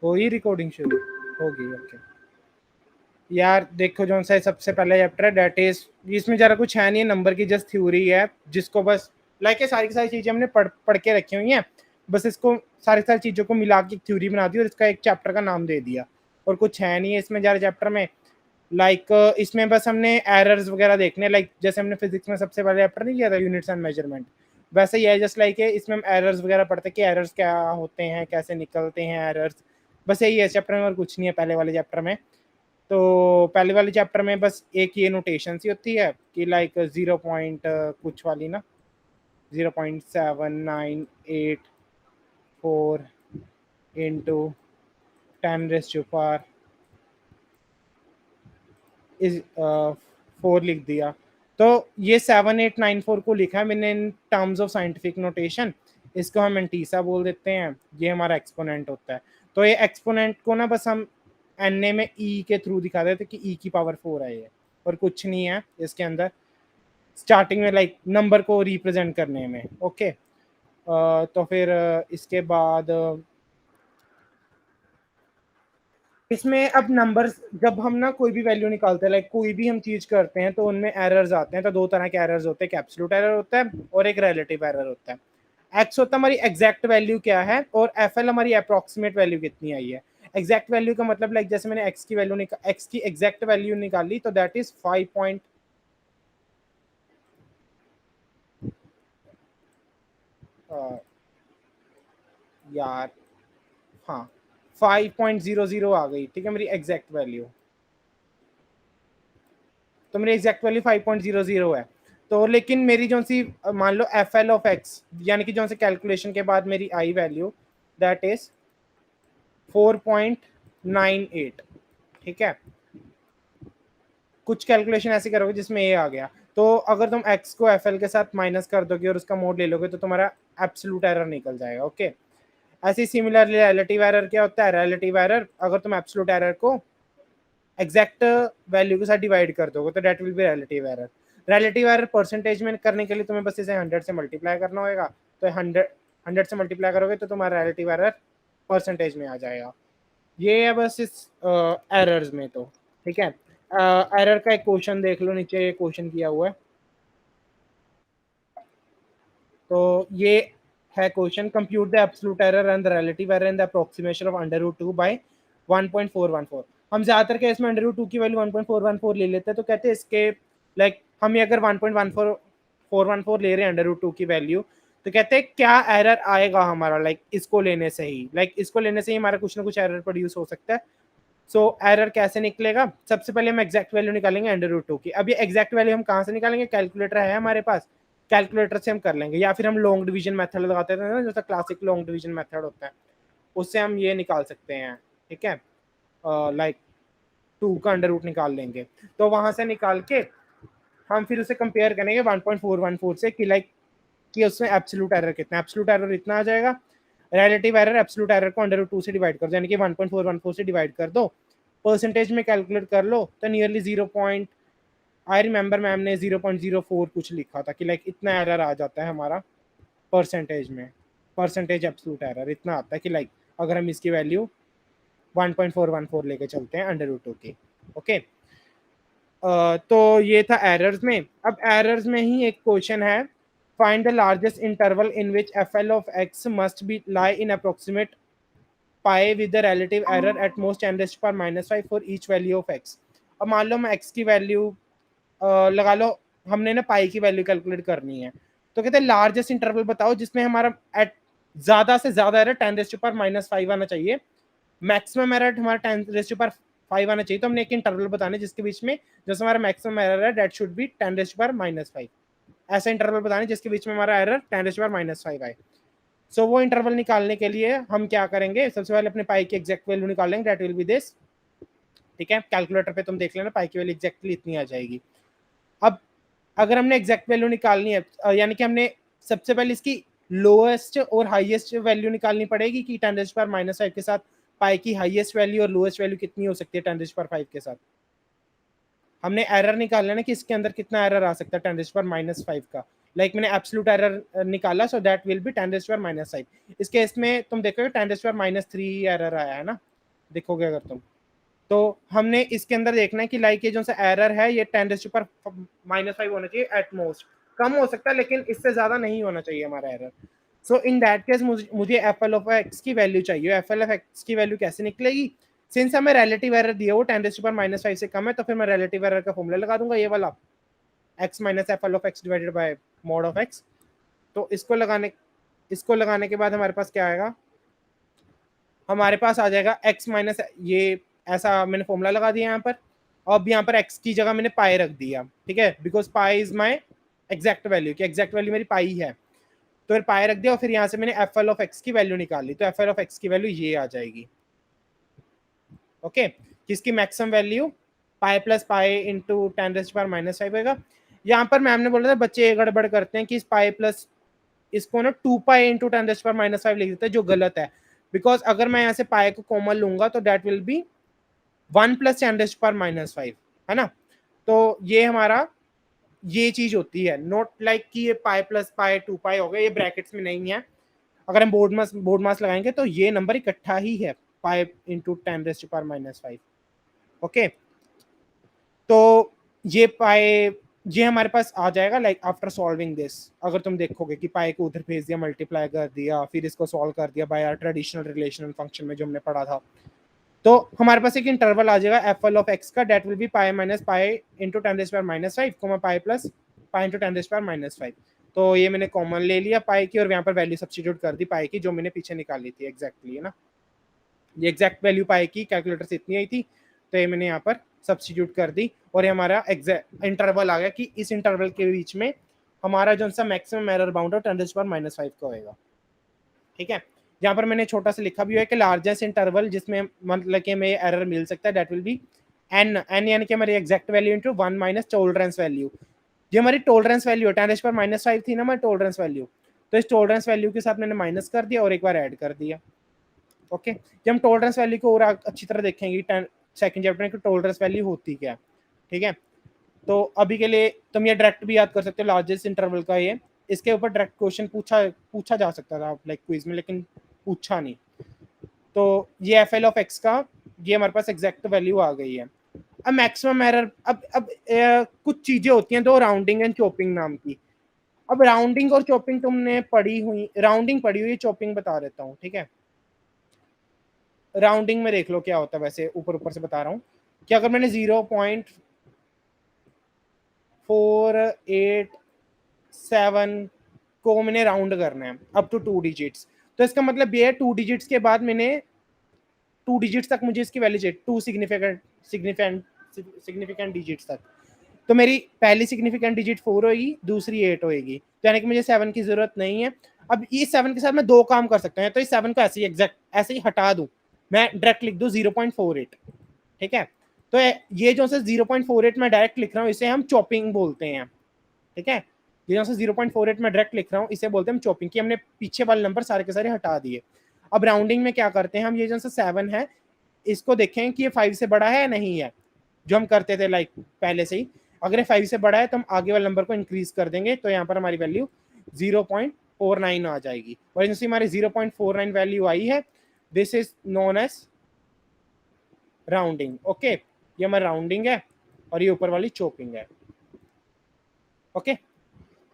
हो ही रिकॉर्डिंग शुरू होगी। ओके यार देखो जो सा सबसे पहला चैप्टर है डेट इज, इसमें जरा कुछ है नहीं, नंबर की जस्ट थ्योरी है जिसको बस लाइक ये सारी की सारी चीजें हमने पढ़ के रखी हुई हैं, बस इसको सारी सारी चीजों को मिला के थ्योरी बना दी और इसका एक चैप्टर का नाम दे दिया, और कुछ है नहीं है इसमें ज़्यादा चैप्टर में। लाइक इसमें बस हमने एरर्स वगैरह देखने, लाइक जैसे हमने फिजिक्स में सबसे पहले चैप्टर नहीं किया था यूनिट्स एंड मेजरमेंट, वैसे ही है जस्ट लाइक है, इसमें हम एरर्स वगैरह पढ़ते कि एरर्स क्या होते हैं, कैसे निकलते हैं एरर्स, बस यही है चैप्टर में और कुछ नहीं है पहले वाले चैप्टर में। तो पहले वाले चैप्टर में बस एक ये नोटेशन सी होती है कि लाइक 0 पॉइंट कुछ वाली ना, 0.7984 इंटू 10⁻⁴ इज 4 लिख दिया। तो ये 7894 को लिखा है मैंने in terms of scientific notation, इसको हम एंटीसा बोल देते हैं, ये हमारा एक्सपोनेंट होता है। तो ये एक्सपोनेंट को ना बस हम एन ए में ई के थ्रू दिखा देते कि ई की पावर 4 है ये, और कुछ नहीं है इसके अंदर स्टार्टिंग में लाइक नंबर को रिप्रेजेंट करने में। ओके तो फिर इसके बाद इसमें अब नंबर्स जब हम ना कोई भी वैल्यू निकालते हैं, लाइक कोई भी हम चीज करते हैं तो उनमें एरर्स आते हैं। तो दो तरह के एरर्स होते हैं, एक एब्सोल्यूट एरर होता है और एक रिलेटिव एरर होता है। एक्स होता है हमारी एग्जैक्ट वैल्यू क्या है, और एफ एल हमारी अप्रोक्सीमेट वैल्यू कितनी आई है। एग्जैक्ट वैल्यू का मतलब लाइक जैसे मैंने एक्स की वैल्यू एक्स की एग्जैक्ट वैल्यू निकाली तो दैट इज 5 पॉइंट यार हाँ 5.00 आ गई, ठीक है मेरी एग्जैक्ट वैल्यू, तो मेरी एग्जैक्ट वैल्यू 5.00 है। तो लेकिन मेरी जो सी मान लो एफ एल ऑफ एक्स यानी कि जो सी कैलकुलेशन के बाद मेरी आई वैल्यू दैट इज 4.98, ठीक है। कुछ कैलकुलेशन ऐसे करोगे जिसमें ये आ गया, तो अगर तुम x को एफ एल के साथ माइनस कर दोगे और उसका मोड ले लोगे तो तुम्हारा एब्सोल्यूट एरर निकल जाएगा। ओके ऐसे सिमिलरली रिलेटिव एरर क्या होता है, रिलेटिव एरर अगर तुम एब्सोल्यूट एरर को एग्जैक्ट वैल्यू के साथ डिवाइड कर दोगे तो that will be relative error. Relative error percentage में करने के लिए तुम्हें बस इसे 100 से मल्टीप्लाई करना होगा, तो 100 से मल्टीप्लाई करोगे तो तुम्हारा रिलेटिव एरर परसेंटेज में आ जाएगा। ये है बस इस एरर्स में। तो ठीक है एरर का एक क्वेश्चन देख लो, नीचे क्वेश्चन किया हुआ है, तो ये है question, compute the absolute error and the relative error in the approximation of √2 by 1.414। हम ज्यादातर केस में √2 की वैल्यू 1.414 ले लेते हैं, तो कहते हैं इसके लाइक हम ये अगर 1.1414 ले रहे हैं √2 की वैल्यू, तो कहते हैं क्या एरर आएगा हमारा लाइक इसको लेने से ही, लाइक इसको लेने से ही हमारा कुछ ना कुछ एरर प्रोड्यूस हो सकता है। सो एरर कैसे निकलेगा, सबसे पहले हम एग्जैक्ट वैल्यू निकालेंगे √2 की। अब ये एग्जैक्ट वैल्यू हम कहाँ से निकालेंगे, कैलकुलेटर है हमारे पास, कैलकुलेटर से हम कर लेंगे, या फिर हम लॉन्ग डिवीजन मेथड लगाते थे ना, जैसा क्लासिक लॉन्ग डिवीजन मेथड होता है, उससे हम ये निकाल सकते हैं। ठीक है लाइक 2 का अंडर रूट निकाल लेंगे, तो वहां से निकाल के हम फिर उसे कंपेयर करेंगे 1.414 से कि लाइक कि उसमें एब्सोल्यूट एरर कितना, एब्सोल्यूट एरर इतना आ जाएगा। रिलेटिव एरर एब्सोल्यूट एरर को √2 से डिवाइड कर दो, यानी कि 1.414 से डिवाइड कर दो, परसेंटेज में कैलकुलेट कर लो तो nearly 0 point I remember ma'am ने 0.04 कुछ लिखा था कि लाइक इतना एरर आ जाता है हमारा परसेंटेज में, परसेंटेज एब्सोल्यूट एरर इतना आता है कि लाइक अगर हम इसकी वैल्यू 1.414 लेके चलते हैं √2 की। ओके तो ये था एरर्स में। अब एरर्स में ही एक क्वेश्चन है, find the largest interval in which F L of x must be lie in approximate pi with the relative error at most (-5) for each value of x. अब मान लो हम एक्स की value लगा लो, हमने ना पाई की वैल्यू कैलकुलेट करनी है, तो कहते हैं लार्जेस्ट इंटरवल बताओ जिसमें हमारा एट ज्यादा से ज्यादा एरर 10⁻⁵ आना चाहिए, मैक्सिमम एरर हमारा 10⁻⁵ आना चाहिए। तो हमने एक इंटरवल बताने जिसके बीच में जैसे हमारा मैक्सिमम एरर है दैट शुड बी 10⁻⁵, ऐसा इंटरवल बताने जिसके बीच में हमारा एरर 10⁻⁵ आए। सो वो इंटरवल निकालने के लिए हम क्या करेंगे, सबसे पहले अपने पाई की एग्जैक्ट वैल्यू निकाल लेंगे, दैट विल बी दिस। ठीक है कैलकुलेटर पे तुम देख लेना पाई की वैल्यू एग्जैक्टली इतनी आ जाएगी। अब अगर हमने एग्जैक्ट वैल्यू निकालनी है यानी कि हमने सबसे पहले इसकी लोएस्ट और हाईएस्ट वैल्यू निकालनी पड़ेगी कि 10⁻⁵ के साथ पाई की हाईएस्ट वैल्यू और लोएस्ट वैल्यू कितनी हो सकती है 10⁻⁵ के साथ। हमने एरर निकालना है कि इसके अंदर कितना एरर आ सकता है 10⁻⁵ का, लाइक मैंने एब्सोल्यूट एरर निकाला, सो दैट विल बी 10⁻⁵। इसके इसमें तुम देखोगे 10⁻³ एरर आया है ना, देखोगे अगर तुम, तो हमने इसके अंदर देखना है कि लाइक ये जो सा एरर है ये 10⁻⁻5 होना चाहिए एट मोस्ट, कम हो सकता है लेकिन इससे ज्यादा नहीं होना चाहिए हमारा error. So in that case मुझे एफ एल ऑफ एक्स की वैल्यू चाहिए। एफ एल ऑफ एक्स की वैल्यू कैसे निकलेगी, सिंस हमें रिलेटिव एरर दिया वो 10⁻⁻5 से कम है, तो फिर मैं रिलेटिव एरर का फॉर्मूला लगा दूंगा, ये वाला x minus F L of X divided bye mod of x. तो इसको लगाने के बाद हमारे पास क्या आएगा, हमारे पास आ जाएगा x माइनस, ये ऐसा मैंने फॉर्मूला लगा दिया यहाँ पर, और अब यहाँ पर x की जगह मैंने पाई रख दिया, ठीक है, because pi is my exact value, की एग्जैक्ट वैल्यू मेरी पाई है, तो फिर पाई रख दिया और फिर यहाँ से मैंने एफ एल ऑफ एक्स की वैल्यू निकाली, तो एफ एल ऑफ एक्स की वैल्यू ये आ जाएगी। ओके, किसकी maximum value pi plus pi into 10⁻⁻5 होगा। यहाँ पर मैम ने बोला था बच्चे ये गड़बड़ करते हैं कि इस पाई प्लस इसको ना 2 पाई इंटू 10⁻⁻5 लिख देते हैं, जो गलत है, बिकॉज अगर मैं यहाँ से पाई को कॉमन लूंगा तो दैट विल बी 1 प्लस 10⁻⁻5, है ना। तो ये हमारा ये चीज होती है, नॉट लाइक कि ये पाई प्लस पाई 2 पाई हो गया, ये ब्रैकेट्स में नहीं है। अगर हम बोर्ड मास लगाएंगे तो ये नंबर इकट्ठा ही है, पाई इंटू 10⁻⁻5। ओके, तो ये पाई ये हमारे पास आ जाएगा लाइक आफ्टर सॉल्विंग दिस। अगर तुम देखोगे कि पाई को उधर भेज दिया, मल्टीप्लाई कर दिया, फिर इसको सॉल्व कर दिया बाय ट्रेडिशनल रिलेशनल फंक्शन में जो हमने पढ़ा था, तो हमारे पास एक इंटरवल आ जाएगा एफ एल ऑफ एक्स का, that will be pi minus pi into 10⁻⁻5 comma pi plus pi into 10⁻⁻5। तो ये मैंने कॉमन ले लिया पाई की और यहाँ पर वैल्यू सब्स्टिट्यूट कर दी पाई की, जो मैंने पीछे निकाली थी एग्जैक्टली, है ना। ये एग्जैक्ट वैल्यू पाई की कैलकुलेटर से इतनी आई थी, तो ये मैंने यहाँ पर सब्स्टिट्यूट कर दी और ये हमारा एग्जैक्ट इंटरवल आ गया कि इस इंटरवल के बीच में हमारा जो सा मैक्सिमम एरर बाउंड है 10⁻⁻5 का होएगा, ठीक है। यहाँ पर मैंने छोटा सा लिखा भी है कि लार्जेस्ट इंटरवल जिसमें मतलब कि हमें एरर मिल सकता है दैट विल बी एन यानी कि हमारी exact value into 1 minus tolerance value. ये हमारी टॉलरेंस वैल्यू है, 10⁻⁻5 थी ना हमारी टॉलरेंस वैल्यू, तो इस टॉलरेंस वैल्यू के साथ मैंने माइनस कर दिया और एक बार ऐड कर दिया। ओके, जब हम टॉलरेंस वैल्यू को और अच्छी तरह देखेंगे सेकंड चैप्टर में कि टॉलरेंस वैल्यू होती क्या, ठीक है। तो अभी के लिए तुम ये डायरेक्ट भी याद कर सकते हो लार्जेस्ट इंटरवल का, ये इसके ऊपर डायरेक्ट क्वेश्चन पूछा जा सकता था लाइक क्विज में, लेकिन पूछा नहीं। तो ये एफ एल ऑफ एक्स का ये हमारे पास एग्जैक्ट वैल्यू आ गई है। अब मैक्सिमम एरर, अब कुछ चीजें होती हैं दो, राउंडिंग एंड चॉपिंग नाम की। अब राउंडिंग और चॉपिंग तुमने पढ़ी हुई, राउंडिंग पढ़ी हुई, चॉपिंग बता देता हूँ, ठीक है। राउंडिंग में देख लो क्या होता है, वैसे ऊपर ऊपर से बता रहा हूँ कि अगर मैंने 0.487 को मैंने राउंड करना है अप टू 2 डिजिट्स, तो इसका मतलब ये है 2 डिजिट्स के बाद मैंने 2 डिजिट्स तक मुझे इसकी वैल्यू चाहिए, 2 सिग्निफिकेंट डिजिट्स तक। तो मेरी पहली सिग्निफिकेंट डिजिट 4 होगी, दूसरी 8 होगी, तो यानी कि मुझे 7 की जरूरत नहीं है। अब इस 7 के साथ मैं दो काम कर सकता हूँ, तो इस 7 को ऐसे ही एग्जैक्ट ऐसे ही हटा दूं, मैं डायरेक्ट लिख दूं 0.48, ठीक है। तो ये जो 0.48 मैं डायरेक्ट लिख रहा हूँ इसे हम चॉपिंग बोलते हैं, ठीक है। ये जो 0.48 मैं डायरेक्ट लिख रहा हूँ इसे बोलते हैं हम चॉपिंग, की हमने पीछे वाले नंबर सारे के सारे हटा दिए। अब राउंडिंग में क्या करते हैं हम, ये जो 7 है इसको देखें कि ये 5 से बड़ा है या नहीं है, जो हम करते थे लाइक पहले से ही। अगर ये 5 से बड़ा है तो हम आगे वाले नंबर को इंक्रीज कर देंगे, तो यहाँ पर हमारी वैल्यू 0.49 आ जाएगी, और जैसे हमारी 0.49 वैल्यू आई है, this is known as rounding. Okay, ये हमारी राउंडिंग है और ये ऊपर वाली चॉपिंग है। ओके,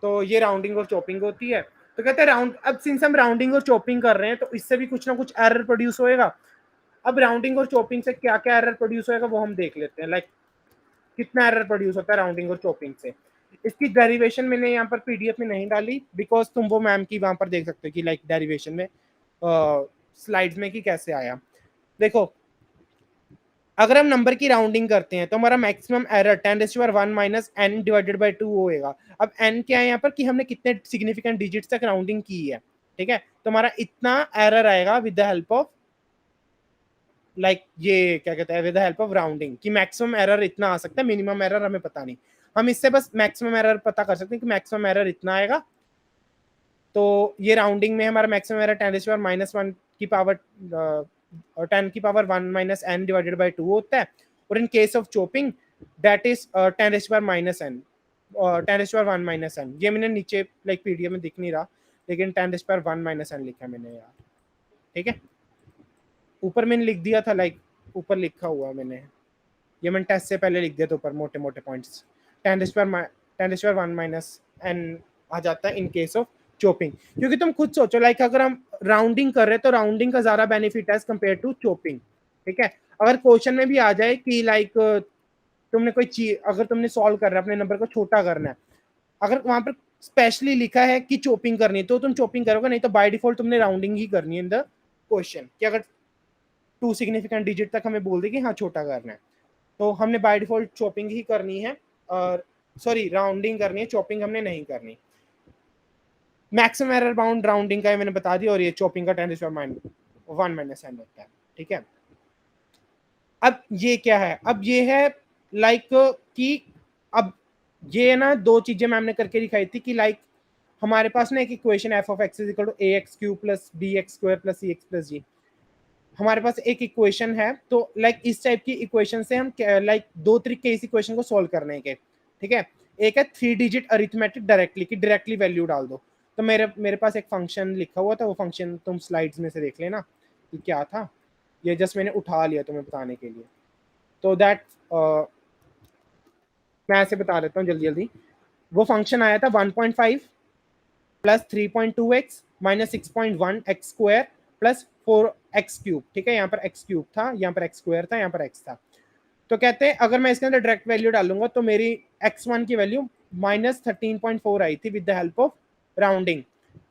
तो ये राउंडिंग और चॉपिंग होती है। तो कहते हैं राउंड, अब सिंस हम राउंडिंग और चॉपिंग कर रहे हैं तो इससे भी कुछ ना कुछ एरर प्रोड्यूस होएगा। अब राउंडिंग और चॉपिंग से क्या क्या एरर प्रोड्यूस होएगा वो हम देख लेते हैं, लाइक कितना एरर प्रोड्यूस होता है राउंडिंग और चॉपिंग से। इसकी डेरिवेशन मैंने यहाँ पर पीडीएफ में नहीं डाली, बिकॉज तुम वो मैम की वहां पर देख सकते हो कि लाइक डेरिवेशन में स्लाइड्स में कि कैसे आया। देखो, अगर हम नंबर की राउंडिंग करते हैं तो हमारा maximum error 10⁻1 minus n divided by 2 होएगा। अब n क्या है यहाँ पर कि हमने कितने सिग्निफिकेंट डिजिट्स तक राउंडिंग की है, ठीक है। तो हमारा इतना एरर आएगा with the help of like ये क्या कहते हैं, with the help of rounding, कि मैक्सिमम एरर इतना आ सकता है, मिनिमम एरर हमें पता नहीं। हम इससे बस मैक्सिमम एरर पता कर सकते हैं कि मैक्सिमम एरर इतना आएगा। तो ये राउंडिंग में हमारा मैक्सिमम एरर 10⁻⁻1 की power 10⁻1 minus n divided by 2 होता है, और in case of chopping that is 10⁻⁻n 10⁻1 minus n। ये मैंने नीचे लाइक पीडीएफ में दिख नहीं रहा, लेकिन 10⁻1 माइनस n लिखा है मैंने यार, ठीक है। ऊपर मैंने लिख दिया था लाइक ऊपर लिखा हुआ है मैंने, ये मैंने टेस्ट से पहले लिख दिया था ऊपर मोटे मोटे पॉइंट्स। 10⁻1 माइनस एन आ जाता है इन केस ऑफ चोपिंग। क्योंकि तुम खुद सोचो, लाइक अगर हम राउंडिंग कर रहे हैं तो राउंडिंग का ज्यादा बेनिफिट है एज कम्पेयर टू चोपिंग। ठीक है, अगर क्वेश्चन में भी आ जाए कि लाइक तुमने कोई चीज, अगर तुमने सॉल्व कर रहा है अपने नंबर को छोटा करना है, अगर वहां पर स्पेशली लिखा है कि चोपिंग करनी है तो तुम चोपिंग करोगे, नहीं तो बाय डिफॉल्ट तुमने राउंडिंग ही करनी है इन द क्वेश्चन, कि अगर 2 सिग्निफिकेंट डिजिट तक हमें बोल दे कि हाँ छोटा करना है तो हमने बाय डिफॉल्ट चॉपिंग ही करनी है, और सॉरी राउंडिंग करनी है, चॉपिंग हमने नहीं करनी। मैक्सिमम एरर बाउंड राउंडिंग का मैंने बता दिया, और ये चॉपिंग का 10⁻1 माइनस एन होता है। ठीक है, अब ये क्या है, अब ये है लाइक कि अब ये ना दो चीजें मैम ने करके दिखाई थी कि लाइक हमारे पास ना एक equation F of X is equal to A X cube plus B X square plus C X plus जी, हमारे पास एक इक्वेशन है। तो लाइक इस टाइप की इक्वेशन से हम लाइक दो तरीके इस इक्वेशन को सॉल्व करने के। ठीक है, एक है 3 डिजिट अरिथमेटिक डायरेक्टली, कि डायरेक्टली वैल्यू डाल दो। तो मेरे पास एक फंक्शन लिखा हुआ था, वो फंक्शन तुम स्लाइड्स में से देख लेना कि क्या था, ये जस्ट मैंने उठा लिया तुम्हें बताने के लिए। तो दैट मैं ऐसे बता देता हूँ जल्दी जल्दी। वो फंक्शन आया था 1.5 plus 3.2x minus 6.1 x square plus 4x cube. ठीक है, यहाँ पर x क्यूब था, यहाँ पर x स्क्वायर था, यहाँ पर x था। तो कहते हैं अगर मैं इसके अंदर डायरेक्ट वैल्यू डालूंगा तो मेरी x1 की वैल्यू माइनस 13.4 आई थी with the help of rounding.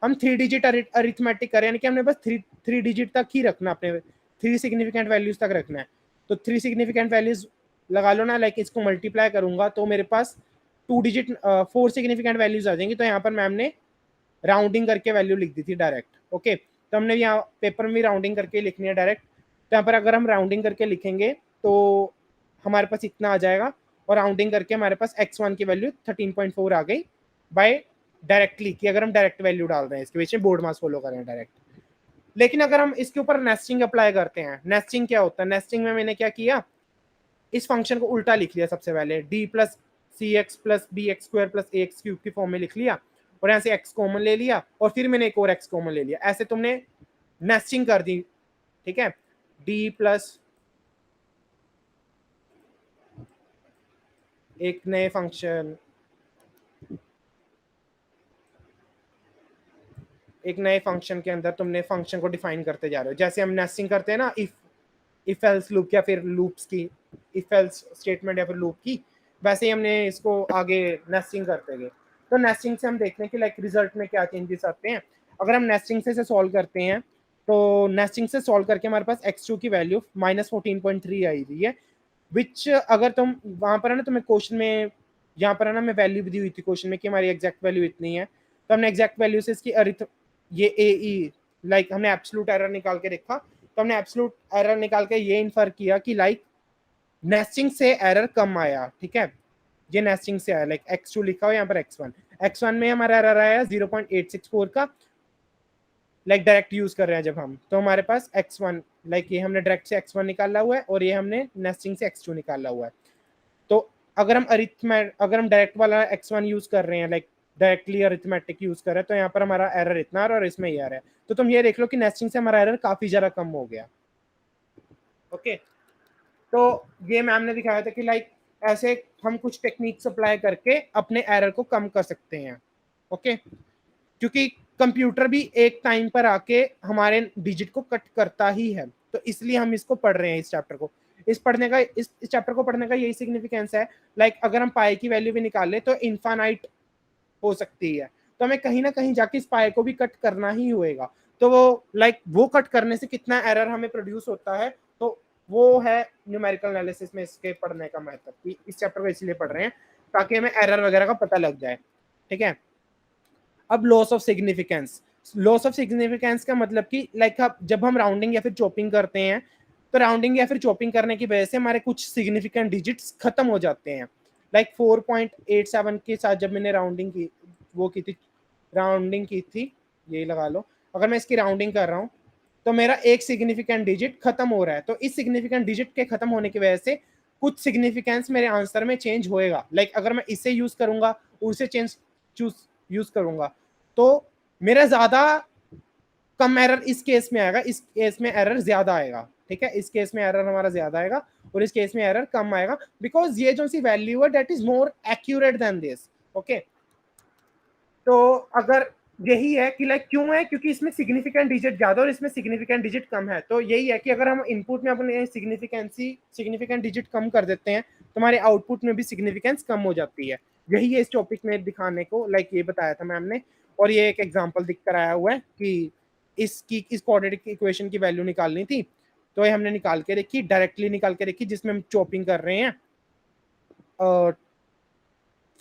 हम 3 डिजिट अरिथमेटिक करें, यानी कि हमने बस थ्री डिजिट तक ही रखना, अपने 3 सिग्निफिकेंट वैल्यूज तक रखना है। तो 3 सिग्निफिकेंट वैल्यूज लगा लो ना, लाइक इसको मल्टीप्लाई करूंगा तो मेरे पास 2 डिजिट 4 सिग्निफिकेंट वैल्यूज आ जाएंगी। तो यहाँ पर मैम ने राउंडिंग करके वैल्यू लिख दी थी डायरेक्ट। ओके, तो हमने यहाँ पेपर में राउंडिंग करके लिखनी है डायरेक्ट। तो यहाँ पर अगर हम राउंडिंग करके लिखेंगे तो हमारे पास इतना आ जाएगा, और राउंडिंग करके हमारे पास x1 की वैल्यू 13.4 आ गई बाय डायरेक्टली, कि अगर हम डायरेक्ट वैल्यू डाल रहे हैं इसके पीछे बोर्ड मास फॉलो कर रहे हैं डायरेक्ट। लेकिन अगर हम इसके ऊपर नेस्टिंग अप्लाई करते हैं, नेस्टिंग क्या होता है, नेस्टिंग में मैंने क्या किया, इस फंक्शन को उल्टा लिख लिया सबसे पहले, D plus C X plus B X square plus A X cube की फॉर्म में लिख लिया, और यहाँ से x कॉमन ले लिया, और फिर मैंने एक और x कॉमन ले लिया। ऐसे तुमने नेस्टिंग कर दी। ठीक है, d प्लस एक नए फंक्शन, एक नए फंक्शन के अंदर तुमने फंक्शन को डिफाइन करते जा रहे हो। जैसे हम नेस्टिंग करते हैं ना इफ एल्स लूप या फिर लूप्स की, इफ एल्स स्टेटमेंट या फिर लूप की, वैसे ही हमने इसको आगे नेस्टिंग करते गए। तो नेस्टिंग से हम देखते हैं कि लाइक रिजल्ट में क्या चेंजेस आते हैं। अगर हम नेस्टिंग से सॉल्व करते हैं तो नेस्टिंग से सॉल्व करके हमारे पास x2 की वैल्यू माइनस 14.3 आई हुई है, विच अगर तुम वहां पर है ना, तुम्हें क्वेश्चन में यहाँ पर है ना, मैं वैल्यू भी दी हुई थी क्वेश्चन में कि हमारी एग्जैक्ट वैल्यू इतनी है। तो हमने एग्जैक्ट वैल्यू से इसकी ये ए ई लाइक हमने एब्सोल्यूट एरर निकाल के देखा। तो हमने एब्सोल्यूट एरर निकाल के ये इन्फर किया कि लाइक नेस्टिंग से एरर कम आया। ठीक है, ये नेस्टिंग से आया, लाइक x2 लिखा हो यहाँ पर x1 में हमारा एरर आया 0.864 का, लाइक डायरेक्ट यूज कर रहे हैं जब हम, तो हमारे पास x1 लाइक ये हमने डायरेक्ट से x1 निकाला हुआ है, और ये हमने नेस्टिंग से x2 निकाला हुआ है। तो अगर हम डायरेक्ट वाला x1 यूज कर रहे हैं, लाइक डायरेक्टली अरिथमेटिक यूज कर रहे हैं, तो यहाँ पर हमारा एरर इतना आ रहा है और इसमें ये आ रहा है। तो तुम ये देख लो कि नेस्टिंग से हमारा एरर काफी ज्यादा कम हो गया। ओके, तो ये मैम ने दिखाया था कि लाइक ऐसे हम कुछ टेक्निक्स अप्लाई करके अपने एरर को कम कर सकते हैं। ओके, क्योंकि कंप्यूटर भी एक टाइम पर आके हमारे डिजिट को कट करता ही है, तो इसलिए हम इसको पढ़ रहे हैं इस चैप्टर को। इस चैप्टर को पढ़ने का यही सिग्निफिकेंस है। लाइक अगर हम पाई की वैल्यू भी निकाले तो इनफाइनाइट हो सकती है, तो हमें कहीं ना कहीं जाके इस पाई को भी कट करना ही होएगा। तो वो कट करने से कितना एरर हमें प्रोड्यूस होता है, तो वो है न्यूमेरिकल एनालिसिस में इसके पढ़ने का महत्व, कि इस चैप्टर को इसलिए पढ़ रहे हैं ताकि हमें एरर वगैरह का पता लग जाए। ठीक है, अब loss of significance. Loss of significance का मतलब कि लाइक जब हम राउंडिंग या फिर चॉपिंग करते हैं, तो राउंडिंग या फिर चॉपिंग करने की वजह से हमारे कुछ सिग्निफिकेंट डिजिट्स खत्म हो जाते हैं। लाइक 4.87 के साथ जब मैंने राउंडिंग की थी, यही लगा लो, अगर मैं इसकी राउंडिंग कर रहा हूँ तो मेरा एक सिग्निफिकेंट डिजिट खत्म हो रहा है। तो इस सिग्निफिकेंट डिजिट के खत्म होने की वजह से कुछ सिग्निफिकेंस मेरे आंसर में चेंज होएगा। लाइक अगर मैं इसे यूज करूंगा, उसे यूज करूंगा, तो मेरा ज्यादा कम एरर इस केस में आएगा, इस केस में एरर ज्यादा आएगा। ठीक है, इस केस में एरर हमारा ज्यादा आएगा और इस केस में एरर कम आएगा, बिकॉज ये जो सी वैल्यू है that is more accurate then this. Okay, तो अगर यही है कि लाइक क्यों है, क्योंकि इसमें सिग्निफिकेंट डिजिट ज्यादा और इसमें सिग्निफिकेंट डिजिट कम है, तो यही है कि अगर हम इनपुट में अपने सिग्निफिकेंट डिजिट कम कर देते हैं तो हमारे आउटपुट में भी सिग्निफिकेंस कम हो जाती है। यही है इस टॉपिक में दिखाने को, लाइक ये बताया था मैम ने, और ये एक एग्जांपल दिख कर आया हुआ है कि इस क्वाड्रेटिक इक्वेशन की वैल्यू निकालनी थी, तो ये हमने निकाल के रखी, डायरेक्टली निकाल के रखी, जिसमें हम चॉपिंग कर रहे हैं,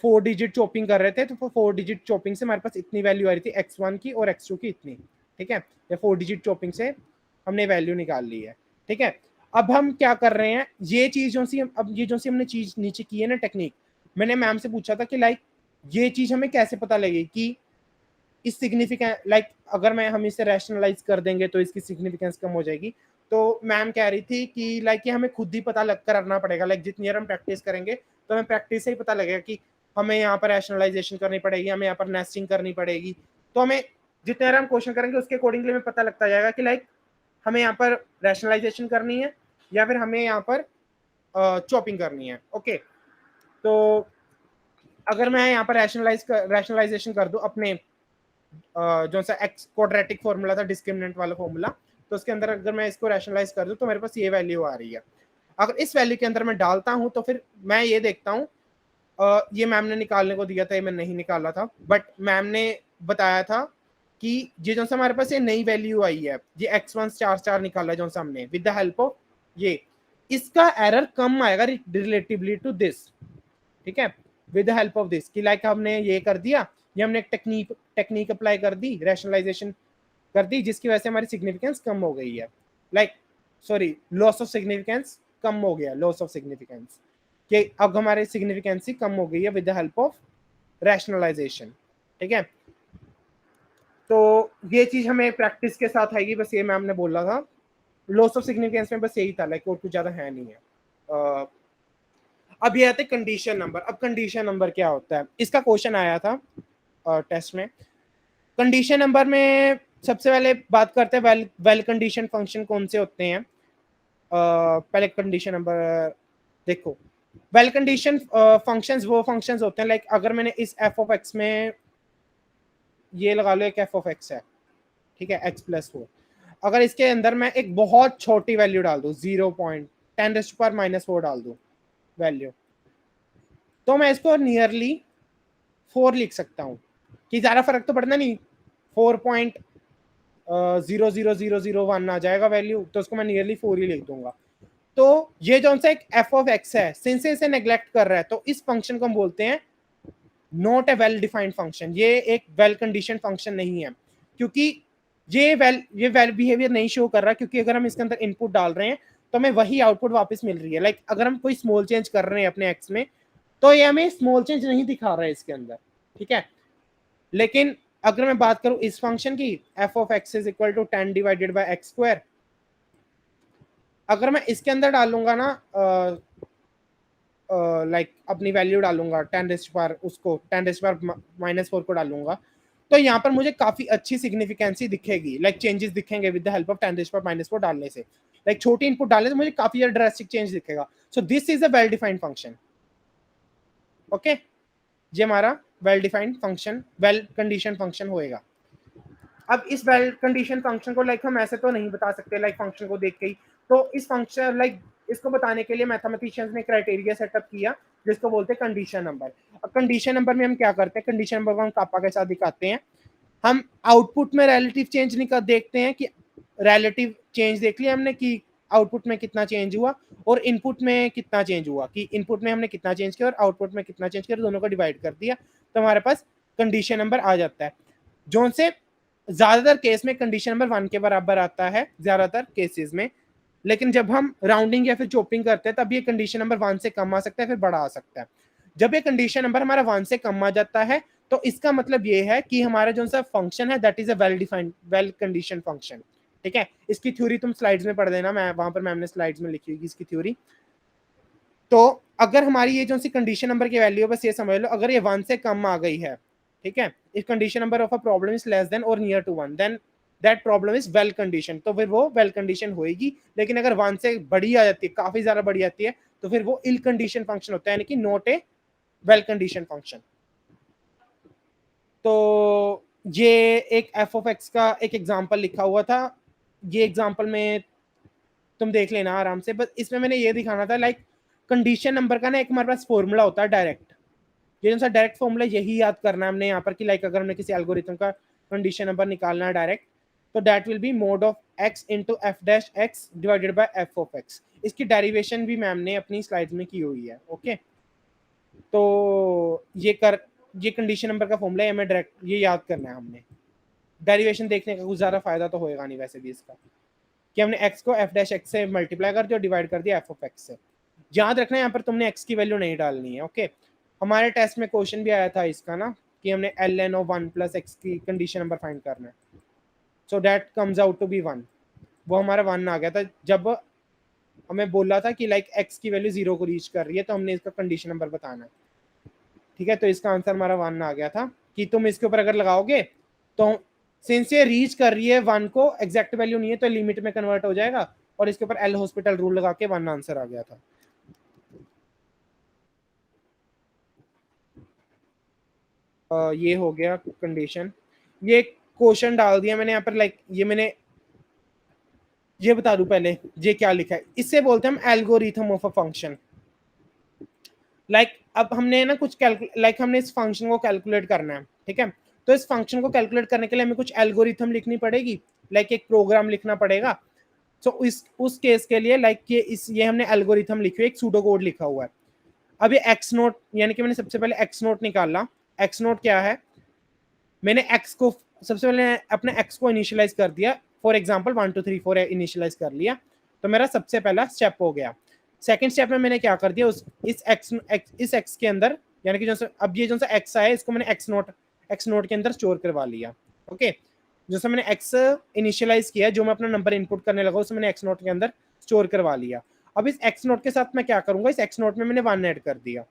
4 डिजिट चॉपिंग कर रहे थे, तो 4 डिजिट चॉपिंग से हमारे पास इतनी वैल्यू आ रही थी x1 की और x2 की इतनी। ठीक है, या 4 डिजिट चॉपिंग से हमने वैल्यू निकाल ली है। ठीक है, अब हम क्या कर रहे हैं, ये चीज जो सी अब ये जो सी हमने चीज नीचे की है ना टेक्निक, मैंने मैम से पूछा था कि लाइक ये चीज हमें कैसे पता लगेगी कि इस सिग्निफिकेंट, लाइक अगर हम इसे रैशनलाइज कर देंगे तो इसकी सिग्निफिकेंस कम हो जाएगी। तो मैम कह रही थी कि लाइक ये हमें खुद ही पता लग करना पड़ेगा, लाइक जितनी देर हम प्रैक्टिस करेंगे तो हमें प्रैक्टिस से ही पता लगेगा कि हमें यहाँ पर रैशनलाइजेशन करनी पड़ेगी, हमें यहाँ पर नेस्टिंग करनी पड़ेगी। तो हमें जितने देर हम क्वेश्चन करेंगे उसके अकॉर्डिंगली हमें पता लगता जाएगा कि लाइक हमें यहाँ पर रैशनलाइजेशन करनी है या फिर हमें यहाँ पर चॉपिंग करनी है। ओके, तो अगर मैं यहाँ पर रैशनलाइजेशन कर दूं अपने जो सा एक्स क्वाड्रेटिक फॉर्मूला था, डिस्क्रिमिनेंट वाला फॉर्मूला, तो उसके अंदर अगर मैं इसको रैशनलाइज कर दूं तो मेरे पास ये वैल्यू आ रही है। अगर इस वैल्यू के अंदर मैं डालता हूं तो फिर मैं ये देखता हूं, ये मैम ने निकालने को दिया था, ये मैं नहीं निकाला था, बट मैम ने बताया था कि ये जो सा हमारे पास ये नई वैल्यू आई है, ये x1 स्टार स्टार निकाला है जो सा हमने विद द हेल्प ऑफ ये, इसका एरर कम आएगा रिलेटिवली टू दिस। ठीक है, with the help of this कि लाइक हमने ये कर दिया, ये हमने एक टेक्निक अप्लाई कर दी, रैशनलाइजेशन कर दी, जिसकी वजह से हमारी सिग्निफिकेंस कम हो गई है, like sorry loss of significance कम हो गया, लॉस ऑफ सिग्निफिकेंस कि अब हमारे सिग्निफिकेंसी कम हो गई है with the help of rationalization. ठीक है, तो ये चीज हमें प्रैक्टिस के साथ आएगी, बस ये मैम ने बोला था, लॉस ऑफ सिग्निफिकेंस में बस यही था, लाइक और कुछ ज्यादा है नहीं है। अब ये आते हैं कंडीशन नंबर। अब कंडीशन नंबर क्या होता है, इसका क्वेश्चन आया था टेस्ट में। कंडीशन नंबर में सबसे पहले बात करते हैं वेल कंडीशन फंक्शन कौन से होते हैं। पहले कंडीशन नंबर देखो, वेल कंडीशन फंक्शंस वो फंक्शंस होते हैं, लाइक अगर मैंने इस एफ ऑफ एक्स में ये लगा लो एक एफ ऑफ एक्स है, ठीक है, एक्स प्लस 4, अगर इसके अंदर मैं एक बहुत छोटी वैल्यू डाल दूं 0.10⁻⁻4 डाल दूं वैल्यू, तो मैं इसको नियरली 4 लिख सकता हूं, कि ज्यादा फर्क तो पड़ना नहीं, 4.00001 आ जाएगा वैल्यू, तो उसको मैं नियरली 4 ही लिख दूंगा। तो ये जो सा एक एफ ऑफ एक्स है, सिंस इसे नेग्लेक्ट कर रहा है, तो इस फंक्शन को हम बोलते हैं not a well defined function, ये एक वेल कंडीशन फंक्शन नहीं है, क्योंकि ये वेल बिहेवियर नहीं शो कर रहा, क्योंकि अगर हम इसके अंदर इनपुट डाल रहे हैं तो हमें वही आउटपुट वापस मिल रही है। लाइक अगर हम कोई स्मॉल चेंज कर रहे हैं अपने एक्स में, तो ये हमें स्मॉल चेंज नहीं दिखा रहा है इसके अंदर। ठीक है, लेकिन अगर मैं बात करूं इस फंक्शन की, F of X is equal to 10 divided by X square, अगर मैं इसके अंदर डालूंगा ना लाइक अपनी वैल्यू डालूंगा 10⁻⁻4 को डालूंगा, तो यहाँ पर मुझे काफी अच्छी सिग्निफिकेंसी दिखेगी, लाइक चेंजेस दिखेंगे विद द हेल्प ऑफ 10⁻⁻4 डालने से, लाइक छोटी इनपुट डालने से मुझे काफी ड्रास्टिक चेंज दिखेगा। सो this is a well defined function. Okay, ये हमारा well defined function, well condition function होएगा। अब इस वेल कंडीशन फंक्शन को लाइक हम ऐसे तो नहीं बता सकते, लाइक फंक्शन को देख के ही, तो इस फंक्शन लाइक इसको बताने के लिए मैथमेटिशियंस ने क्राइटेरिया सेटअप किया जिसको बोलते हैं कंडीशन नंबर। अब कंडीशन नंबर में हम क्या करते हैं, कंडीशन नंबर को हम कापा के साथ दिखाते हैं, हम आउटपुट में रिलेटिव चेंज निकाल देखते हैं कि रिलेटिव चेंज देख लिया हमने कि आउटपुट में कितना चेंज हुआ और इनपुट में कितना चेंज हुआ, कि इनपुट में हमने कितना चेंज किया और आउटपुट में कितना चेंज किया, दोनों को डिवाइड कर दिया, तो हमारे पास कंडीशन नंबर आ जाता है, जो से ज्यादातर केस में कंडीशन नंबर 1 के बराबर आता है ज्यादातर केसेस में, लेकिन जब हम राउंडिंग या फिर चॉपिंग करते हैं तब ये कंडीशन नंबर 1 से कम आ सकता है, फिर बड़ा आ सकता है। जब ये कंडीशन नंबर हमारा 1 से कम आ जाता है तो इसका मतलब ये है कि हमारा जो सा फंक्शन है that is a well defined well condition function. ठीक है, इसकी थ्योरी तुम स्लाइड्स में पढ़ देना, मैं वहां पर मैम ने स्लाइड्स में लिखी होगी इसकी थ्योरी। तो अगर हमारी ये जो सी कंडीशन नंबर की वैल्यू, बस ये समझ लो, अगर ये 1 से कम आ गई है, ठीक है, if condition number of a problem is less than और near to 1, then that problem is well condition, तो फिर वो वेल कंडीशन होएगी। लेकिन अगर 1 से बड़ी आ जाती है, काफी ज्यादा बड़ी आती है, तो फिर वो इल कंडीशन फंक्शन होता है, यानी कि not a well condition function. तो ये एक एफ ऑफ एक्स का एक एग्जांपल लिखा हुआ था, ये एग्जांपल में तुम देख लेना आराम से। बस इसमें मैंने ये दिखाना था, लाइक कंडीशन नंबर का ना एक हमारे पास फॉर्मूला होता है डायरेक्ट, ये जो सा डायरेक्ट फॉर्मूला यही याद करना है हमने यहाँ पर कि लाइक अगर हमने किसी एल्गोरिथम का कंडीशन नंबर निकालना है डायरेक्ट, तो that will be mode of x into F dash x divided by F of x. इसकी डेरिवेशन भी मैम ने अपनी स्लाइड्स में की हुई है। ओके, तो ये कंडीशन नंबर का फॉर्मूला है, हमें डायरेक्ट ये याद करना है हमने। डेरिवेशन देखने का कुछ ज़्यादा फायदा तो होएगा नहीं वैसे भी इसका, कि हमने x को f डैश x से मल्टीप्लाई कर दिया, डिवाइड कर दिया f ऑफ x से। याद रखना यहाँ पर तुमने x की वैल्यू नहीं डालनी है। ओके, हमारे टेस्ट में क्वेश्चन भी आया था इसका ना, कि हमने ln ऑफ 1 प्लस x की कंडीशन नंबर फाइंड करना है, so that comes out to be 1। वो हमारा 1 आ गया था जब हमें बोला था कि लाइक x की वैल्यू 0 को रीच कर रही है, तो हमने इसका कंडीशन नंबर बताना है। ठीक है, तो इसका आंसर हमारा 1 आ गया था, कि तुम इसके ऊपर अगर लगाओगे तो सिंस ये रीच कर रही है 1 को, एग्जैक्ट वैल्यू नहीं है तो लिमिट में कन्वर्ट हो जाएगा, और इसके ऊपर एल हॉस्पिटल रूल लगा के 1 आंसर आ गया था। ये हो गया कंडीशन। ये क्वेश्चन डाल दिया मैंने यहाँ पर, लाइक ये मैंने ये बता दूं पहले ये क्या लिखा है, इससे बोलते हैं हम algorithm of a function. Like अब हमने ना कुछ लाइक हमने इस फंक्शन को कैलकुलेट करना है, ठीक है, तो इस फंक्शन को कैलकुलेट करने के लिए हमें कुछ एल्गोरिथम लिखनी पड़ेगी, लाइक एक प्रोग्राम लिखना पड़ेगा। तो इस उस केस के लिए लाइक ये हमने एल्गोरिथम लिखी हुई, एक सूडो कोड लिखा हुआ है। अब ये एक्स नोट, यानी कि मैंने सबसे पहले एक्स नोट निकाला। एक्स नोट क्या है, मैंने एक्स को सबसे पहले अपने एक्स को इनिशियलाइज कर दिया, फॉर एग्जांपल 1 2 3 4 इनिशियलाइज कर लिया, तो मेरा सबसे पहला स्टेप हो गया। सेकंड स्टेप में मैंने क्या कर दिया, इस एक्स के अंदर, यानी कि जो अब ये जो सा एक्स आया इसको मैंने एक्स नोट के अंदर स्टोर करवा लिया। ओके, जैसे मैंने एक्स इनिशियलाइज किया, जो मैं अपना नंबर इनपुट करने लगा उसे मैंने एक्स नोट के अंदर स्टोर करवा लिया। अब इस एक्स नोट के साथ मैं क्या करूंगा, इस एक्स नोट में मैंने 1 ऐड कर दिया।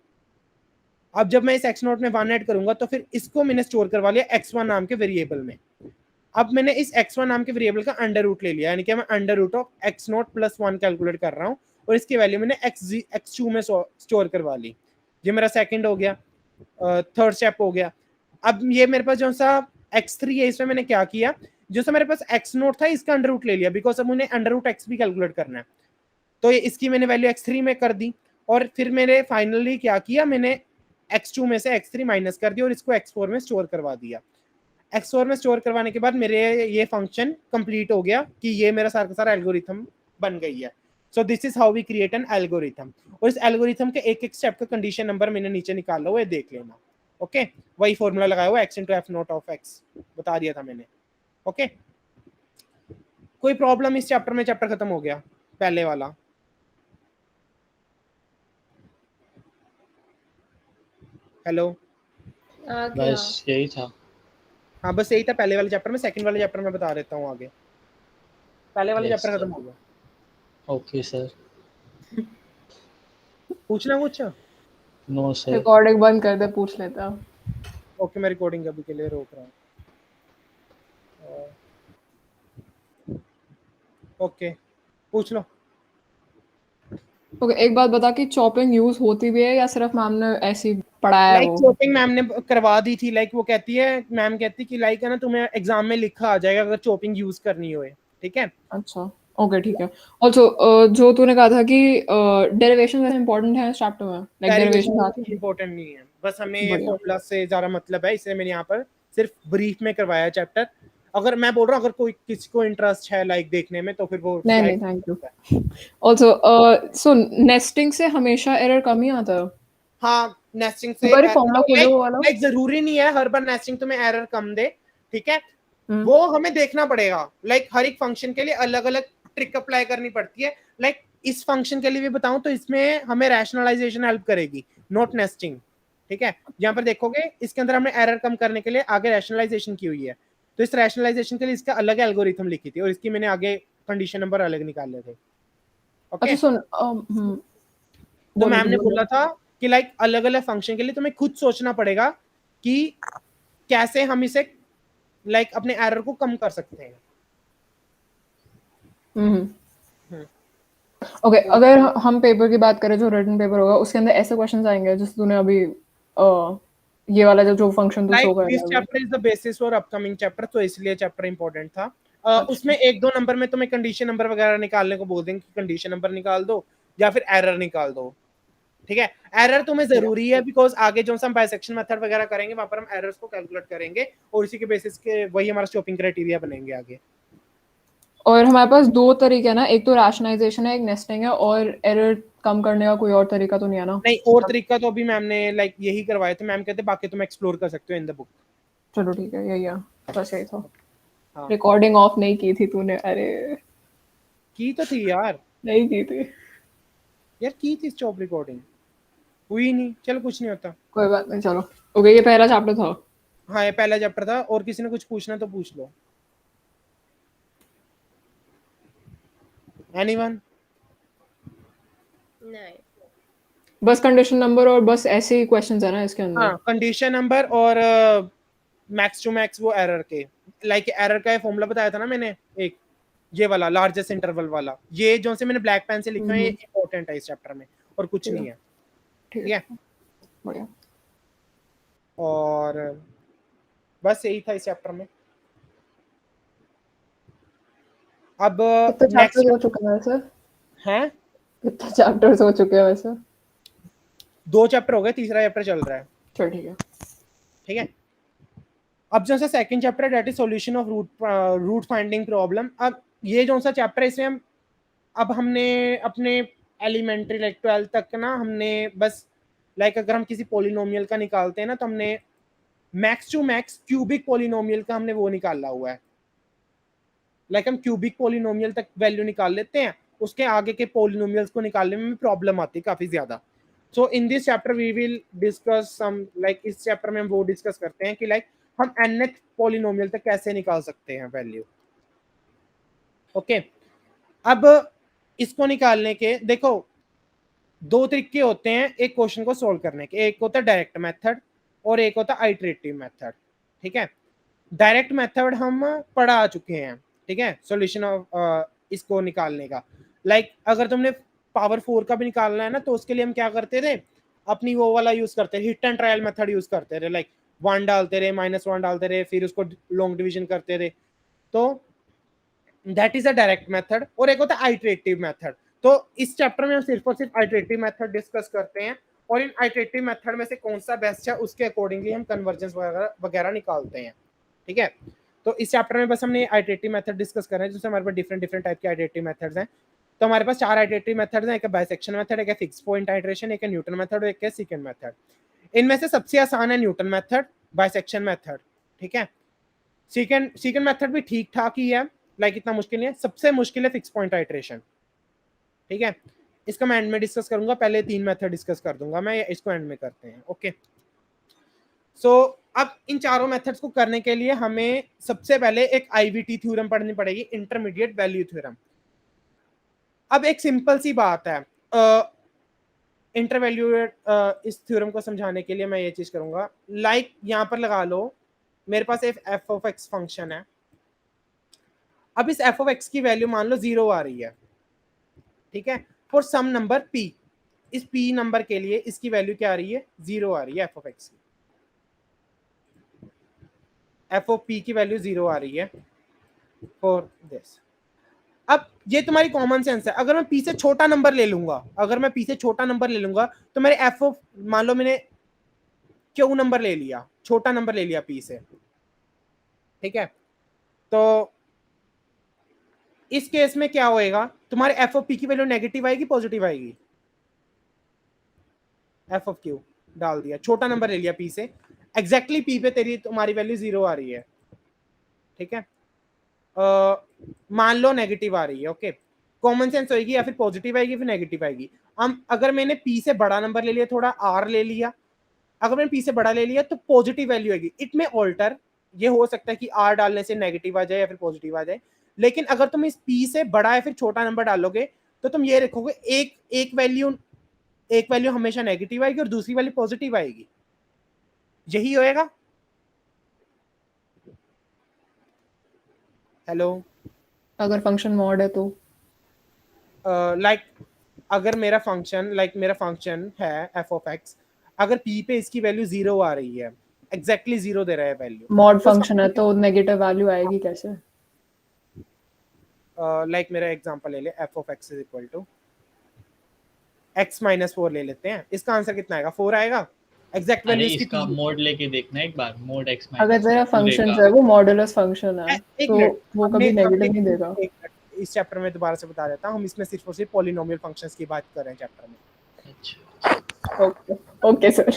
अब जब मैं इस एक्स नोट में 1 ऐड करूंगा तो फिर इसको मैंने स्टोर करवा लिया x1 नाम के वेरिएबल में। अब मैंने इस x1 नाम के वेरिएबल का अंडर रूट ले लिया, यानी कि मैं under root of X naught plus 1 calculate कर रहा हूँ, और इसकी वैल्यू मैंने x2 में स्टोर करवा ली। ये मेरा सेकंड हो गया, थर्ड स्टेप हो गया। अब ये मेरे पास जो सा x3 है, इसमें मैंने क्या किया, जो सा मेरे पास x नोट था इसका अंडर रूट ले लिया, बिकॉज अब मुझे अंडर रूट x भी कैलकुलेट करना है, तो ये इसकी मैंने वैल्यू x3 में कर दी। और फिर मैंने फाइनली क्या किया, मैंने x2 में से x3 माइनस कर दिया और इसको x4 में स्टोर करवा दिया। x4 में स्टोर करवाने के बाद मेरे ये फंक्शन कंप्लीट हो गया, कि ये मेरा सारा का सारा एल्गोरिथम बन गई है। So this is how we create an algorithm. और इस एल्गोरिथम के एक एक स्टेप का कंडीशन नंबर मैंने नीचे निकाला हुआ है, देख लेना। ओके, वही फॉर्मूला लगाया हुआ x into F note of x बता दिया था मैंने। ओके, कोई प्रॉब्लम इस चैप्टर में? चैप्टर खत्म हो गया पहले वाला। हेलो, बस यही था। हाँ बस यही था पहले वाले चैप्टर में। सेकंड वाले चैप्टर में बता देता हूँ आगे। पहले वाले यस चैप्टर सर। खत्म हो गया। Okay sir. पूछना कुछ? No sir. रिकॉर्डिंग बंद कर दे, पूछ लेता। ओके, मैं रिकॉर्डिंग अभी के लिए रोक रहा हूँ। ओके, पूछ लो। ओके, एक बात बता कि चॉपिंग यूज होती भी है या सिर्फ मैम ने ऐसे ही पढ़ाया है? लाइक वो चॉपिंग मैम ने करवा दी थी, लाइक वो कहती है, मैम कहती कि लाइक है ना, तुम्हें एग्जाम में लिखा आ जाएगा अगर चॉपिंग यूज करनी हो। ठीक है, अच्छा, ओके ठीक है। ऑल्सो जो तूने कहा था कि डेरिवेशन वैसे इंपॉर्टेंट है इस चैप्टर में, लाइक डेरिवेशन आती है। इंपॉर्टेंट नहीं है, बस हमें ये बढ़िया। फॉर्मूला से ज्यादा मतलब है, इसलिए मैंने यहाँ पर सिर्फ ब्रीफ में करवाया चैप्टर। अगर मैं बोल रहा हूँ अगर कोई किसी को इंटरेस्ट है लाइक देखने में, तो फिर वो नहीं नहीं, thank you. Also so nesting से हमेशा एरर कम ही आता है। हाँ, नेस्टिंग एक से बार फॉर्मूला खोलो वो वाला। लाइक जरूरी नहीं है हर बार नेस्टिंग तुम्हें एरर कम दे। ठीक है, वो हमें देखना पड़ेगा, लाइक हर एक फंक्शन के लिए अलग अलग ट्रिक अप्लाई करनी पड़ती है। लाइक इस फंक्शन के लिए भी बताऊं तो इसमें हमें रैशनलाइजेशन हेल्प करेगी, नॉट नेस्टिंग। ठीक है, यहाँ पर देखोगे इसके अंदर हमने एरर कम करने के लिए आगे रैशनलाइजेशन की हुई है, तो इस रैशनलाइजेशन के लिए इसका अलग एल्गोरिथम लिखी थी, और इसकी मैंने आगे कंडीशन नंबर अलग निकाले थे। ओके, अच्छा सुन, तो मैम ने बोला था कि लाइक अलग अलग फंक्शन के लिए तुम्हें खुद सोचना पड़ेगा कि कैसे हम इसे लाइक अपने एरर को कम कर सकते हैं। हम्म। ओके, तो अगर हम पेपर की बात करें जो रिटन पेपर होगा उसके अंदर ऐसे क्वेश्चंस आएंगे जैसे तूने अभी ये वाला जो फंक्शन तू शो लाइक कर दिस रहा है chapter is the basis for upcoming chapter, तो इसलिए चैप्टर इंपॉर्टेंट था। अच्छा। उसमें 1-2 नंबर में तुम्हें कंडीशन नंबर वगैरह निकालने को बोल देंगे कि कंडीशन नंबर निकाल दो या फिर एरर निकाल दो। ठीक है, एरर तुम्हें जरूरी है बिकॉज आगे जो हम बाइसेक्शन मेथड वगैरह करेंगे वहां पर हम एरर्स को कैलकुलेट करेंगे और इसी के बेसिस के वही हमारा स्टॉपिंग क्राइटेरिया बनेंगे आगे। और हमारे पास दो तरीके हैं ना, एक तो रैशनलाइजेशन है, एक नेस्टिंग है, और एरर कम करने का कोई और तरीका तो नहीं है ना? नहीं, और तरीका तो अभी मैम ने लाइक यही करवाए थे, मैम कहते बाकी तुम एक्सप्लोर कर सकते हो इन द बुक। चलो ठीक है, यही है, बस यही था। हाँ, रिकॉर्डिंग ऑफ नहीं की थी तूने? अरे की तो थी यार, नहीं की थी। यार की थी स्टॉप रिकॉर्डिंग, हुई नहीं, चलो कुछ नहीं होता। कोई बात नहीं, चलो। ओके, ये पहला चैप्टर था। हाँ, ये पहला चैप्टर था, और किसी ने कुछ पूछना तो पूछ लो। एनीवन? नहीं। बस कंडीशन नंबर और बस ऐसे ही क्वेश्चंस है ना इसके अंदर? हाँ, कंडीशन नंबर और मैक्स टू मैक्स वो एरर के, लाइक एरर का फॉर्मूला बताया था ना मैंने, एक ये वाला लार्जेस्ट इंटरवल वाला, ये जो से मैंने ब्लैक पेन से लिखा है, ये इंपॉर्टेंट है इस चैप्टर में और कुछ ठीक नहीं है, है। ठीक ठीक है, है, बढ़िया। और बस यही था इस चैप्टर में। अब कितने नेक्स्ट चैप्टर्स हो चुके हैं वैसे? है, कितने चैप्टर्स हो चुके हैं वैसे? 2 चैप्टर हो गए, तीसरा चैप्टर चल रहा है। चल ठीक है। ठीक है, अब जो सा second chapter that is solution of root finding problem. अब ये जो सा चैप्टर है इसमें हम, अब हमने अपने एलिमेंट्री लाइक 12 तक ना हमने बस लाइक अगर हम किसी पोलिनोमियल का निकालते हैं ना तो हमने max to max cubic polynomial का हमने वो निकाला हुआ है, लाइक हम क्यूबिक पोलिनोमियल तक वैल्यू निकाल लेते हैं, उसके आगे के पोलिनोमियल्स को निकालने में प्रॉब्लम आती है काफी ज्यादा। So in this chapter we will discuss some, like इस चैप्टर में हम वो डिस्कस करते हैं कि लाइक हम nth पोलिनोमियल तक कैसे निकाल सकते हैं वैल्यू। ओके, अब इसको निकालने के देखो 2 तरीके होते हैं एक क्वेश्चन को सोल्व करने के, एक होता है डायरेक्ट मेथड और एक होता है आइटरेटिव मेथड। ठीक है, डायरेक्ट मेथड हम पढ़ा आ चुके हैं, ठीक है, सॉल्यूशन ऑफ इसको निकालने का। लाइक अगर तुमने पावर 4 का भी निकालना है ना तो उसके लिए हम क्या करते थे, अपनी वो वाला यूज करते थे, hit and trial method use करते थे, लाइक 1 डालते रहे, -1 डालते रहे, फिर उसको लॉन्ग डिवीजन करते थे। तो that is a direct method, और एक होता है आइटरेटिव मेथड। तो इस चैप्टर में हम सिर्फ और सिर्फ आइटरेटिव मेथड डिस्कस करते हैं, और इन आइटरेटिव मेथड में से कौन सा बेस्ट है उसके अकॉर्डिंगली हम कन्वर्जेंस वगैरह निकालते हैं। ठीक है, तो इस चैप्टर में बस हमने आइटरेटिव मेथड डिस्कस कर रहे हैं, जिसमें हमारे पास डिफरेंट डिफरेंट टाइप के आइटरेटिव मेथड्स हैं। तो हमारे पास 4 आइटरेटिव मेथड्स हैं, एक है बाइसेक्शन मेथड, एक है फिक्स पॉइंट आइटरेशन, एक है न्यूटन मेथड और एक है सेकंड मेथड। इनमें से सबसे आसान है न्यूटन मेथड, बाइसेक्शन मेथड। ठीक है, सेकंड मेथड भी ठीक ठाक ही है, लाइक इतना मुश्किल नहीं है। सबसे मुश्किल है फिक्स पॉइंट आइटरेशन। ठीक है, इसका मैं एंड में डिस्कस करूंगा, पहले 3 मेथड डिस्कस कर दूंगा मैं, इसको एंड में करते हैं। ओके, सो अब इन चारों मेथड्स को करने के लिए हमें सबसे पहले एक आईवीटी थ्योरम पढ़नी पड़ेगी, इंटरमीडिएट वैल्यू थ्योरम। अब एक सिंपल सी बात है, इंटरवैल्यूएट इस थ्योरम को समझाने के लिए मैं ये चीज करूंगा, लाइक यहां पर लगा लो मेरे पास एक एफ ऑफ एक्स फंक्शन है। अब इस एफ ऑफ एक्स की वैल्यू मान लो 0 आ रही है, ठीक है, फॉर सम नंबर पी। इस पी नंबर के लिए इसकी वैल्यू क्या आ रही है, 0 आ रही है एफ ऑफ एक्स की, एफ ऑफ पी की वैल्यू 0 आ रही है फॉर दिस। अब ये तुम्हारी कॉमन सेंस है, अगर मैं पी से छोटा नंबर ले लूंगा, अगर मैं पी से छोटा नंबर ले लूंगा तो मेरे एफ ऑफ, मान लो मैंने क्यू नंबर ले लिया, छोटा नंबर ले लिया पी से। ठीक है, तो इस केस में क्या होएगा, तुम्हारे एफ ऑफ पी की वैल्यू नेगेटिव आएगी पॉजिटिव आएगी, एफ ऑफ क्यू डाल दिया, छोटा नंबर ले लिया पी से, एग्जैक्टली पी पे तेरी तुम्हारी वैल्यू 0 आ रही है। ठीक है, मान लो नेगेटिव आ रही है। ओके, कॉमन सेंस होगी, या फिर पॉजिटिव आएगी फिर नेगेटिव आएगी। हम अगर मैंने पी से बड़ा नंबर ले लिया, थोड़ा आर ले लिया, अगर मैंने पी से बड़ा ले लिया तो पॉजिटिव वैल्यू आएगी। इट में ऑल्टर, ये हो सकता है कि आर डालने से नेगेटिव आ जाए या फिर पॉजिटिव आ जाए, लेकिन अगर तुम इस पी से बड़ा या फिर छोटा नंबर डालोगे तो तुम ये रखोगे एक वैल्यू हमेशा नेगेटिव आएगी और दूसरी वैल्यू पॉजिटिव आएगी, यही होएगा। हेलो, अगर फंक्शन मॉड है तो लाइक अगर मेरा फंक्शन है एफ ऑफ एक्स, अगर पी पे इसकी वैल्यू 0 आ रही है, एग्जैक्टली 0 दे रहा है वैल्यू, मॉड फंक्शन है तो नेगेटिव वैल्यू आएगी कैसे? लाइक मेरा एग्जांपल ले ले, F of X is equal to x minus 4 ले लेते हैं, इसका आंसर कितना आएगा? 4 आएगा। एग्जैक्ट अरे वैल्यू इसकी इसका मोड लेके देखना एक बार, मोड x अगर माइनस तेरा फंक्शन जो है वो मॉडुलस फंक्शन है एक तो मिनट, वो कभी हमने नेगेटिव नहीं देगा। एक मिनट, इस चैप्टर में दोबारा से बता देता हूँ, हम इसमें सिर्फ और सिर्फ पॉलिनोमियल फंक्शंस की बात कर रहे हैं चैप्टर में। अच्छा ओके ओके सर।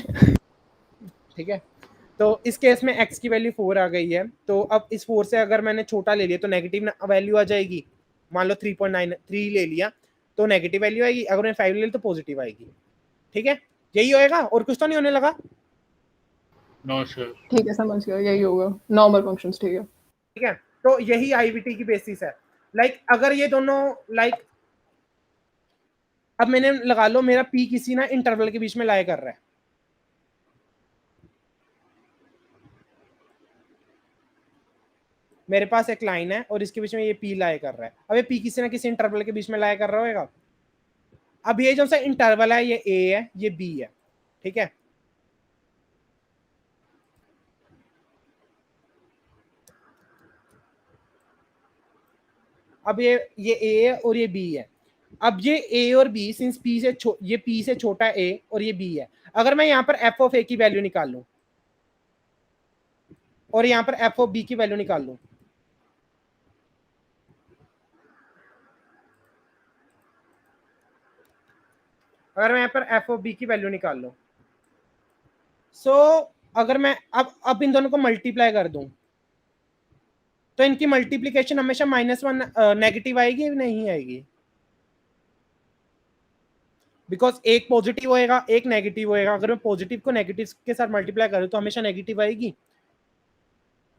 ठीक है, तो इस केस में x की वैल्यू 4 आ गई है, तो अब इस 4 से अगर मैंने छोटा ले लिया तो नेगेटिव वैल्यू आ जाएगी। मान लो 3.93 ले लिया तो नेगेटिव वैल्यू आएगी, अगर मैं 5 ले लिया तो पॉजिटिव आएगी। ठीक है, यही होएगा और कुछ तो नहीं होने लगा। No sir. ठीक है समझ गया, यही होगा नॉर्मल फंक्शंस। ठीक है ठीक है, तो यही आईवीटी की बेसिस है। लाइक अगर ये दोनों लाइक अब मैंने लगा लो मेरा पी किसी ना इंटरवल के बीच में लाई कर रहा है, मेरे पास एक लाइन है और इसके बीच में ये पी लाई कर रहा है। अब ये पी किसी ना किसी इंटरवल के बीच में लाई कर रहा होगा। अब ये जो सा इंटरवल है, ये ए है, ये बी है। ठीक है, अब ये ए है और ये बी है। अब ये ए और बी, सिंस पी से ये पी से छोटा ए और ये बी है, अगर मैं यहाँ पर एफ ऑफ ए की वैल्यू निकाल लूं और यहाँ पर एफ ऑफ बी की वैल्यू निकाल लूं, अगर मैं यहाँ पर एफ ऑफ बी की वैल्यू निकाल लूं, सो अगर मैं अब इन दोनों को मल्टीप्लाई कर दूं तो इनकी मल्टीप्लीकेशन हमेशा -1 नेगेटिव आएगी या नहीं आएगी? बिकॉज एक पॉजिटिव होएगा एक नेगेटिव होएगा, अगर मैं पॉजिटिव को नेगेटिव के साथ मल्टीप्लाई करूं तो हमेशा नेगेटिव आएगी।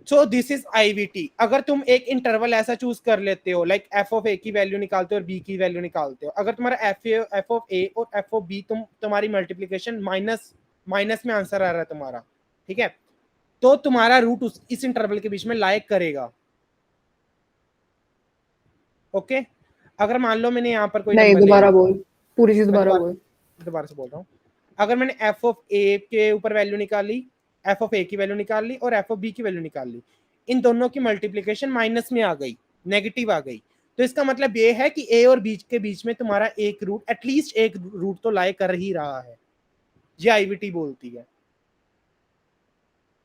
सो दिस इज आईवीटी। अगर तुम एक इंटरवल ऐसा चूज कर लेते हो, लाइक एफ ऑफ ए की वैल्यू निकालते हो और बी की वैल्यू निकालते हो, अगर तुम्हारा एफ ऑफ ए और एफ ऑफ बी तुम्हारी मल्टीप्लीकेशन माइनस में आंसर आ रहा है तुम्हारा, ठीक है, तो तुम्हारा रूट इस इंटरवल के बीच में लाइक करेगा। ओके, अगर मान लो मैंने यहाँ पर कोई नहीं, नंबर दोबारा बोल, पूरी चीज दोबारा बोल। दोबारा से बोल रहा हूँ, अगर मैंने एफ ऑफ ए के ऊपर वैल्यू निकाली, एफ ऑफ ए की वैल्यू निकाल ली और एफ ऑफ बी की वैल्यू निकाल ली, इन दोनों की मल्टीप्लीकेशन माइनस में आ गई, नेगेटिव आ गई, तो इसका मतलब ये है कि ए और बी के बीच में तुम्हारा एक रूट, एटलीस्ट एक रूट तो लाई कर ही रहा है। ये आईवीटी बोलती है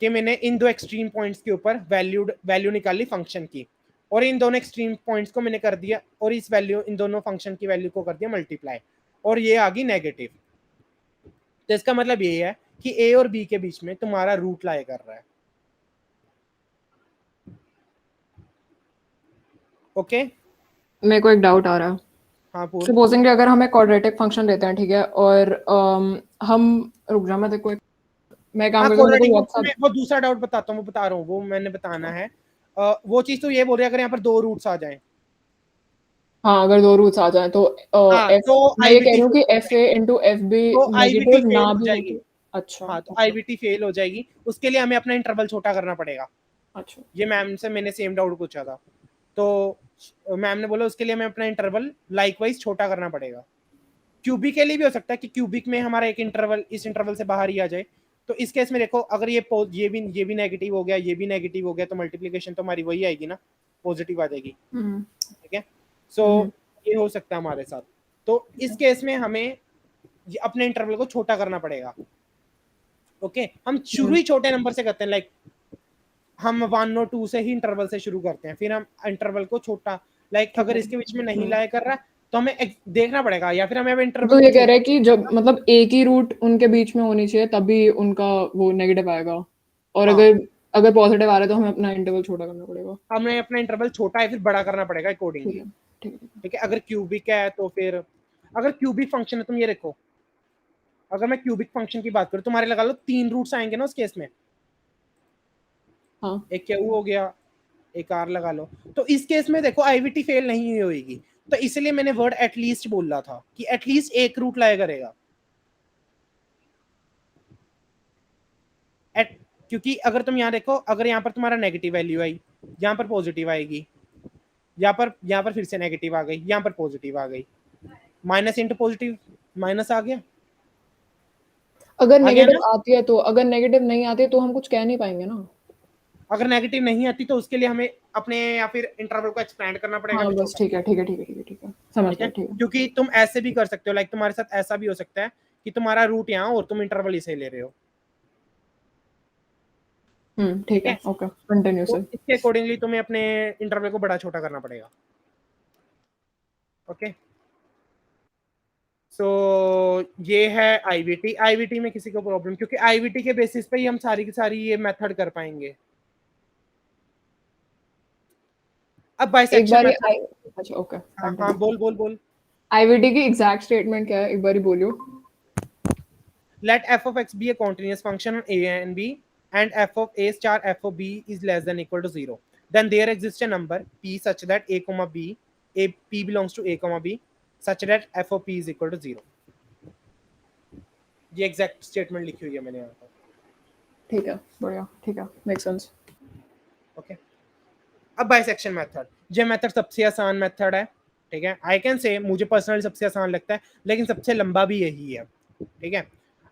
कि मैंने इन दो एक्सट्रीम पॉइंट्स के ऊपर वैल्यू निकाली फंक्शन की, और इन दोनों एक्सट्रीम पॉइंट्स को मैंने कर दिया और इस वैल्यू, इन दोनों फंक्शन की वैल्यू को कर दिया मल्टीप्लाई, और ये आ गई नेगेटिव। तो इसका मतलब ये है कि ए और बी के बीच में तुम्हारा रूट लाई कर रहा है। ओके, मेरे को एक डाउट आ रहा है। हाँ पूछ। सपोजिंगली अगर हम एक क्वाड्रेटिक फंक्शन लेते हैं, ठीक है, और हम रुक जा, मैं देखो मैं काम करके मेरे को व्हाट्सएप। वो दूसरा डाउट बताता हूँ, वो बता रहा हूँ, वो मैंने बताना है। वो चीज तो ये बोल रही है अगर यहाँ पर दो रूट्स आ जाएं, हाँ अगर दो रूट्स आ जाएं तो मैं ये कह रही हूँ कि F A into F B negative ना भी हो तो। अच्छा, हाँ, तो आईवीटी फेल हो जाएगी, उसके लिए हमें अपना इंटरवल छोटा करना पड़ेगा। अच्छा, ये मैम से मैंने सेम डाउट पूछा था, तो मैम ने बोला उसके लिए हमें अपना इंटरवल लाइकवाइज छोटा करना पड़ेगा। क्यूबिक के लिए भी हो सकता है कि क्यूबिक में हमारा एक इंटरवल इस इंटरवल से बाहर ही आ जाए, तो इस केस में देखो अगर ये भी नेगेटिव हो गया, ये भी नेगेटिव हो गया, तो मल्टीप्लिकेशन तो हमारी वही आएगी ना, पॉजिटिव आ जाएगी। ठीक है, सो ये हो सकता है हमारे साथ। तो इस केस में हमें अपने इंटरवल को छोटा करना पड़ेगा। ओके, हम शुरू ही छोटे नंबर से करते हैं, लाइक हम 1 और 2 से ही इंटरवल से शुरू करते हैं, फिर हम इंटरवल को छोटा, लाइक अगर इसके बीच में नहीं लाया कर रहा तो हमें देखना पड़ेगा, या फिर हमें इंटरवल। तो ये कह रहा है कि जब मतलब एक ही रूट उनके बीच में होनी चाहिए तभी उनका वो नेगेटिव आएगा, और अगर पॉजिटिव आ रहा है तो हमें अपना इंटरवल छोटा करना पड़ेगा। हमें अपना इंटरवल छोटा है फिर बड़ा करना पड़ेगा अकॉर्डिंगली। ठीक है, अगर क्यूबिक है तो फिर, अगर क्यूबिक फंक्शन है, तुम ये देखो, अगर मैं क्यूबिक फंक्शन की बात करूं, तुम्हारे लगा लो 3 रूट्स आएंगे ना उस केस में। हाँ, एक क्यू हो गया, एक आर लगा लो, तो इस केस में देखो आईवीटी फेल नहीं होगी, तो इसलिए मैंने वर्ड एटलीस्ट बोल रहा था कि एटलीस्ट एक रूट लाया करेगा। क्योंकि अगर तुम यहाँ देखो, अगर यहाँ पर तुम्हारा नेगेटिव वैल्यू आई, यहाँ पर पॉजिटिव आएगी, यहाँ पर फिर से नेगेटिव आ गई, यहाँ पर पॉजिटिव आ गई, माइनस इंटू पॉजिटिव, माइनस आ गया। अगर आ गया नेगेटिव ना? आती है तो, अगर नेगेटिव नहीं आती है तो हम कुछ कह नहीं पाएंगे ना। अगर नेगेटिव नहीं आती तो उसके लिए हमें अपने या फिर इंटरवल को एक्सपेंड करना पड़ेगा हाँ कि बस छोटा, ठीक है ठीक है ठीक है ठीक है ठीक है, समझ ठीक है? गया, ठीक है। क्योंकि तुम ऐसे भी कर सकते हो, लाइक तुम्हारे साथ ऐसा भी हो सकता है कि तुम्हारा रूट यहाँ और तुम इंटरवल इसे ले रहे हो, ठीक ठीक है, है? ओके, कंटिन्यू तो सर। इसके अकॉर्डिंगली तुम्हें अपने इंटरवल को बड़ा छोटा करना पड़ेगा। ओके, सो ये है आईवीटी। आईवीटी में किसी को प्रॉब्लम, क्योंकि आईवीटी के बेसिस पे ही हम सारी की सारी ये मेथड कर पाएंगे। अब एक बाइसेक्शन बार मेथड, अच्छा ओके, हाँ हाँ, बोल बोल बोल। आईवीटी की एग्जैक्ट स्टेटमेंट क्या है, एक बार बोलियो। Let f of x be a continuous function on a and b, and f of a star f of b is less than equal to 0. Then there exists a number p such that a comma b, a p belongs to a comma b, such that f of p is equal to 0. ये exact statement लिखी हुई है मैंने यहाँ पर। ठीक है, बढ़िया, ठीक है, मेक सेंस। ओके, अब बाइसेक्शन मेथड, ये मेथड सबसे आसान मेथड है, ठीक है? आई कैन से मुझे पर्सनली सबसे आसान लगता है, लेकिन सबसे लंबा भी यही है, ठीक है?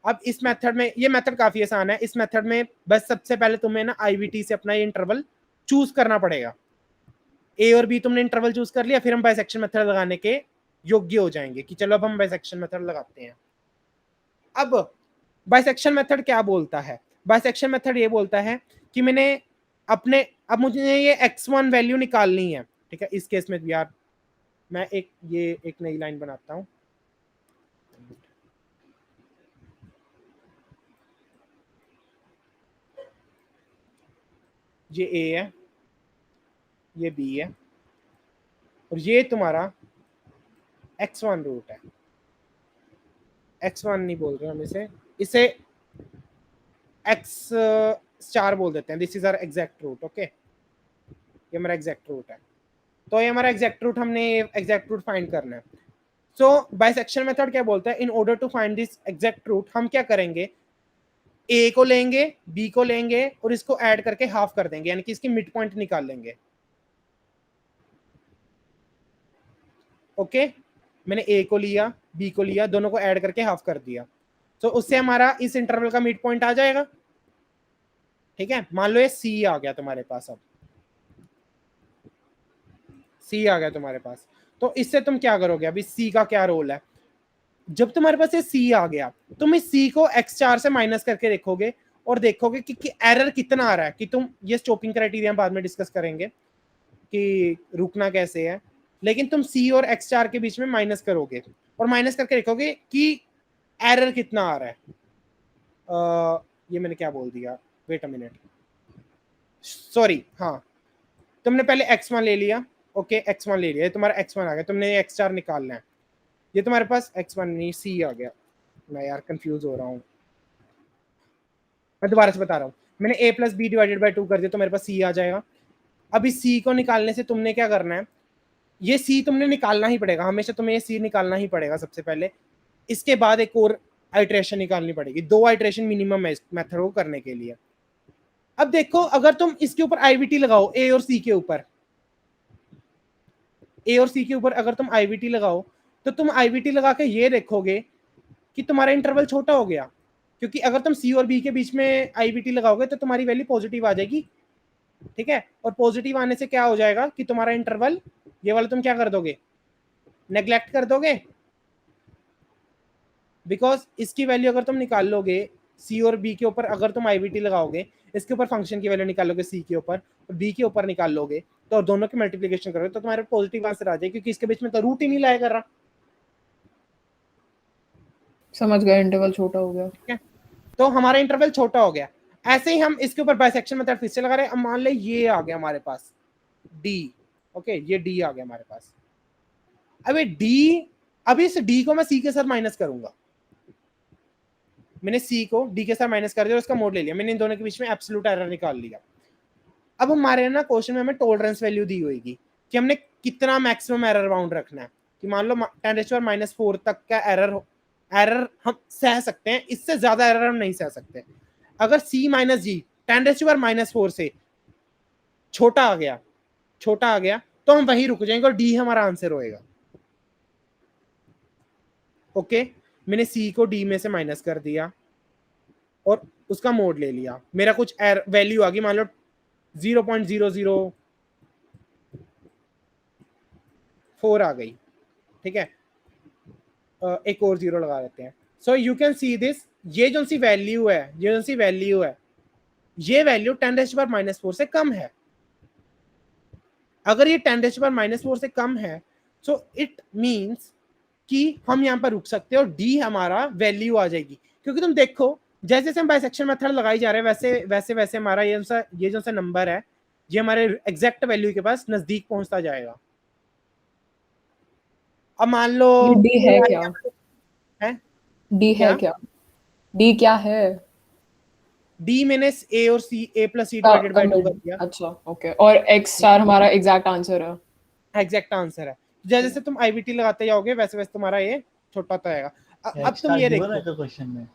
अब इस मेथड में, ये मेथड काफी आसान है। इस मेथड में बस सबसे पहले तुम्हें ना आईवीटी से अपना ये इंटरवल चूज करना पड़ेगा। ए और बी तुमने इंटरवल चूज कर लिया, फिर हम बाइसेक्शन मेथड लगाने के योग्य हो जाएंगे कि चलो अब हम बाइसेक्शन मेथड लगाते हैं। अब बाइसेक्शन मेथड क्या बोलता है? बाइसेक्शन मेथड ये बोलता है कि मैंने अपने, अब मुझे ये x1 वैल्यू निकालनी है, ठीक है? इस केस में यार मैं एक नई लाइन बनाता हूं। ये a है, ये b है, और ये तुम्हारा x1 रूट है। x1 नहीं बोल रहे हम इसे x स्टार बोल देते हैं। This is our exact root. Okay, ये हमारा एग्जैक्ट रूट है। तो ये हमारा एग्जैक्ट रूट, हमने एग्जैक्ट रूट फाइंड करना है। सो बाइसेक्शन मेथड क्या बोलता है? In order to find this exact root हम क्या करेंगे? ए को लेंगे, बी को लेंगे और इसको ऐड करके हाफ कर देंगे, यानी कि इसकी मिड पॉइंट निकाल लेंगे। ओके, मैंने ए को लिया, बी को लिया, दोनों को ऐड करके हाफ कर दिया, तो उससे हमारा इस इंटरवल का मिड पॉइंट आ जाएगा, ठीक है? मान लो ये सी आ गया तुम्हारे पास। अब सी आ गया तुम्हारे पास, तो इससे तुम क्या करोगे? अभी सी का क्या रोल है? जब तुम्हारे पास ये सी आ गया, तुम इस सी को x4 से माइनस करके देखोगे और देखोगे कि एरर कितना आ रहा है। कि तुम ये स्टॉपिंग क्राइटेरिया बाद में डिस्कस करेंगे कि रुकना कैसे है, लेकिन तुम सी और x4 के बीच में माइनस करोगे और माइनस करके देखोगे कि एरर कितना आ रहा है। ये मैंने क्या बोल दिया, वेट अ मिनट, सॉरी। हाँ, तुमने पहले x1 ले लिया, ओके, x1 ले लिया, तुम्हारा x1 आ गया, तुमने x4 निकालना है। ये तुम्हारे पास x1 नहीं, c आ गया। मैं यार कंफ्यूज हो रहा हूँ, मैं दोबारा से बता रहा हूँ। मैंने a plus B divided by 2 कर दिया तो मेरे पास c आ जाएगा। अब इस c को निकालने से तुमने क्या करना है? ये c तुमने निकालना ही पड़ेगा, हमेशा तुम्हें ये c निकालना ही पड़ेगा सबसे पहले। इसके बाद एक और आइट्रेशन निकालनी पड़ेगी, 2 आइट्रेशन मिनिमम है इस मेथड को करने के लिए। अब देखो, अगर तुम इसके ऊपर आईवीटी लगाओ, ए और सी के ऊपर, ए और सी के ऊपर अगर तुम आईवीटी लगाओ, तो तुम आईवीटी लगा के ये देखोगे कि तुम्हारा इंटरवल छोटा हो गया, क्योंकि अगर तुम सी और बी के बीच में आईवीटी लगाओगे तो तुम्हारी वैल्यू पॉजिटिव आ जाएगी, ठीक है? और पॉजिटिव आने से क्या हो जाएगा कि तुम्हारा इंटरवल, ये वाला तुम क्या कर दोगे? नेग्लेक्ट कर दोगे, बिकॉज इसकी वैल्यू अगर तुम निकाल लोगे सी और बी के ऊपर, अगर तुम आईवीटी लगाओगे, इसके ऊपर फंक्शन की वैल्यू निकालोगे सी के ऊपर और बी के ऊपर निकाल लोगे, तो दोनों की मल्टीप्लिकेशन करोगे तो तुम्हारे पॉजिटिव आंसर आ जाएगा, क्योंकि इसके बीच में तो रूट ही नहीं लाया कर रहा। समझ गया, इंटरवल छोटा हो गया। ठीक है, तो हमारा इंटरवल छोटा हो गया। ऐसे ही हम इसके ऊपर बाइसेक्शन मेथड फिर से लगा रहे हैं। अब मान ले ये आ गया हमारे पास डी, ओके, ये डी आ गया हमारे पास। अब ये डी, अभी इस डी को मैं सी के साथ माइनस करूंगा। मैंने सी को डी के साथ माइनस कर दिया और इसका मोड ले लिया, मैंने इन दोनों के बीच में एब्सोल्यूट एरर निकाल लिया। अब हमारे ना क्वेश्चन में हमें टॉलरेंस वैल्यू दी होगी कि हमने कितना मैक्सिमम एरर बाउंड रखना है, कि मान लो 10⁻⁻4 तक का एरर हम सह सकते हैं, इससे ज्यादा एरर हम नहीं सह सकते। अगर c माइनस जी 10⁻⁻4 से छोटा आ गया तो हम वहीं रुक जाएंगे और डी हमारा आंसर होएगा। ओके, मैंने सी को डी में से माइनस कर दिया और उसका मोड ले लिया, मेरा कुछ वैल्यू आ गई, मान लो 0.004 आ गई, ठीक है, एक और जीरो लगा देते हैं। So you can see this, ये जो सी वैल्यू है, ये वैल्यू 10⁻⁻⁴ से कम है। अगर ये 10⁻⁻⁴ से कम है सो इट मींस कि हम यहाँ पर रुक सकते हैं और डी हमारा वैल्यू आ जाएगी, क्योंकि तुम देखो जैसे जैसे हम बाइसेक्शन मेथड लगाई जा रहे हैं वैसे वैसे हमारा ये जो सा नंबर है ये हमारे एग्जैक्ट वैल्यू के पास नजदीक पहुंचता जाएगा। अब मान लो ये डी है क्या? है डी है क्या? डी क्या है? डी मैंने ए और सी, ए प्लस सी डिवाइडेड बाय 2 कर दिया। अच्छा ओके, और एक्स स्टार हमारा एग्जैक्ट आंसर है। एग्जैक्ट आंसर है। जैसे जैसे तुम आईवीटी लगाते जाओगे वैसे वैसे तुम्हारा ये छोटा होता जाएगा। अब तुम ये देखो, क्वेश्चन में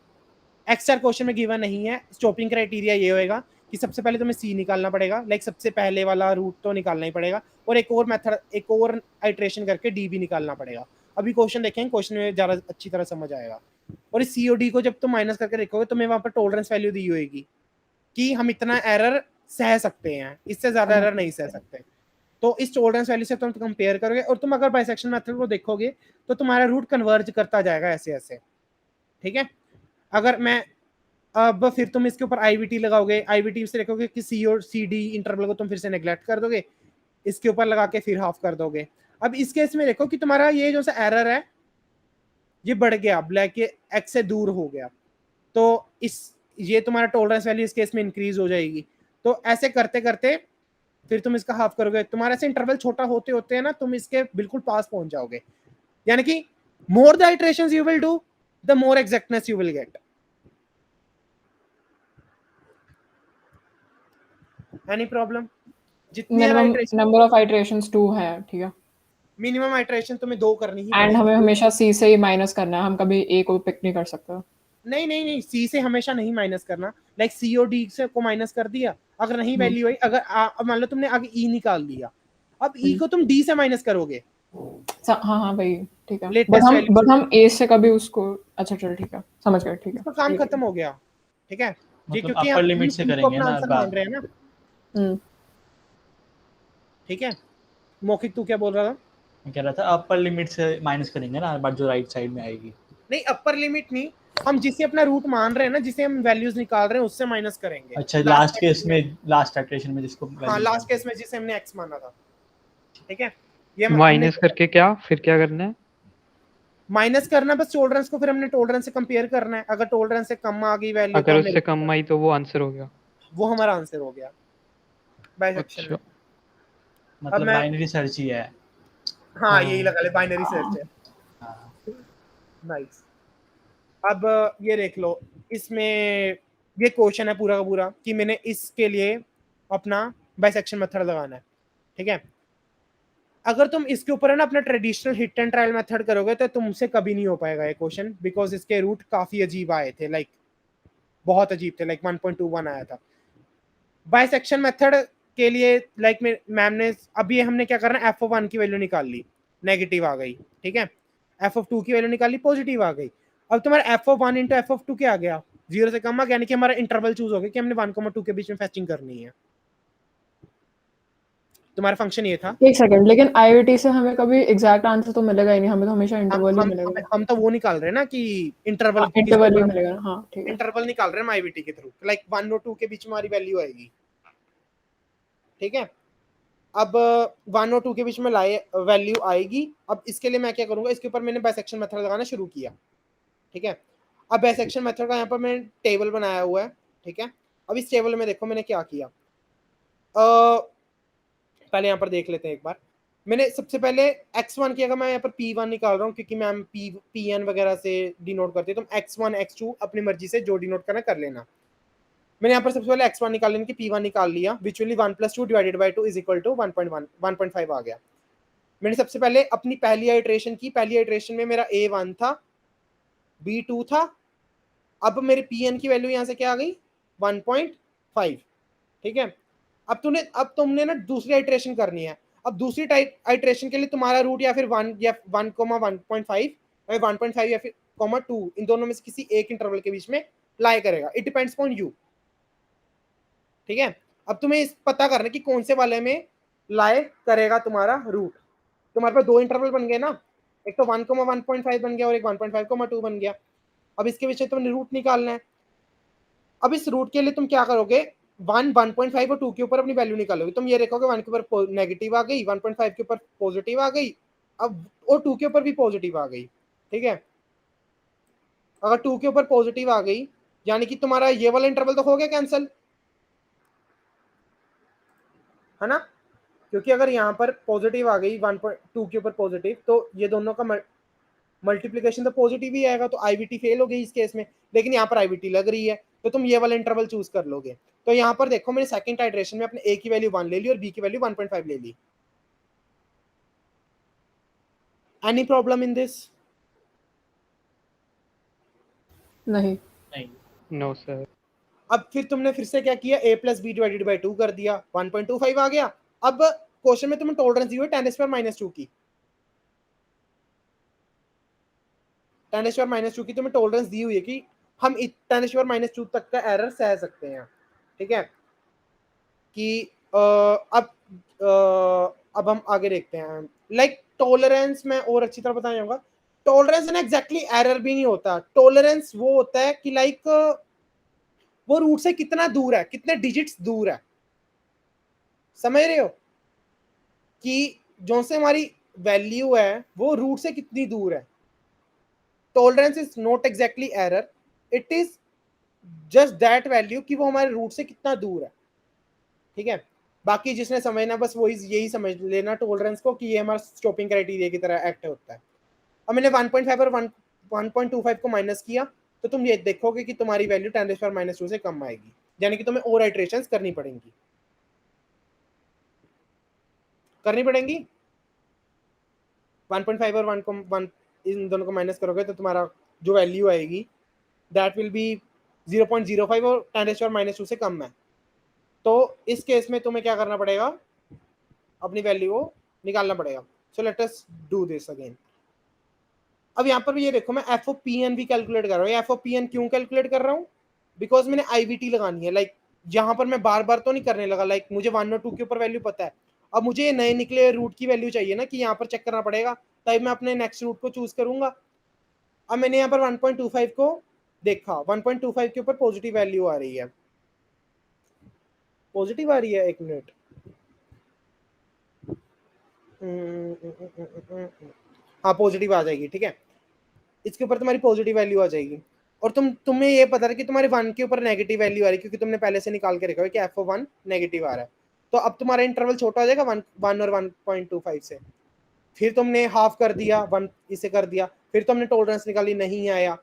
एक्स क्वेश्चन में गिवन नहीं है। स्टॉपिंग क्राइटेरिया ये होएगा कि सबसे पहले तुम्हें सी निकालना पड़ेगा, लाइक सबसे पहले वाला रूट तो निकालना ही पड़ेगा, और एक और मेथड, एक और आइट्रेशन करके डी भी निकालना पड़ेगा। अभी क्वेश्चन देखेंगे, क्वेश्चन में ज़्यादा अच्छी तरह समझ आएगा। और इस सी और डी को जब तुम माइनस करके देखोगे तुम्हें वहाँ पर टॉलरेंस वैल्यू दी होगी कि हम इतना एरर सह सकते हैं, इससे ज़्यादा एरर नहीं सह सकते। तो इस टॉलरेंस वैल्यू से तुम कंपेयर करोगे और तुम अगर बाइसेक्शन मेथड को देखोगे तो तुम्हारा रूट कन्वर्ज करता जाएगा ऐसे ऐसे, ठीक है। अगर मैं अब फिर तुम इसके ऊपर आईवीटी लगाओगे, आईवीटी से देखोगे कि सी और सी डी इंटरवल को तुम फिर से नेग्लेक्ट कर दोगे, इसके ऊपर लगा के फिर हाफ कर दोगे। अब इस केस में देखो कि तुम्हारा ये जो सा एरर है ये बढ़ गया, ब्लैक के एक्स से दूर हो गया, तो इस ये तुम्हारा टॉलरेंस वैल्यू इस केस में इंक्रीज हो जाएगी। तो ऐसे करते करते फिर तुम इसका हाफ करोगे, तुम्हारा से इंटरवल छोटा होते होते है ना तुम इसके बिल्कुल पास पहुंच जाओगे। यानी कि more the iterations you will do the more exactness you will get. Any problem? जितनी नंबर ऑफ आइटरेशंस 2 है, ठीक है। मिनिमम आइटरेशन तुम्हें 2 करनी ही एंड हमें हमेशा सी से ही माइनस करना है, हम कभी ए को पिक नहीं कर सकते। नहीं नहीं नहीं, सी से हमेशा नहीं माइनस करना, लाइक सी और डी से को माइनस कर दिया, अगर नहीं वैल्यू आई, अगर अब मान लो तुमने आगे ई निकाल दिया, अब ई को तुम डी से माइनस करोगे। हाँ हाँ भाई ठीक है, Latest बट हम ए से कभी उसको, अच्छा चल ठीक है, समझ गए, ठीक है, तो काम खत्म हो गया, ठीक है जी, मतलब क्योंकि अपर लिमिट से करेंगे ना आंसर मान रहे हैं ना। ठीक है, मौखिक तू क्या बोल रहा था? मैं कह रहा था अपर लिमिट से माइनस करेंगे ना, बट जो राइट साइड में आएगी। नहीं, अपर लिमिट नहीं, हम जिसे अपना रूट मान रहे हैं ना, जिसे हम वैल्यूज निकाल रहे हैं उससे माइनस करेंगे। अच्छा, लास्ट केस में, लास्ट इटरेशन में जिसको, हाँ लास्ट केस में जिसे हमने एक्स माना था, ठीक है। ये माइनस करके क्या फिर क्या करना है? माइनस करना बस टॉलरेंस को, फिर हमने टॉलरेंस से कंपेयर करना है। अगर टॉलरेंस से कम आ गई वैल्यू, अगर उससे कम आई तो वो आंसर हो गया, वो हमारा आंसर हो गया बाइसेक्शन में। मतलब बाइनरी सर्च ही है। हाँ यही लगा ले, बाइनरी सर्च है। नाइस। अब ये देख लो, इसमें ये क्वेश्चन है पूरा का पूरा कि मैंने इसके लिए अपना बाइसेक्शन मेथड लगाना है, ठीक है। अगर तुम इसके ऊपर है ना अपना traditional hit and trial method करोगे तो तुमसे कभी नहीं हो पाएगा ये क्वेश्चन, बिकॉज इसके रूट काफी अजीब आए थे, लाइक बहुत अजीब थे, लाइक 1.21 आया था। बाइसेक्शन मेथड के लिए लाइक मैम ने, अब ये हमने क्या करना है, f(1) की वैल्यू निकाल ली, नेगेटिव आ गई, ठीक है, f(2) की वैल्यू निकाल ली, पॉजिटिव आ गई। अब तुम्हारा f(1) इंटू f(2) क्या आ गया, 0 से कम आ गया, यानी कि हमारा इंटरवल चूज हो गया कि हमने 1,2 के बीच में फेचिंग करनी है। तुम्हारा फंक्शन ये था। एक सेकंड, लेकिन आईवीटी से हमें कभी एग्जैक्ट आंसर तो मिलेगा ही नहीं, हमें तो हमेशा इंटरवल ही मिलेगा। हम तो वो निकाल रहे हैं ना कि इंटरवल ही मिलेगा। हाँ ठीक है, इंटरवल निकाल रहे हैं हम आईवीटी के थ्रू, लाइक 1 और 2 के बीच में हमारी वैल्यू आएगी, ठीक है। अब 1 और 2 के बीच में वैल्यू आएगी। अब इसके लिए मैं क्या करूंगा, इसके ऊपर मैंने बाइसेक्शन मेथड लगाना शुरू किया, ठीक है। अब बाइसेक्शन मेथड का यहाँ पर मैंने टेबल बनाया हुआ है, ठीक है। अब इस टेबल में देखो मैंने क्या किया, पहले यहाँ पर देख लेते हैं एक बार। मैंने सबसे पहले x1 की, अगर मैं यहाँ पर p1 निकाल रहा हूँ क्योंकि मैम pn वगैरह से डिनोट करती है, तो x1 x2 अपनी मर्जी से जो डिनोट करना कर लेना। मैंने यहाँ पर सबसे पहले x1 निकाल लेने की p1 निकाल लिया, which will 1 + 2 divided by 2 is equal to 1.5 आ गया। मैंने सबसे पहले अपनी पहली आइट्रेशन की, पहली आइट्रेशन में मेरा a1 था, b2 था, अब मेरे pn की वैल्यू यहाँ से क्या आ गई 1.5, ठीक है। अब तुमने ना दूसरी आइट्रेशन करनी है। अब दूसरी आइट्रेशन के लिए तुम्हारा रूट या फिर 1 या 1,1.5 1.5 या फिर कॉमा 2, इन दोनों में से किसी एक इंटरवल के बीच में लाई करेगा. It depends on you. ठीक है, अब तुम्हें इस पता करना है कि कौन से वाले में लाई करेगा तुम्हारा रूट. तुम्हारे पास दो इंटरवल बन गए ना, एक तो 1,1.5 बन गया और एक 1.5,2 बन गया. अब इसके पीछे तुमने रूट निकालना है. अब इस रूट के लिए तुम क्या करोगे, 1.5 और 2 के ऊपर अपनी वैल्यू निकालोगे. तुम ये देखोगे 1 के ऊपर नेगेटिव आ गई, 1.5 के ऊपर पॉजिटिव आ गई, अब और 2 के ऊपर भी पॉजिटिव आ गई. ठीक है, अगर 2 के ऊपर पॉजिटिव आ गई यानी कि तुम्हारा ये वाला इंटरवल तो हो गया कैंसिल, है ना, क्योंकि अगर यहाँ पर पॉजिटिव आ गई 1.2 के ऊपर पॉजिटिव, तो ये दोनों का मल्टीप्लीकेशन तो पॉजिटिव ही आएगा, तो आईवीटी फेल हो गई इस केस में. लेकिन यहाँ पर आईवीटी लग रही है, तो तुम ये वाला इंटरवल चूज कर लोगे. तो यहाँ पर देखो मैंने सेकंड आइटरेशन में अपने ए की वैल्यू 1 ले ली और बी की वैल्यू 1.5 ले ली. Any problem in this? नहीं. नहीं. No sir. अब फिर तुमने फिर से क्या किया, a plus B divided by 2 कर दिया, 1.25 आ गया. अब क्वेश्चन में तुम्हें टॉलरेंस दी हुई 10⁻⁻2 की, 10⁻⁻2 की तुम्हें टॉलरेंस दी हुई है कि हम 10⁻⁻2 तक का एरर सह सकते हैं. ठीक है, कि अब हम आगे देखते हैं. लाइक टॉलरेंस मैं और अच्छी तरह बताना चाहूंगा. टॉलरेंस ना एग्जैक्टली एरर भी नहीं होता. टॉलरेंस वो होता है कि लाइक वो रूट से कितना दूर है, कितने डिजिट्स दूर है. समझ रहे हो कि जो से हमारी वैल्यू है वो रूट से कितनी दूर है. Tolerance is not exactly error, it is just that value कि वो हमारे रूट से कितना दूर है. ठीक है, बाकी जिसने समझना बस वो यही समझ लेना टॉलरेंस को कि ये हमारा स्टॉपिंग क्राइटेरिया की तरह एक्ट होता है. अब मैंने 1.5 और 1.25 को माइनस किया, तो तुम ये देखोगे कि तुम्हारी वैल्यू 10⁻⁻2 से कम आएगी, यानी कि तुम्हें और आइटरेशंस करनी पड़ेंगी. करनी पड़ेंगी 1.5 और 1 इन दोनों को माइनस करोगे तो तुम्हारा जो वैल्यू आएगी दैट विल बी 0.05 और 10⁻⁻2 से कम है. तो इस केस में तुम्हें क्या करना पड़ेगा, अपनी वैल्यू को निकालना पड़ेगा. So let us do this again. अब यहाँ पर भी ये देखो मैं एफ ओ पी एन भी कैलकुलेट कर रहा हूँ. एफ ओ पी एन क्यों कैलकुलेट कर रहा हूँ, बिकॉज मैंने आईवीटी लगानी है. लाइक यहाँ पर मैं बार बार तो नहीं करने लगा. लाइक मुझे 1 और 2 के ऊपर वैल्यू पता है. अब मुझे ये नए निकले रूट की वैल्यू चाहिए ना, कि यहाँ पर चेक करना पड़ेगा, तब मैं अपने नेक्स्ट रूट को चूज करूंगा. अब मैंने यहाँ पर 1.25 को देखा, 1.25 के ऊपर पॉजिटिव वैल्यू आ रही है. पॉजिटिव आ रही है, एक मिनट. हाँ पॉजिटिव आ जाएगी. ठीक है, इसके ऊपर तुम्हारी पॉजिटिव वैल्यू आ जाएगी. और तुम्हें ये पता है कि तुम्हारे 1 के ऊपर नेगेटिव वैल्यू आ रही है, क्योंकि तुमने पहले से निकाल के रखा है कि एफ ओ 1 नेगेटिव आ रहा है. तो अब तुम्हारा इंटरवल छोटा हो जाएगा 1 और 1.25 से. फिर तुमने हाफ कर दिया, 1 इसे कर दिया, फिर तुमने टॉलरेंस निकाली, नहीं आया,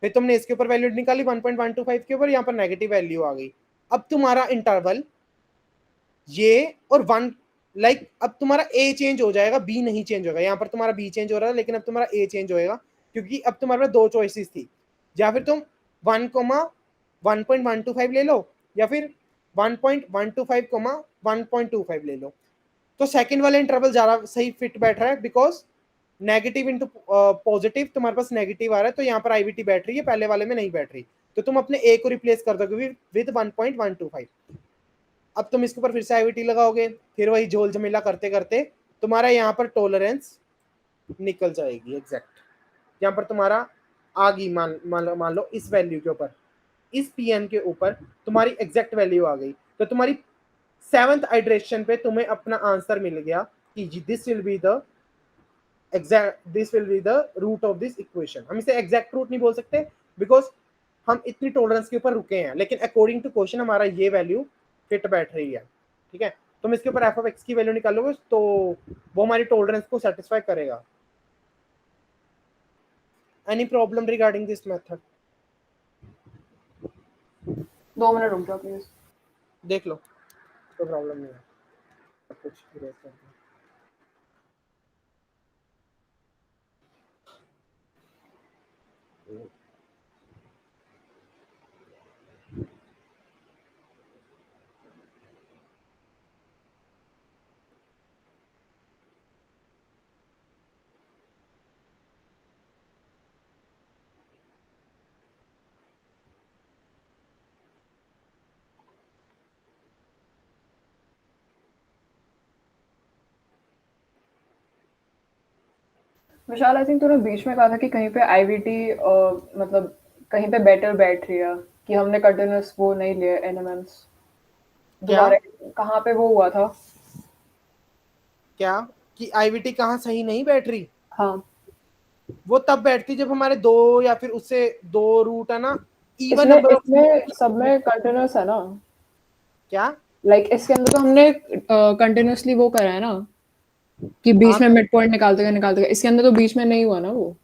फिर तुमने इसके ऊपर वैल्यू निकाली 1.125 के ऊपर, यहाँ पर नेगेटिव वैल्यू आ गई. अब तुम्हारा इंटरवल ये और 1 लाइक अब तुम्हारा ए चेंज हो जाएगा, बी नहीं चेंज होगा. यहाँ पर तुम्हारा बी चेंज हो रहा है, लेकिन अब तुम्हारा ए चेंज होएगा, क्योंकि अब तुम्हारे पास दो चॉइसेस थी. या फिर तुम 1,1.125 ले लो, या फिर 1.125, 1.25 ले लो. तो सेकंड वाले इंटरवल ज्यादा सही फिट बैठ रहा है, बिकॉज नेगेटिव इंटू पॉजिटिव तुम्हारे पास नेगेटिव आ रहा है, तो यहाँ पर आईवीटी बैठ रही है, पहले वाले में नहीं बैठ रही. तो तुम अपने ए को रिप्लेस कर दोगे विद 1.125. अब तुम इसके ऊपर फिर से आईवीटी लगाओगे, फिर वही झोल झमेला करते करते तुम्हारा यहाँ पर टॉलरेंस निकल जाएगी एग्जैक्ट. यहाँ पर तुम्हारा आ गई, मान लो इस वैल्यू के ऊपर, इस पीएन के ऊपर तुम्हारी एग्जैक्ट वैल्यू आ गई. तो तुम्हारी 7th आइटरेशन पे तुम्हें अपना आंसर मिल गया कि this will be the root of this equation. हम इसे एग्जैक्ट रूट नहीं बोल सकते, बिकॉज हम इतनी टॉलरेंस के ऊपर रुके हैं, लेकिन अकॉर्डिंग टू क्वेश्चन हमारा ये वैल्यू फिट बैठ रही है. ठीक है, तुम इसके ऊपर एफ ऑफ एक्स की वैल्यू निकालोगे तो वो हमारी टॉलरेंस को सेटिस्फाई करेगा. Any problem regarding this method? 2 minute रुक जाओ प्लीज. देख लो, कोई प्रॉब्लम नहीं है. सब कुछ erase कर दो. विशाल, आई थिंक तूने बीच में कहा था कि कहीं पे आईवीटी मतलब कहीं पे बेटर बैठ रही है, कि हमने कंटिन्यूअस वो नहीं लिए एलिमेंट्स। क्या दोबारा कहाँ पे वो हुआ था? क्या कि आईवीटी कहाँ सही नहीं बैठ रही? हाँ, वो तब बैठती जब हमारे दो या फिर उससे दो रूट है ना, इवन इसमें नंबर ऑफ। इसमें सब में कंटिन्यूअस है ना? क्या? लाइक इसके अंदर तो हमने कंटिन्यूअसली वो करा है ना, कि हाँ, बीच में मिड पॉइंट निकालते गए। इसके अंदर तो बीच में नहीं हुआ ना वो।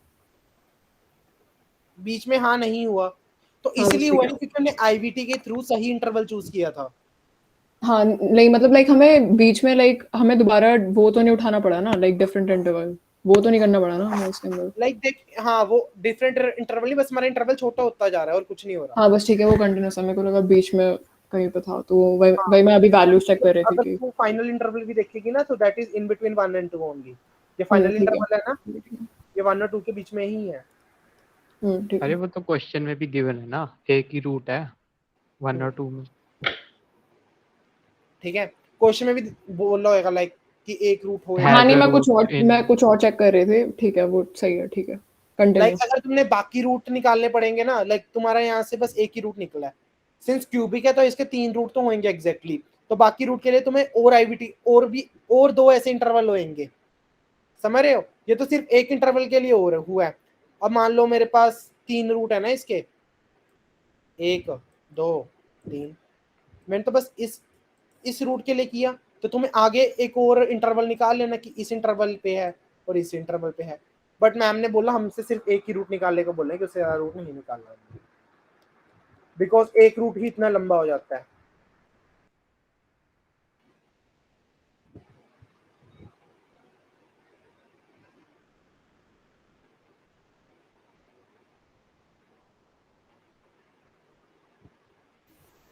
बीच में हाँ नहीं हुआ तो हाँ बस इसलिए ठीक हुआ है। नहीं क्योंकि हमने आईवीटी के थ्रू सही इंटरवल चूज किया था। हाँ, नहीं मतलब लाइक हमें बीच में लाइक हमें दोबारा वो तो नहीं उठाना पड़ा ना, लाइक डिफरेंट इंटरवल वो तो नहीं करना पड़ा ना हमें इसके अंदर। लाइक देख, हाँ वो डिफरेंट इंटरवल नहीं, बस हमारा इंटरवल छोटा होता जा रहा है और कुछ नहीं हो रहा। हाँ बस ठीक है, वो कंटिन्यूस है। मेरे को लगा बीच में कहीं पे था, तो वही हाँ, वही मैं अभी वैल्यूज चेक कर रही थी अगर कि तू फाइनल इंटरवल भी देखेगी ना तो that is in between 1 and 2 only. ये फाइनल ठीक है। इंटरवल है ना, ठीक है। ये 1 और 2 के बीच में ही है। ठीक अरे है। वो तो क्वेश्चन में भी गिवन है ना, एक ही रूट है 1 और 2 में। ठीक है, क्वेश्चन में भी बोल रहा होगा लाइक कि एक रूट होएगा। हाँ हैज नहीं, अ रूट इन। मैं कुछ और चेक कर रही थी। ठीक है, वो सही है। ठीक है, लाइक कंटिन्यू। अगर तुमने बाकी रूट निकालने पड़ेंगे ना, लाइक तुम्हारा यहाँ से बस एक ही रूट निकला है, सिंस क्यूबिक है तो इसके 3 रूट तो होंगे एग्जैक्टली तो बाकी रूट के लिए तुम्हें और आईवीटी और भी और 2 ऐसे इंटरवल होंगे। समझ रहे हो? ये तो सिर्फ एक इंटरवल के लिए हो हुआ है। अब मान लो मेरे पास 3 रूट है ना इसके, 1 2 3, मैंने तो बस इस रूट के लिए किया, तो तुम्हें आगे एक और इंटरवल निकाल लेना कि इस इंटरवल पे है और इस इंटरवल पे है। बट मैम ने बोला हमसे सिर्फ एक ही रूट निकालने को बोला है कि उससे ज्यादा रूट नहीं निकालना, बिकॉज एक रूट ही इतना लंबा हो जाता है।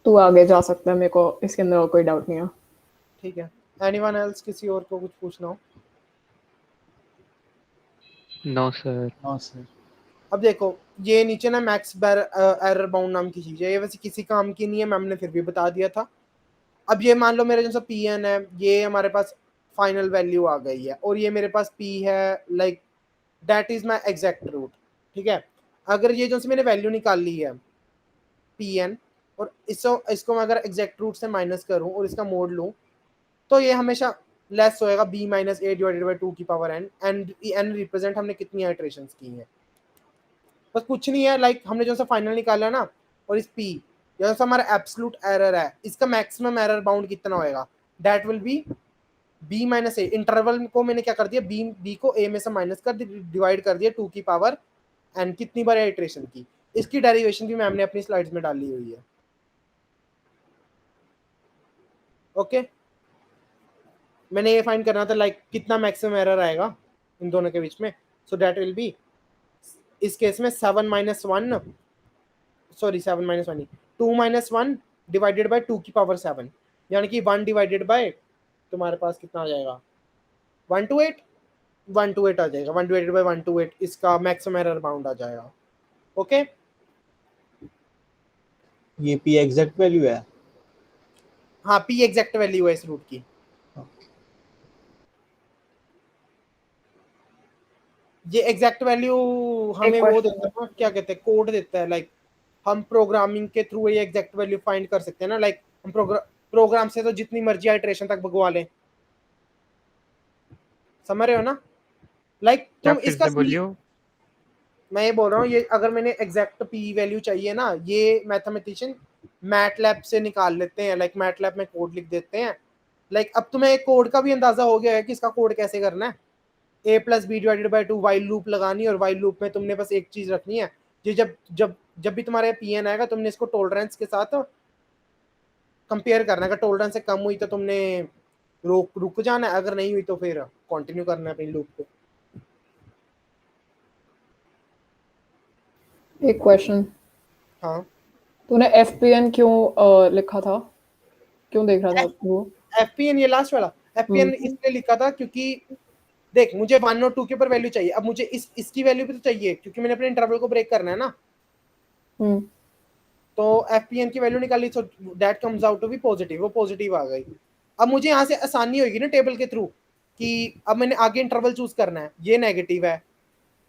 तू आगे जा सकता है, मेरे को इसके अंदर और कोई डाउट नहीं है। ठीक है, एनीवन एल्स, किसी और को कुछ पूछना हो? No sir. हाँ सर। अब देखो, ये नीचे ना मैक्स एरर बाउंड नाम की चीज है, ये वैसे किसी काम की नहीं है, मैम ने फिर भी बता दिया था। अब ये मान लो मेरे जैसा पी एन है, ये हमारे पास फाइनल वैल्यू आ गई है और ये मेरे पास पी है, like that is my exact root. ठीक है, अगर ये जो से मैंने वैल्यू निकाल ली है पी एन, और इसको मैं अगर एग्जैक्ट रूट से माइनस करूं और इसका मोड लूं, तो ये हमेशा लेस होएगा b minus A divided by 2 की power n, and n represent हमने कितनी आइटरेशंस की हैं। बस कुछ नहीं है, लाइक हमने जो सा फाइनल निकाला ना, और इस p जो सा हमारा एब्सोल्यूट एरर है, इसका मैक्सिमम एरर बाउंड कितना होएगा, that will be b minus A. Interval को मैंने क्या कर दिया, b को a में से माइनस कर डिवाइड कर दिया 2 की पावर n, कितनी बार आइटरेशन की। इसकी डेरिवेशन भी मैम ने अपनी स्लाइड्स में डाली हुई है। ओके, मैंने ये फाइंड करना था लाइक कितना मैक्सिमम एरर आएगा इन दोनों के बीच में, सो दैट विल बी इस केस में 7 minus 1, sorry 7 minus 1 2 minus 1 divided by 2 की पावर 7, यानी कि 1 डिवाइडेड बाय तुम्हारे पास कितना आ जाएगा, 128 128 आ जाएगा, 1 डिवाइडेड बाय 128 इसका मैक्सिमम एरर बाउंड आ जाएगा। ओके, ये पी एग्जैक्ट वैल्यू है। हाँ पी एग्जैक्ट वैल्यू है इस रूट की। ये एग्जैक्ट वैल्यू हमें वो question देता है ना, क्या कहते हैं, कोड देता है, लाइक हम प्रोग्रामिंग के थ्रू ये एग्जैक्ट वैल्यू फाइंड कर सकते हैं ना, लाइक हम प्रोग्राम से तो जितनी मर्जी आइटरेशन तक भगवा लें। समझ रहे हो ना? लाइक क्या तुम फिर इसका से बोलियो? मैं ये बोल रहा हूँ, ये अगर मैंने एग्जैक्ट पी वैल्यू चाहिए ना, ये मैथमेटिशियन मैटलैब से निकाल लेते हैं, लाइक मैटलैब में कोड लिख देते हैं। लाइक अब तुम्हें कोड का भी अंदाजा हो गया है कि इसका कोड कैसे करना है। A plus B divided by 2 while loop लगानी है, और वाइल लूप में तुमने बस एक चीज रखनी है, ये जब जब जब भी तुम्हारे पी एन आएगा तुमने इसको टॉलरेंस के साथ कंपेयर करना है। अगर टॉलरेंस से कम हुई तो तुमने रुक जाना है, अगर नहीं हुई तो फिर कंटिन्यू करना है अपनी लूप को। एक क्वेश्चन। हाँ, तूने एफपीएन क्यों लिखा था? क्यों देख रहा था वो? एफपीएन ये लास्ट वाला एफपीएन इसलिए लिखा था क्योंकि देख मुझे 1 और 2 के ऊपर वैल्यू चाहिए, अब मुझे इसकी वैल्यू भी तो चाहिए क्योंकि मैंने अपने इंटरवल को ब्रेक करना है ना। हम्म। तो एफपीएन की वैल्यू निकाली, so that comes out to be positive, वो पॉजिटिव आ गई। अब मुझे यहाँ से आसानी होगी ना टेबल के थ्रू कि अब मैंने आगे इंटरवल चूज करना है, ये नेगेटिव है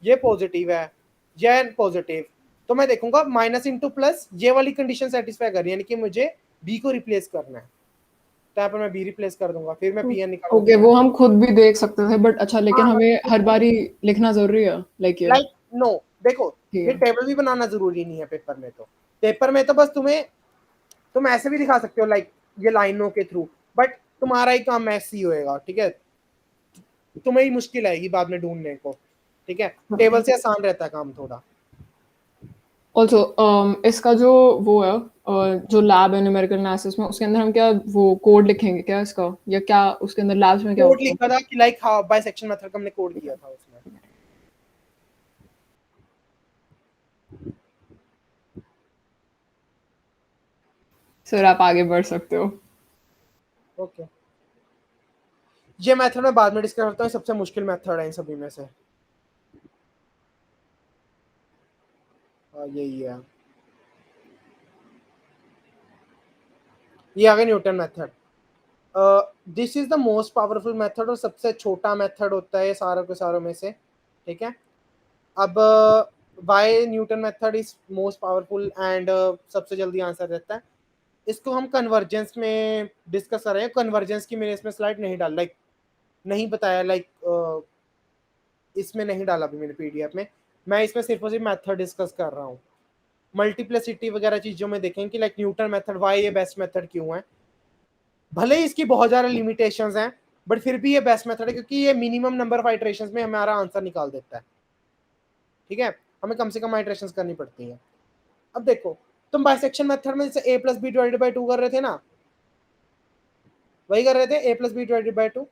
ये पॉजिटिव है, ये पॉजिटिव, तो मैं देखूंगा माइनस इंटू प्लस, ये वाली कंडीशन सेटिस्फाई कर रही है, यानी कि मुझे बी को रिप्लेस करना है, तो यहाँ पर मैं बी रिप्लेस कर दूंगा, फिर मैं पी एन निकालूंगा। ओके, वो हम खुद भी देख सकते थे, बट अच्छा, लेकिन हाँ, हमें हर बारी लिखना जरूरी है लाइक ये? लाइक नो, देखो ठीक ये है। टेबल भी बनाना जरूरी नहीं है पेपर में, तो पेपर में तो बस तुम ऐसे भी दिखा सकते हो लाइक ये लाइनों के थ्रू, बट तुम्हारा ही काम ऐसे होएगा, ठीक है, तुम्हें ही मुश्किल आएगी बाद में ढूंढने को, ठीक है, टेबल से आसान रहता है काम थोड़ा। ऑल्सो इसका जो वो है जो लैब है न्यूमेरिकल एनालिसिस में, उसके अंदर हम क्या वो कोड लिखेंगे क्या इसका, या क्या उसके अंदर लैब्स में क्या कोड होता है? लिखा था कि लाइक हाँ बाइसेक्शन मेथड का हमने कोड किया था उसमें। सर आप आगे बढ़ सकते हो। ओके, ये मेथड मैं बाद में डिस्कस करता हूँ, सबसे मुश्किल मेथड है इन सभी में से। यही है, ये आ गया Newton method. This is the most powerful method, और सबसे छोटा मेथड होता है सारों के सारों में से, ठीक है। अब why Newton method is most powerful and सबसे जल्दी आंसर देता है, इसको हम कन्वर्जेंस में डिस्कस कर रहे हैं। कन्वर्जेंस की मैंने इसमें स्लाइड नहीं डाल, लाइक नहीं बताया, लाइक इसमें नहीं डाला अभी मैंने पीडीएफ में, मैं इसमें सिर्फ और सिर्फ मेथड डिस्कस कर रहा हूँ। मल्टीप्लिसिटी वगैरह चीजों में देखें कि लाइक न्यूटन मेथड वाई ये बेस्ट मेथड क्यों है, भले ही इसकी बहुत ज़्यादा लिमिटेशंस हैं, बट फिर भी ये बेस्ट मेथड है, क्योंकि ये मिनिमम नंबर ऑफ आइटरेशंस में हमारा आंसर निकाल देता है, ठीक है, हमें कम से कम आइटरेशंस करनी पड़ती हैं। अब देखो, तुम बाइसेक्शन मेथड में जैसे a plus B divided by 2 कर रहे थे ना, वही कर रहे थे, a plus B divided by 2,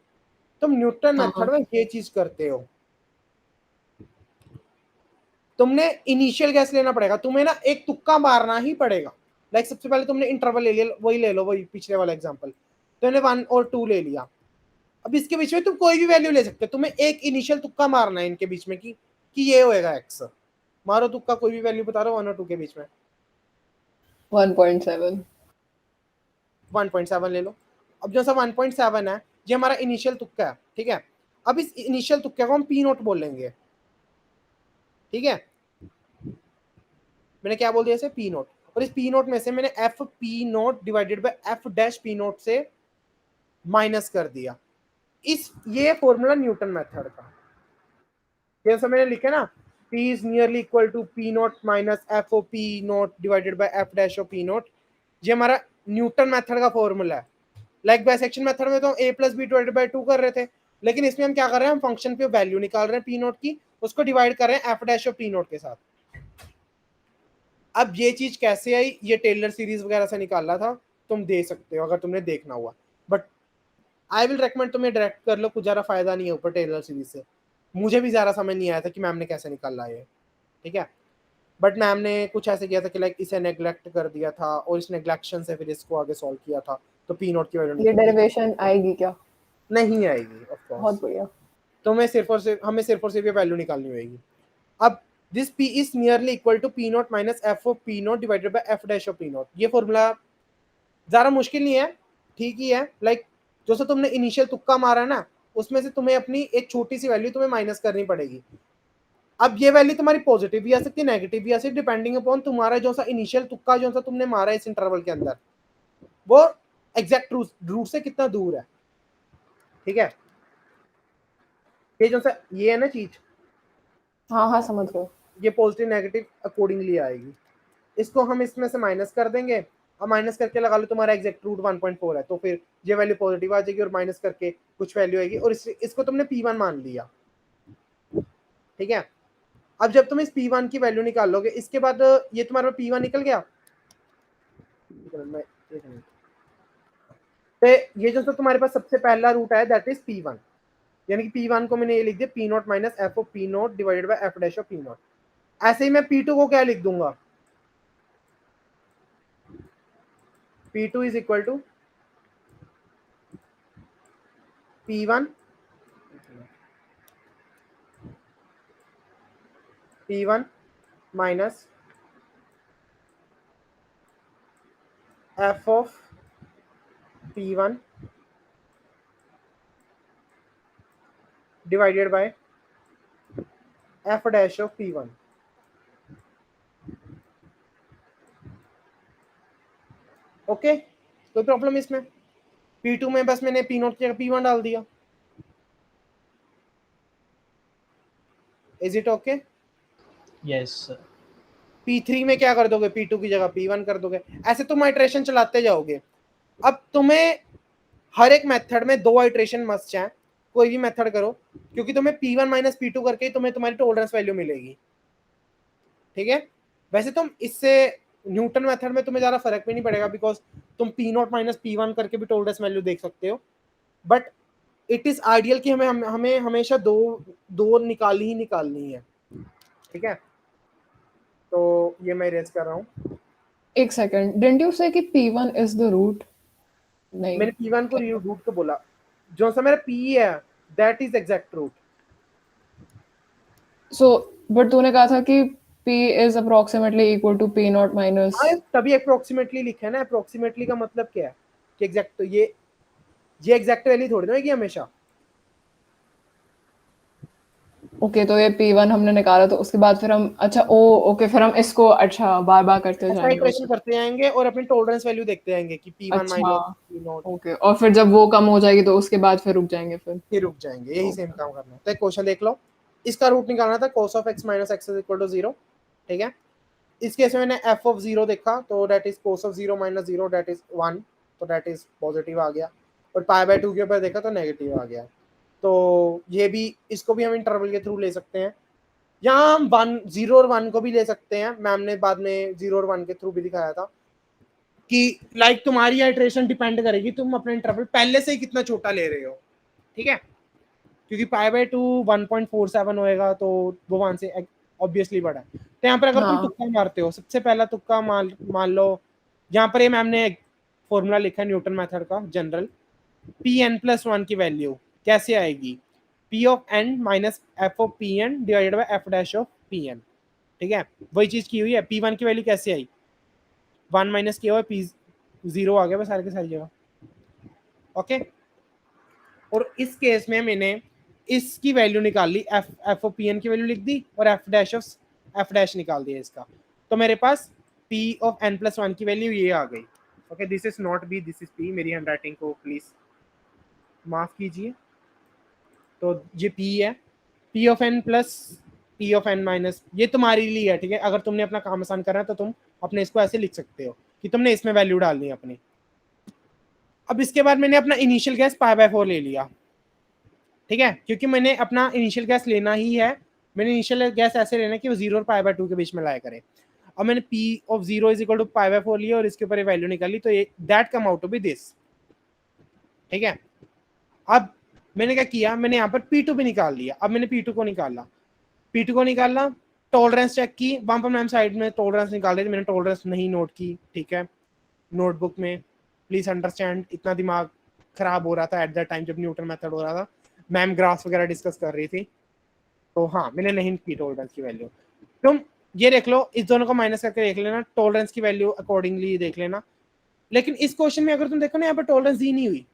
तुम न्यूटन मेथड में ये चीज करते हो, तुमने इनिशियल गैस लेना पड़ेगा, तुम्हें ना एक तुक्का मारना ही पड़ेगा। लाइक सबसे पहले तुमने इंटरवल ले लिया, वही ले लो, वही पिछले वाला एग्जांपल, तुमने 1 और 2 ले लिया, अब इसके बीच में तुम कोई भी वैल्यू ले सकते हो, तुम्हें एक इनिशियल तुक्का मारना है इनके बीच में कि ये होएगा x, मारो तुक्का, कोई भी वैल्यू बता रहा हो 1 और 2 के बीच में। 1.7 1.7 ले लो। अब जो सा 1.7 है ये हमारा इनिशियल तुक्का है, ठीक है। अब इस इनिशियल तुक्के को हम पी नोट बोलेंगे, ठीक है, मैंने क्या बोल दिया इसे, पी नोट, और इस पी नोट में से मैंने F P naught divided by F dash P note से माइनस कर दिया। इस ये फॉर्मूला न्यूटन मेथड का, जैसा मैंने लिखा ना, P is nearly equal to P naught minus F of P naught divided by F dash of P naught, ये हमारा न्यूटन मेथड का फॉर्मूला है। लाइक बाइसेक्शन मेथड में तो a plus B divided by 2 कर रहे थे, लेकिन इसमें हम क्या कर रहे हैं, हम फंक्शन पे वैल्यू निकाल रहे हैं पी नोट की, उसको डिवाइड कर रहे हैं F dash of P naught के साथ। अब ये चीज कैसे आई, ये टेलर सीरीज वगैरह से निकाला था, तुम दे सकते हो अगर तुमने देखना हुआ, बट आई विल रेकमेंड तुम्हें डायरेक्ट कर लो, कुछ ज्यादा फायदा नहीं है ऊपर टेलर सीरीज से। मुझे भी ज्यादा समझ नहीं आया था कि मैम ने कैसे निकाला ये, ठीक है, बट मैम ने कुछ ऐसे किया था कि लाइक इसे नेग्लेक्ट कर दिया था, और इस नेग्लेक्शन से फिर इसको आगे सॉल्व किया था, तो पी नोट की वैल्यू ये निकल डेरिवेशन आएगी क्या? नहीं आएगी ऑफ कोर्स, बहुत बढ़िया। तो हमें सिर्फ और सिर्फ ये वैल्यू निकालनी होगी। अब this p is nearly equal to p naught minus f of p naught divided by f dash of p naught. ये फॉर्मूला ज़्यादा मुश्किल नहीं है, ठीक ही है, लाइक जो सा तुमने इनिशियल तुक्का मारा ना, उसमें से तुम्हें अपनी एक छोटी सी वैल्यू तुम्हें माइनस करनी पड़ेगी। अब ये वैल्यू तुम्हारी पॉजिटिव भी आ सकती है, नेगेटिव भी आ सकती है, डिपेंडिंग अपॉन तुम्हारा जो सा इनिशियल तुक्का जो सा तुमने मारा इस इंटरवल के अंदर, वो एग्जैक्ट रूट से कितना दूर है, ठीक है। ये जो सा ये है ना चीज, हाँ हाँ, समझ गए। ये पॉजिटिव नेगेटिव अकॉर्डिंगली आएगी, इसको हम इसमें से माइनस कर देंगे, और माइनस करके लगा लो तुम्हारा एग्जैक्ट रूट 1.4 है, तो फिर ये वैल्यू पॉजिटिव आ जाएगी, और माइनस करके कुछ वैल्यू आएगी, और इसको तुमने P1 मान लिया, ठीक है। अब जब तुम इस P1 की वैल्यू निकाल लोगे, इसके बाद ये तुम्हारा P1 निकल गया, तो ये जो तुम्हारे पास सबसे पहला रूट है दैट इज P1, यानी कि P1 को मैंने ये लिख दिया P naught minus F of P naught divided by F dash of P note. ऐसे ही मैं P2 को क्या लिख दूंगा, P2 is equal to P1 minus f of P1 divided by F dash of P1। Okay, कोई problem इसमें? P2 में बस मैंने P0 की जगह P1 डाल दिया। Is it okay? Yes sir. P3 में क्या कर दोगे? P2 की जगह P1 कर दोगे। ऐसे तुम आइट्रेशन चलाते जाओगे। अब तुम्हें हर एक मेथड में 2 आइट्रेशन मस्ट है, कोई भी मेथड करो, क्योंकि तुम्हें P1 माइनस P2 करके ही तुम्हें तुम्हारी टॉलरेंस वैल्यू मिलेगी। ठीक है, वैसे तुम इससे न्यूटन मेथड में तुम्हें ज्यादा फर्क भी नहीं पड़ेगा, बिकॉज तुम P0 माइनस P1 करके भी टॉलरेंस वैल्यू देख सकते हो। बट इट इज आइडियल कि हमें हमेशा दो निकालनी है। ठीक है, तो ये मैं इरेज कर रहा हूँ। एक सेकंड, डिडंट यू से कि P1 इज द रूट? नहीं, मैंने P1 को रूट को बोला, जो सा मेरा P है that is exact root. So but तूने कहा था कि P is approximately equal to P0 minus. तभी अप्रोक्सीमेटली लिखा है ना। अप्रोक्सीमेटली का मतलब क्या है कि एग्जैक्ट, तो ये एग्जैक्ट वैल्यू थोड़ी ना है कि हमेशा। ओके, तो ये P1 हमने निकाला, तो उसके बाद फिर हम अच्छा ओके, फिर हम इसको अच्छा बार बार करते जाएंगे। इटरेशन करते जाएंगे और अपनी टॉलरेंस वैल्यू देखते जाएंगे कि P1 अच्छा, माइनस P0, ओके, और फिर जब वो कम हो जाएगी तो उसके बाद फिर रुक जाएंगे फिर रुक जाएंगे। यही सेम काम करना है। तो एक क्वेश्चन देख लो, इसका रूट निकालना था cos of x minus x is equal to 0। ठीक है, इस केस में मैंने f of 0 देखा, तो that is cos of 0 minus 0 that is 1, तो दैट इज पॉजिटिव आ गया। और पाई बाय 2 के ऊपर देखा तो नेगेटिव आ गया। तो ये भी, इसको भी हम इंटरवल के थ्रू ले सकते हैं, यहाँ हम 1 0 और 1 को भी ले सकते हैं। मैम ने बाद में 0 और 1 के थ्रू भी दिखाया था कि लाइक तुम्हारी आइट्रेशन डिपेंड करेगी तुम अपने इंटरवल पहले से ही कितना छोटा ले रहे हो। ठीक है, क्योंकि पाई बाय 2 1.47 होएगा, तो वो 1 से ऑब्वियसली बड़ा है। तो यहाँ पर अगर तुम हाँ। तुक्का मारते हो, सबसे पहला तुक्का मान लो, यहाँ पर ये मैम ने फॉर्मूला लिखा है न्यूटन मेथड का जनरल, Pn+1 की वैल्यू कैसे आएगी? P of n minus f of Pn divided by f dash of Pn। ठीक है, वही चीज की हुई है। P1 की वैल्यू कैसे आई? 1 माइनस किया हुआ P0 आ गया बस सारे के सारी जगह। ओके, और इस केस में मैंने इसकी वैल्यू निकाल ली, f ऑफ Pn की वैल्यू लिख दी और f डैश निकाल दिया इसका। तो मेरे पास P of n+1 की वैल्यू ये आ गई। Okay, this is not B, this is P। मेरी हैंडराइटिंग को प्लीज माफ कीजिए। तो ये P है, P of n plus P of n minus, ये तुम्हारे लिए है। ठीक है, अगर तुमने अपना काम आसान करना है तो तुम अपने इसको ऐसे लिख सकते हो कि तुमने इसमें वैल्यू डालनी है अपनी। अब इसके बाद मैंने अपना इनिशियल गैस π/4 ले लिया। ठीक है, क्योंकि मैंने अपना इनिशियल गैस लेना ही है। मैंने इनिशियल गैस ऐसे लेना कि वो 0 और π/2 के बीच में लाया करे। अब मैंने P of 0 is equal to π/4 लिया और इसके ऊपर वैल्यू निकाली, तो ये that come out to be this. ठीक है, अब मैंने क्या किया, मैंने यहाँ पर P2 भी निकाल लिया। अब मैंने P2 को निकाला, टॉलरेंस चेक की, वहां पर मैम साइड में टॉलरेंस निकाल रही थी, मैंने टॉलरेंस नहीं नोट की। ठीक है, नोटबुक में प्लीज अंडरस्टैंड, इतना दिमाग खराब हो रहा था एट द टाइम जब न्यूटन मेथड हो रहा था, मैम ग्राफ्स वगैरह डिस्कस कर रही थी, तो हाँ मैंने नहीं की टॉलरेंस की वैल्यू। तुम ये देख लो, इस दोनों को माइनस करके देख लेना, टॉलरेंस की वैल्यू अकॉर्डिंगली देख लेना। लेकिन इस क्वेश्चन में अगर तुम देखो ना, यहाँ पर टॉलरेंस दी नहीं हुई,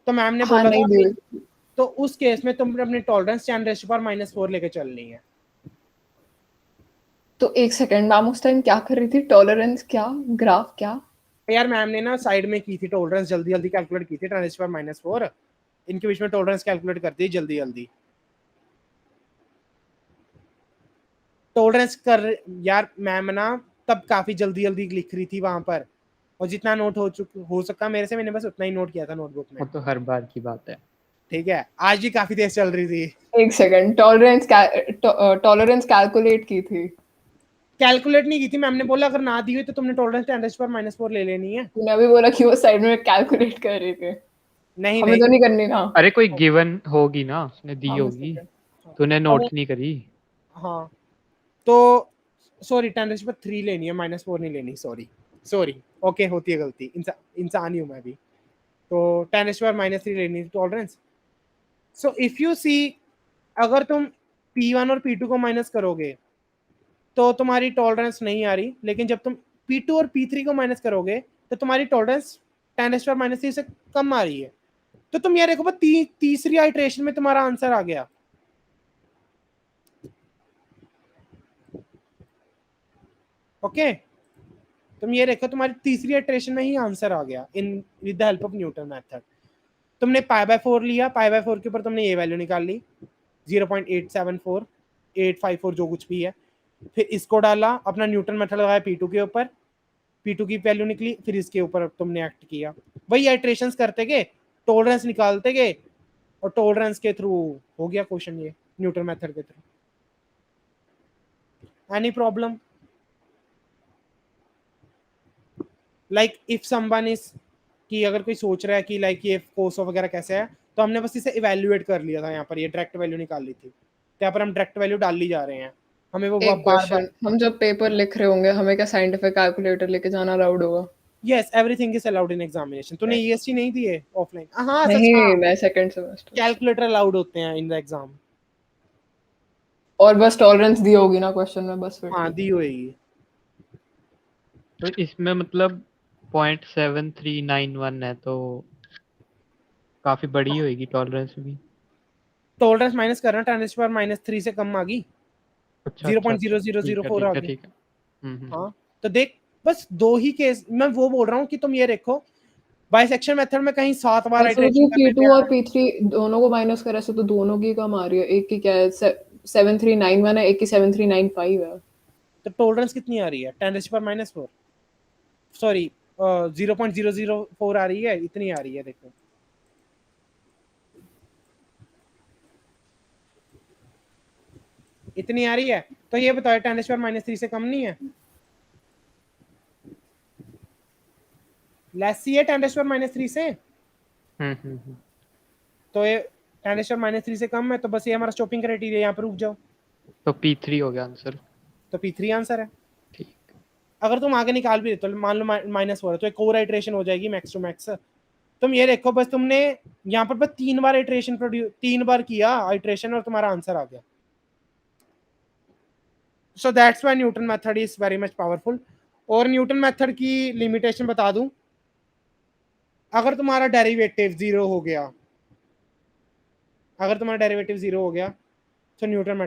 तो मैम ने बोला नहीं दी हुई। तो उस केस में तुम अपनी टॉलरेंस 10⁻⁻⁴ लेके चलनी है। तो एक सेकंड, मैम उस टाइम क्या कर रही थी? टॉलरेंस क्या, ग्राफ क्या? यार मैम ने ना साइड में की थी टॉलरेंस, जल्दी जल्दी कैलकुलेट की थी, 10⁻⁻⁴ इनके बीच में टॉलरेंस कैलकुलेट करती है जल्दी जल्दी। टॉलरेंस कर यार मैम ना तब काफी जल्दी जल्दी लिख रही थी वहां पर, और जितना नोट हो सका मेरे से, मैंने बस उतना ही नोट किया था नोटबुक में। वो तो हर बार की बात है। ठीक है, आज भी काफी तेज चल रही थी। एक सेकंड, टॉलरेंस कैलकुलेट की थी? कैलकुलेट नहीं की थी, मैम ने बोला अगर ना दी हुई तो तुमने टॉलरेंस 10⁻⁻⁴ ले लेनी है। तूने अभी बोला कि वो साइड में कैलकुलेट कर रहे थे। नहीं हमें तो नहीं करनी ना। अरे कोई गिवन होगी ना, उसने दी हाँ, होगी, तूने नोट नहीं करी। हाँ, तो सॉरी 10⁻³ लेनी है, -4 नहीं लेनी। सॉरी ओके, होती है गलती, इंसान ही हूँ मैं भी। तो 10⁻³ लेनी है tolerance. So if you see, अगर तुम P1 और P2 को माइनस करोगे तो तुम्हारी टॉलरेंस नहीं आ रही, लेकिन जब तुम P2 और P3 को माइनस करोगे तो तुम्हारी टॉलरेंस 10⁻³ से कम आ रही है। तो तुम ये देखो बस तीसरी आइटरेशन में तुम्हारा आंसर आ गया। ओके तुम ये देखो तुम्हारी तीसरी आइटरेशन में ही आंसर आ गया in with the help of Newton method. तुमने π/4 लिया, π/4 के ऊपर तुमने ये वैल्यू निकाल ली 0.874 जो कुछ भी है, फिर इसको डाला, अपना न्यूटन मेथड लगाया P2 के ऊपर, P2 की वैल्यू निकली, फिर इसके ऊपर तुमने एक्ट किया, वही आइटरेशंस करते गए, टॉलरेंस निकालते गए और टॉलरेंस के थ्रू हो गया क्वेश्चन ये न्यूटन मेथड के through. Any problem? Like if someone is कि अगर कोई सोच रहा है कि लाइक ये कोर्स वगैरह कैसे है, तो हमने बस इसे इवैल्यूएट कर लिया था, यहाँ पर ये डायरेक्ट वैल्यू निकाल ली थी, तो यहाँ पर हम डायरेक्ट वैल्यू डाल ली जा रहे हैं। हमें वो एक बार क्वेश्चन, हम जब पेपर लिख रहे होंगे हमें क्या साइंटिफिक कैलकुलेटर लेके जाना अलाउड होगा? Yes everything is allowed in examination. तूने ईएसटी नहीं दी है ऑफलाइन? हाँ सच, नहीं, हाँ मैं सेकंड सेमेस्टर। कैलकुलेटर अलाउड होते हैं इन द एग्जाम। और बस टॉलरेंस दी होगी ना क्वेश्चन में, बस फिर हाँ दी होगी। तो इसमें मतलब 0.7391 है, तो काफी बड़ी होगी टॉलरेंस भी। टॉलरेंस माइनस करना, 10⁻³ से कम आ गई, अच्छा 0.0004 आ गई। ठीक है। हाँ तो देख बस दो ही केस, मैं वो बोल रहा हूँ कि तुम ये देखो बाइसेक्शन मेथड में कहीं 7 बार ऐसे तो आइटरेशन करने P2 पे और P3 दोनों को माइनस करे से तो दोनों की कम आ रही है। एक की क्या है 7391 है, एक की 7395 है। तो टॉलरेंस कितनी आ रही है? 10⁻⁴ सॉरी 0.004 आ रही है, इतनी आ रही है देखो। इतनी आ रही है, तो ये बताओ 10⁻³ से कम नहीं है? लेस ही है 10⁻³ से। तो ये 10⁻³ से कम है, तो बस ये हमारा स्टॉपिंग क्राइटेरिया, यहाँ पर रुक जाओ। तो P3 हो गया आंसर। तो P3 आंसर है। ठीक। अगर तुम आगे निकाल भी देते तो मान लो -4 है, तो एक और आइटरेशन हो जाएगी मैक्स टू मैक्स। तुम ये देखो बस तुमने यहाँ पर बस 3 बार आइटरेशन 3 बार किया आइटरेशन और तुम्हारा आंसर आ गया। So that's why Newton method is very much powerful. और न्यूटन मेथड की लिमिटेशन बता दूं, अगर तुम्हारा डेरिवेटिव 0 हो गया, अगर तुम्हारा डेरिवेटिव 0 हो गया तो न्यूटन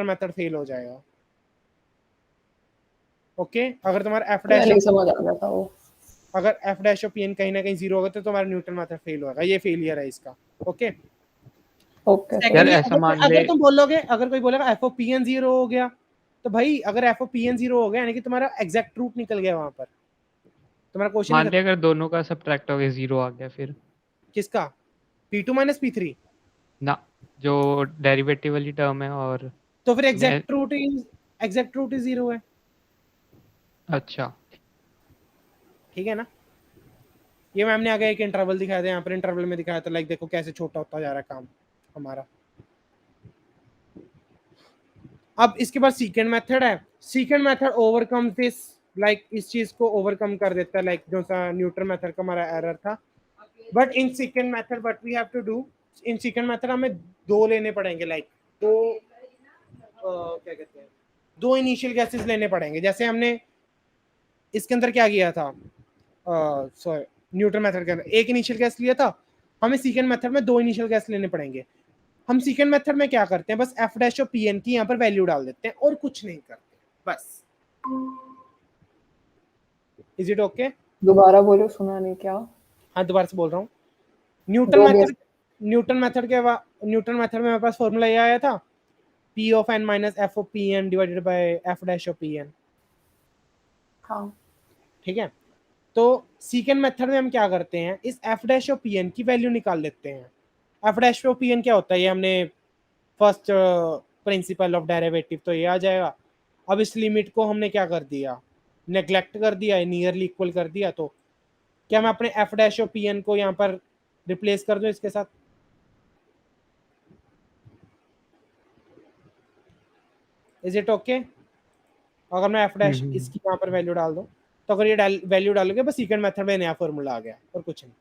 मेथड फेल हो जाएगा। ओके अगर तुम्हारा f डैश नहीं समझ आ गया था वो। अगर f डैश ऑफ pn कहीं ना कहीं 0 होगा तो तुम्हारा न्यूटन मेथड फेल होगा, ये फेलियर है इसका। ओके ओके यार ऐसा मान ले, अगर तुम बोलोगे, अगर कोई बोलेगा f ऑफ pn 0 हो गया, तो भाई अगर f ऑफ pn 0 हो गया यानी कि तुम्हारा एग्जैक्ट रूट निकल गया वहां पर, तुम्हारा क्वेश्चन मान ले अगर दोनों का सब्ट्रैक्ट हो गया 0 आ गया, फिर किसका? p2 माइनस p3 ना, जो डेरिवेटिव वाली टर्म है और तो फिर एग्जैक्ट रूट इज 0 है। अच्छा ठीक है ना? ये मैम ने आगे एक इंटरवल दिखाया था, यहाँ पर इंटरवल में दिखाया था लाइक देखो कैसे छोटा होता जा रहा है काम हमारा। अब इसके बाद सीकेंड मेथड है। सीकेंड मेथड ओवरकम दिस, लाइक इस चीज को ओवरकम कर देता है, लाइक जो सा न्यूटन मेथड का हमारा एरर था। But in second method what we have to do, in second method हमें 2 लेने पड़ेंगे, लाइक 2 क्या कहते हैं, 2 इनिशियल गैसेस लेने पड़ेंगे। जैसे हमने इसके अंदर क्या किया था, सॉरी न्यूटन मेथड के अंदर एक इनिशियल गैस लिया था, हमें सेकेंड मेथड में 2 इनिशियल गैस लेने पड़ेंगे। हम सेकेंड मेथड में क्या करते हैं, बस f डैश और pn की यहाँ पर वैल्यू डाल देते हैं और कुछ नहीं करते बस। Is it okay? दोबारा बोलो, सुना नहीं क्या? हाँ दोबारा से बोल रहा हूँ। न्यूटन मेथड में मेरे पास फॉर्मूला ये आया था, p of n minus f of pn divided by f dash of pn। हाँ ठीक है, तो सेकेंड मेथड में हम क्या करते हैं, इस f डैश ऑफ pn की वैल्यू निकाल लेते हैं। f डैश ऑफ pn क्या होता है, ये हमने फर्स्ट प्रिंसिपल ऑफ डेरिवेटिव, तो ये आ जाएगा। अब इस लिमिट को हमने क्या कर दिया, नेग्लेक्ट कर दिया, नियरली इक्वल कर दिया। तो क्या मैं अपने f डैश ऑफ pn को यहाँ पर रिप्लेस कर दूं इसके साथ? Is it okay? अगर मैं f डैश इसकी यहाँ पर वैल्यू डाल दूं, तो अगर ये वैल्यू डालोगे बस सेकंड मेथड में नया फॉर्मूला आ गया और कुछ नहीं।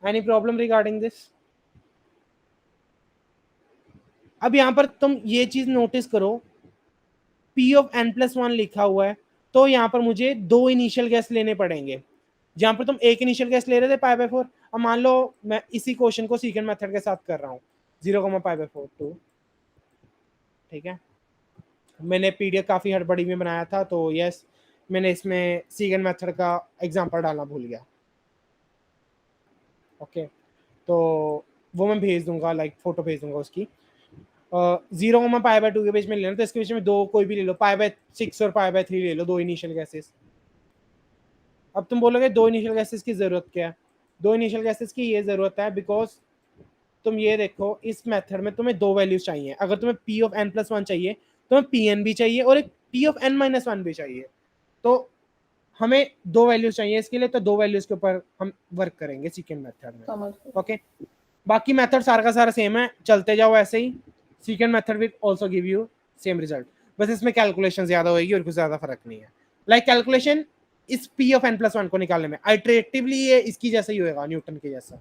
Any problem regarding this? अब यहाँ पर तुम ये चीज नोटिस करो, p ऑफ n+1 लिखा हुआ है, तो यहाँ पर मुझे 2 इनिशियल गैस लेने पड़ेंगे। जहाँ पर तुम एक इनिशियल गैस ले रहे थे π/4, अब मान लो मैं इसी क्वेश्चन को सीकेंड मेथड के साथ कर रहा हूँ 0,π/4 2, ठीक है। मैंने पीडीएफ काफ़ी हड़बड़ी में बनाया था, तो यस मैंने इसमें सीकेंड मेथड का एग्जांपल डालना भूल गया। ओके, तो वो मैं भेज दूंगा, लाइक फोटो भेज दूंगा उसकी। 0,π/2 के बीच में लेना, तो इसके बीच में दो कोई भी ले लो, π/6 और π/3 ले लो, दो इनिशियल गैसेस। अब तुम बोलोगे दो इनिशियल गैसेस की जरूरत क्या है? दो इनिशियल गैसेस की ये जरूरत है बिकॉज तुम ये देखो इस मेथड में तुम्हें दो वैल्यूज चाहिए। अगर तुम्हें p ऑफ n+1 चाहिए तो तुम्हें pn भी चाहिए और एक p ऑफ n-1 भी चाहिए। तो हमें दो वैल्यूज चाहिए इसके लिए, तो दो वैल्यूज के ऊपर हम वर्क करेंगे सेकंड मेथड में। समझ ओके, बाकी मेथड सारा का सारा सेम है, चलते जाओ ऐसे ही। Second method will also give you same result, बस इसमें कैलकुलेशन ज्यादा होगी और कुछ ज्यादा फर्क नहीं है। लाइक कैलकुलेशन इस p ऑफ n+1 को निकालने में आइटरेटिवली ये इसकी जैसा ही होएगा, न्यूटन के जैसा,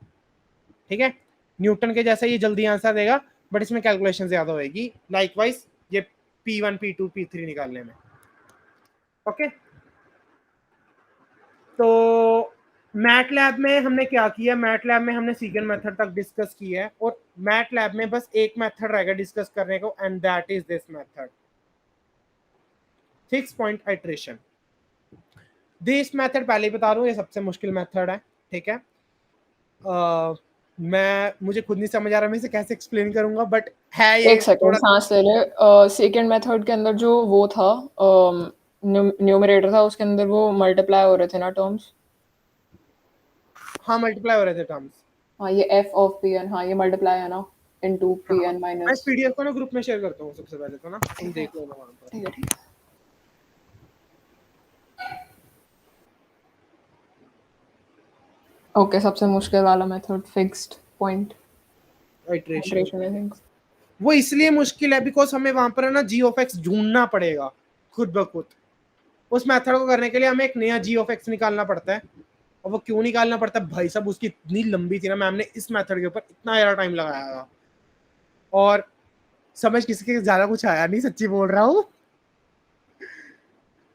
ठीक है। न्यूटन के जैसा ये जल्दी आंसर देगा, बट इसमें कैलकुलेशन ज्यादा होएगी। लाइकवाइज ये p1 p2 p3 निकालने में। ओके, तो मैटलैब में हमने क्या किया, मैटलैब में हमने सेकंड मेथड तक डिस्कस किया है और मैटलैब में बस एक मेथड रहेगा डिस्कस करने को, and that is this method, fix point iteration. This method पहले ही बता रहा हूं, ये सबसे मुश्किल मेथड है, ठीक है। मुझे खुद नहीं समझ आ रहा मैं इसे कैसे एक्सप्लेन करूंगा, बट है ये एक सेकंड थोड़ा सांस ले ले। सेकंड मेथड के अंदर जो वो था न्यूमरेटर था, उसके अंदर वो मल्टीप्लाई हो रहे थे ना टर्म्स। हाँ मल्टीप्लाई हो रहे थे टर्म्स। हाँ ये f ऑफ pn, हाँ ये मल्टीप्लाई है ना इनटू pn मैं इस माइनस। पीडीएफ को ना ग्रुप में शेयर करता हूँ सबसे पहले, तो ना तुम देख लो वहां पर। ठीक है ठीक है। ओके, सबसे मुश्किल वाला method fixed point iteration iteration I think. वो इसलिए मुश्किल है बिकॉज हमें वहां पर है ना जी ऑफ एक्स ढूंढना पड़ेगा खुद ब खुद। उस मेथड को करने के लिए हमें एक नया जी ऑफ एक्स निकालना पड़ता है, और वो क्यों निकालना पड़ता है भाई साहब, उसकी इतनी लंबी थी ना, मैम ने इस मेथड के ऊपर इतना ज्यादा टाइम लगाया था और समझ किसी के ज्यादा कुछ आया नहीं, सच्ची बोल रहा हूँ।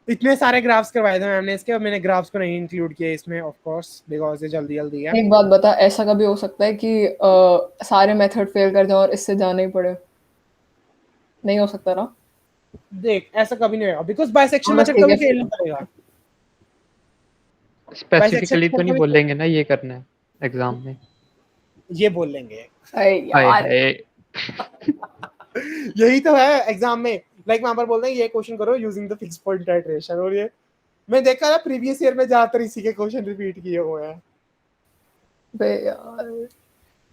इतने सारे ग्राफ्स करवाए थे मैम ने इसके, और मैंने ग्राफ्स को नहीं इंक्लूड किया इसमें ऑफ कोर्स बिकॉज ये जल्दी जल्दी है। एक बात बता, ऐसा कभी हो सकता है कि सारे मेथड फेल कर जाए और इससे जाना ही पड़े? नहीं हो सकता ना? देख ऐसा कभी नहीं होगा बिकॉज बाइसेक्शन बस मेथड ठीक कभी है फेल फिर। नहीं करेगा। स्पेसिफिकली तो method नहीं कभी- बोलेंगे ना ये करना है एग्जाम में? ये बोल लेंगे। अरे हाय यार हाय। यही तो है एग्जाम में, लाइक वहां पर बोलते हैं ये क्वेश्चन करो using the fix point iteration, और ये मैं देखा ना प्रीवियस ईयर में ज्यादातर इसी के क्वेश्चन रिपीट किए हुए हैं। बे यार।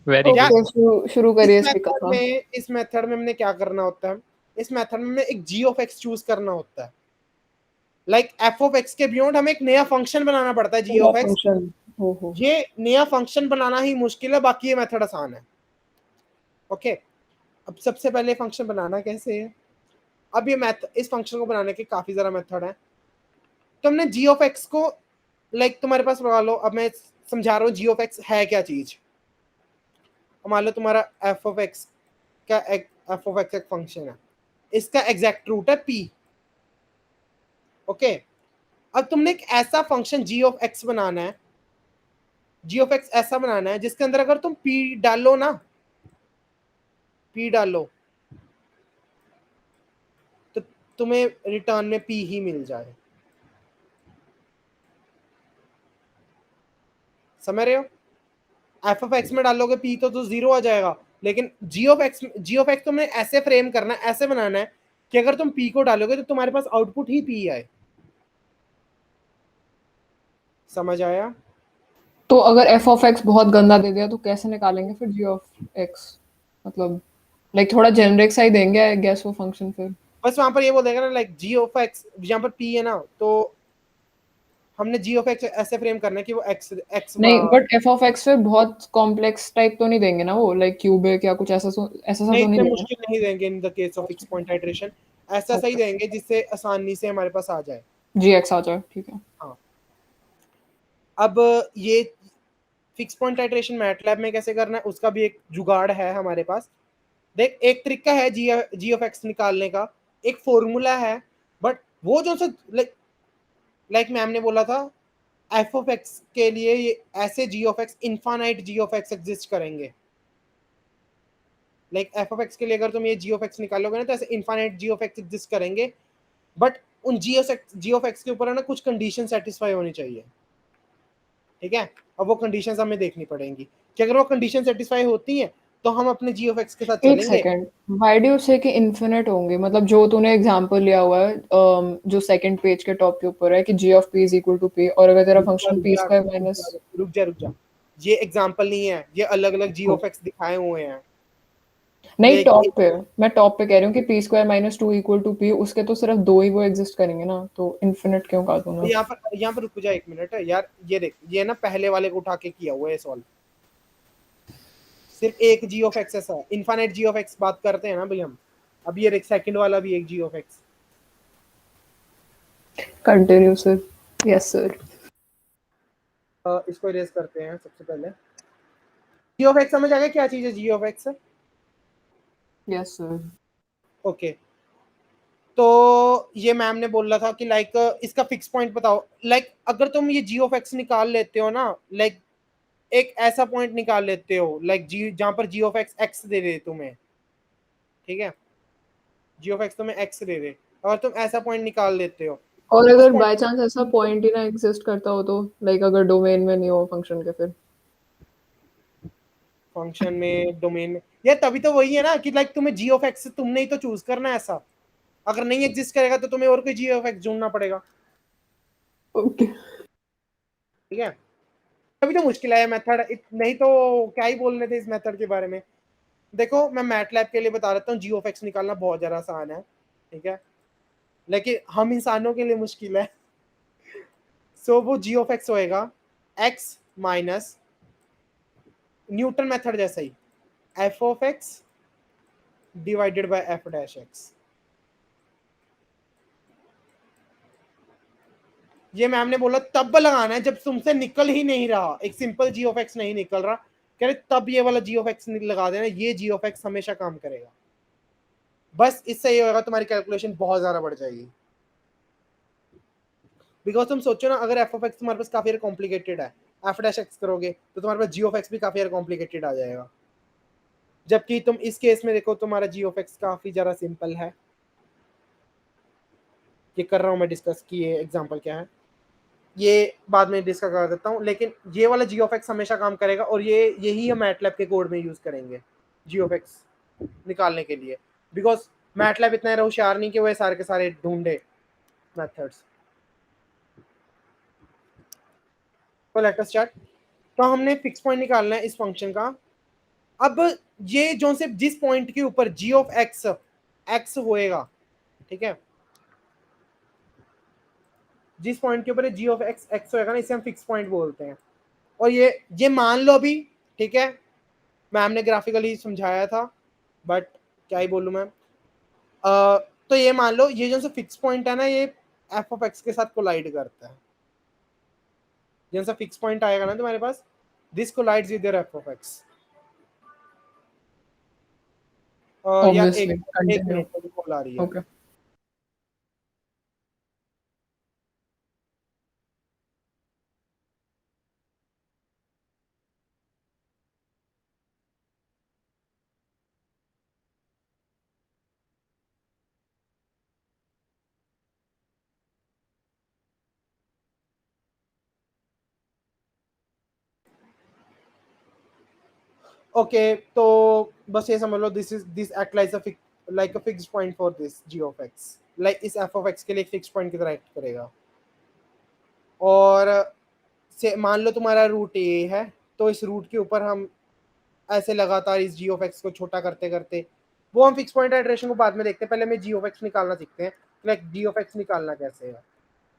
वेरी या- ओके, गुड। शुरू करिए स्पीकर का। इस मेथड में हमने क्या करना होता है, इस मेथड में एक जी ऑफ एक्स चूज करना होता है। लाइक एफ ऑफ एक्स के बियॉन्ड हमें एक नया फंक्शन बनाना पड़ता है जी ऑफ एक्स। फंक्शन हो ये नया फंक्शन बनाना ही मुश्किल है, बाकी ये मेथड आसान है। ओके, अब सबसे पहले फंक्शन बनाना कैसे है। अब ये इस फंक्शन को बनाने के काफी सारा मेथड है। तो हमने जी ऑफ एक्स को लाइक तुम्हारे पास लगा लो, अब मैं समझा रहा हूँ जी ऑफ एक्स है क्या चीज। मान लो तुम्हारा एफ ऑफ एक्स एक फंक्शन है, इसका एग्जैक्ट रूट है पी। ओके, अब तुमने एक ऐसा फंक्शन जी ऑफ एक्स बनाना है, जी ऑफ एक्स ऐसा बनाना है जिसके अंदर अगर तुम पी डालो ना, पी डालो तो तुम्हें रिटर्न में पी ही मिल जाए। समझ रहे हो? एफ ऑफ एक्स में डालोगे पी तो जीरो आ जाएगा, लेकिन जी ऑफ एक्स तुमने ऐसे फ्रेम करना है, ऐसे बनाना है कि अगर तुम पी को डालोगे तो तुम्हारे पास आउटपुट ही पी आए। समझ आया? तो अगर f ऑफ x बहुत गंदा दे दिया तो कैसे निकालेंगे फिर g ऑफ x? मतलब लाइक थोड़ा जेनरिक सा ही देंगे आई गेस वो फंक्शन फिर। बस वहां पर ये बोल देगा ना लाइक जी ऑफ एक्स, यहाँ पर पी है ना, तो हमने जी ऑफ एक्स ऐसे फ्रेम करना है कि वो एक्स नहीं बट f ऑफ x फिर बहुत कॉम्प्लेक्स टाइप तो नहीं देंगे ना वो, लाइक क्यूबिक या कुछ ऐसा ऐसा सा नहीं तो नहीं इतने देंगे? मुश्किल नहीं देंगे in the case of fix point iteration, ऐसा सही देंगे जिससे आसानी से हमारे पास आ जाए। gx आ जाए, ठीक है। हाँ, अब ये फिक्स पॉइंट आइटरेशन मैटलैब में कैसे करना है उसका भी एक जुगाड़ है हमारे पास। देख एक तरीका है जी ऑफ एक्स निकालने का, एक फॉर्मूला है, बट वो जो लाइक मैम ने बोला था एफ ऑफ एक्स के लिए ये ऐसे G of X infinite G of X exist करेंगे। लाइक एफ ऑफ एक्स के लिए अगर तुम ये जी ऑफ एक्स निकालोगे ना तो ऐसे infinite G of X exist करेंगे, बट उन जी ऑफ एक्स के ऊपर है ना कुछ कंडीशन सेटिस्फाई होनी चाहिए, ठीक है। अब वो कंडीशंस हमें देखनी पड़ेंगी कि अगर वो कंडीशन सेटिस्फाई होती हैं तो हम अपने जी ऑफ एक्स के साथ एक चलेंगे। सेकंड, व्हाई डू यू से कि इनफिनिट होंगे? मतलब जो तूने एग्जांपल लिया हुआ है जो सेकंड पेज के टॉप के ऊपर है कि g of p is equal to p, और अगर तेरा फंक्शन p स्क्वायर माइनस, रुक जा, ये एग्जांपल नहीं है, ये अलग अलग जी ऑफ एक्स दिखाए हुए हैं। नहीं ये टॉप पे, मैं टॉप पे कह रही हूँ कि p square minus 2 equal to p, उसके तो सिर्फ दो ही वो एग्जिस्ट करेंगे ना, तो इनफिनिट क्यों कहा तूने? यहाँ पर रुक जा एक मिनट यार, ये देख, ये ना पहले वाले को उठा के किया हुआ है सॉल्व, सिर्फ एक जी ऑफ एक्स ऐसा इनफाइनाइट जी ऑफ एक्स बात करते हैं ना भाई हम। अब ये देख सेकंड वाला भी एक G of X. Continue sir. Yes sir. इसको इरेज करते हैं सबसे पहले। जी ऑफ एक्स समझ आ गया क्या चीज है G of X? Yes sir. Okay, तो ये मैम ने बोला था कि लाइक इसका फिक्स पॉइंट बताओ। लाइक अगर तुम ये जी ऑफ एक्स निकाल लेते हो ना, लाइक एक ऐसा पॉइंट निकाल लेते हो लाइक जी जहां पर जी ऑफ एक्स एक्स दे रहे तुम्हें, ठीक है, जी ऑफ एक्स तुम्हें एक्स दे रहे, और तुम ऐसा पॉइंट निकाल लेते हो, और उस अगर point बाय चांस ऐसा पॉइंट ही ना एग्जिस्ट करता हो तो, लाइक अगर डोमेन में नहीं हो फंक्शन के, फिर फंक्शन में डोमेन में, यार तभी तो वही है ना कि लाइक तुम्हें जी ऑफ एक्स तुमने ही तो चूज करना है ऐसा। अगर नहीं एग्जिस्ट करेगा तो तुम्हें और कोई जी ऑफ एक्स ढूंढना पड़ेगा, ओके। ठीक है। तभी तो मुश्किल है मेथड, नहीं तो क्या ही बोलने थे इस मेथड के बारे में। देखो मैं मैटलैब के लिए बता देता हूँ, जी ऑफ एक्स निकालना बहुत ज्यादा आसान है, ठीक है, लेकिन हम इंसानों के लिए मुश्किल है। सो वो जी ऑफ एक्स होएगा एक्स माइनस न्यूटन मेथड जैसा ही, F of X divided by F dash X. ये मैम ने बोला तब लगाना है जब तुमसे निकल ही नहीं रहा, एक सिंपल जी ऑफ एक्स नहीं निकल रहा, कह रहे तब ये वाला जी ऑफ एक्स लगा देना, ये जी ऑफ एक्स हमेशा काम करेगा। बस इससे ये होगा तुम्हारी कैलकुलेशन बहुत ज्यादा बढ़ जाएगी। बिकॉज तुम सोचो ना, अगर एफ ऑफ एक्स तुम्हारे पास काफी कॉम्प्लिकेटेड है, एफ डैश एक्स करोगे तो तुम्हारे पास जी ऑफ एक्स भी काफी कॉम्प्लिकेटेड आ जाएगा। जबकि तुम इस केस में देखो तुम्हारा जी ऑफ एक्स काफी ज्यादा सिंपल है। ये कर रहा हूं मैं डिस्कस की ये एग्जांपल क्या है, ये बाद में डिस्कस कर देता हूँ, लेकिन ये वाला जी ऑफ एक्स हमेशा काम करेगा, और ये यही हम मैटलैब के कोड में यूज करेंगे जी ऑफ एक्स निकालने के लिए। बिकॉज मैटलैब इतना होशियार नहीं कि वो सारे के सारे ढूंढे मेथड्स। तो लेट अस स्टार्ट। तो हमने फिक्स पॉइंट निकालना है इस फंक्शन का। अब ये जो से जिस पॉइंट के ऊपर जी ऑफ एक्स एक्स होएगा, ठीक है, जिस पॉइंट के ऊपर जी ऑफ एक्स एक्स होएगा ना, इसे हम फिक्स पॉइंट बोलते हैं। और ये मान लो अभी, ठीक है, मैम ने ग्राफिकली समझाया था, बट क्या ही बोलूं मैं। तो ये मान लो ये जो फिक्स पॉइंट है ना, ये एफ ऑफ एक्स के साथ कोलाइड करता है। जैसा सा फिक्स पॉइंट आएगा ना तुम्हारे पास, this collides with your F of X. यार ऑब्वियसली एक कंटिन्यू। मिनट में कॉल आ रही है। ओके। ओके, तो बस ये समझ लो, this act like a fixed point for this G of X, like इस एफ ऑफ एक्स के लिए फिक्स्ड पॉइंट की तरह एक्ट करेगा। और से मान लो तुम्हारा रूट ए है, तो इस रूट के ऊपर हम ऐसे लगातार इस जी ऑफ एक्स को छोटा करते करते, वो हम फिक्स पॉइंट आइटरेशन को बाद में देखते हैं, पहले हमें जी ऑफ एक्स निकालना सीखते हैं। लाइक जी ऑफ एक्स निकालना कैसे है,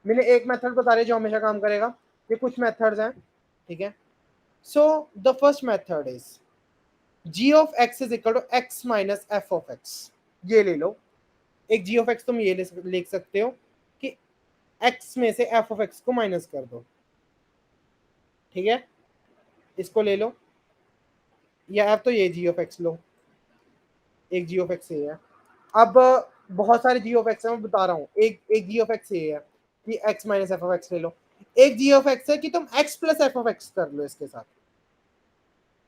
मैंने एक मेथड बता दिया जो हमेशा काम करेगा। ये कुछ मेथड्स हैं, ठीक है। So the first method is G of X is equal to X minus F of X. ये ले लो, एक जी ऑफ एक्स तुम ये लिख सकते हो कि एक्स में से एफ ऑफ एक्स को माइनस कर दो, ठीक है, इसको ले लो, या अब तो ये जी ऑफ एक्स लो, एक जी ऑफ एक्स ये है। अब बहुत सारे जी ऑफ एक्स है, मैं बता रहा हूँ, एक जी ऑफ एक्स ये है कि x minus F of x ले लो। एक जी ऑफ एक्स है कि तुम x plus F of x कर लो इसके साथ,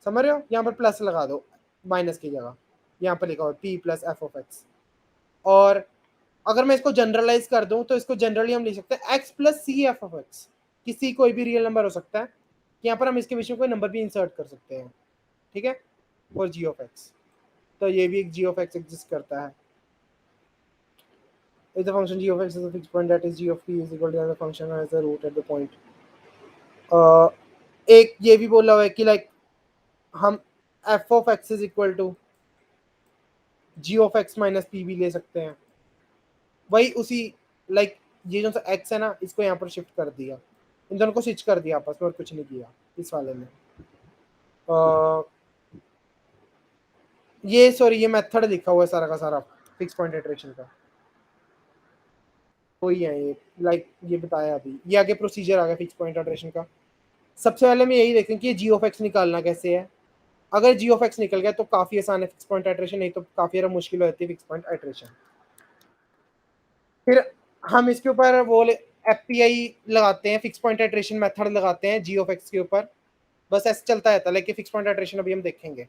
समझ रहे हो? यहाँ पर प्लस लगा दो माइनस की जगह, यहाँ पर लिखा हुआ P plus F of x. और अगर मैं इसको जनरलाइज कर दूं तो इसको जनरली हम लिख सकते हैं X plus C F of X, कि सी कोई भी रियल नंबर हो सकता है, यहाँ पर हम इसके बीच में कोई नंबर भी इंसर्ट कर सकते हैं, ठीक है, फॉर जी ऑफ एक्स। तो ये भी एक जी ऑफ एक्स एग्जिस्ट करता है। If the function g of x is a fixed point, that is g of p is equal to the function has a root at the point. एक ये भी बोला हुआ है कि लाइक हम f of x is equal to g of x minus p भी ले सकते हैं। वही उसी लाइक ये जो सा x है ना, इसको यहाँ पर शिफ्ट कर दिया, इन दोनों को स्विच कर दिया आपस में और कुछ नहीं किया इस वाले में। ये सॉरी ये मेथड लिखा हुआ है सारा का सारा फिक्स पॉइंट इटरेशन का, वही है ये लाइक ये बताया अभी, ये आगे प्रोसीजर आ गया फिक्स पॉइंट इटरेशन का। सबसे पहले मैं यही देखें कि ये जी ऑफ एक्स निकालना कैसे है। अगर जी ऑफ एक्स निकल गया तो काफी आसान है फिक्स पॉइंट इटरेशन, नहीं तो काफी ज़्यादा मुश्किल हो जाती है फिक्स पॉइंट इटरेशन। फिर हम इसके ऊपर वो एफपीआई लगाते हैं, फिक्स पॉइंट इटरेशन मेथड लगाते हैं जी ऑफ एक्स के ऊपर, बस ऐसे चलता रहता है। लाइक फिक्स पॉइंट इटरेशन अभी हम देखेंगे।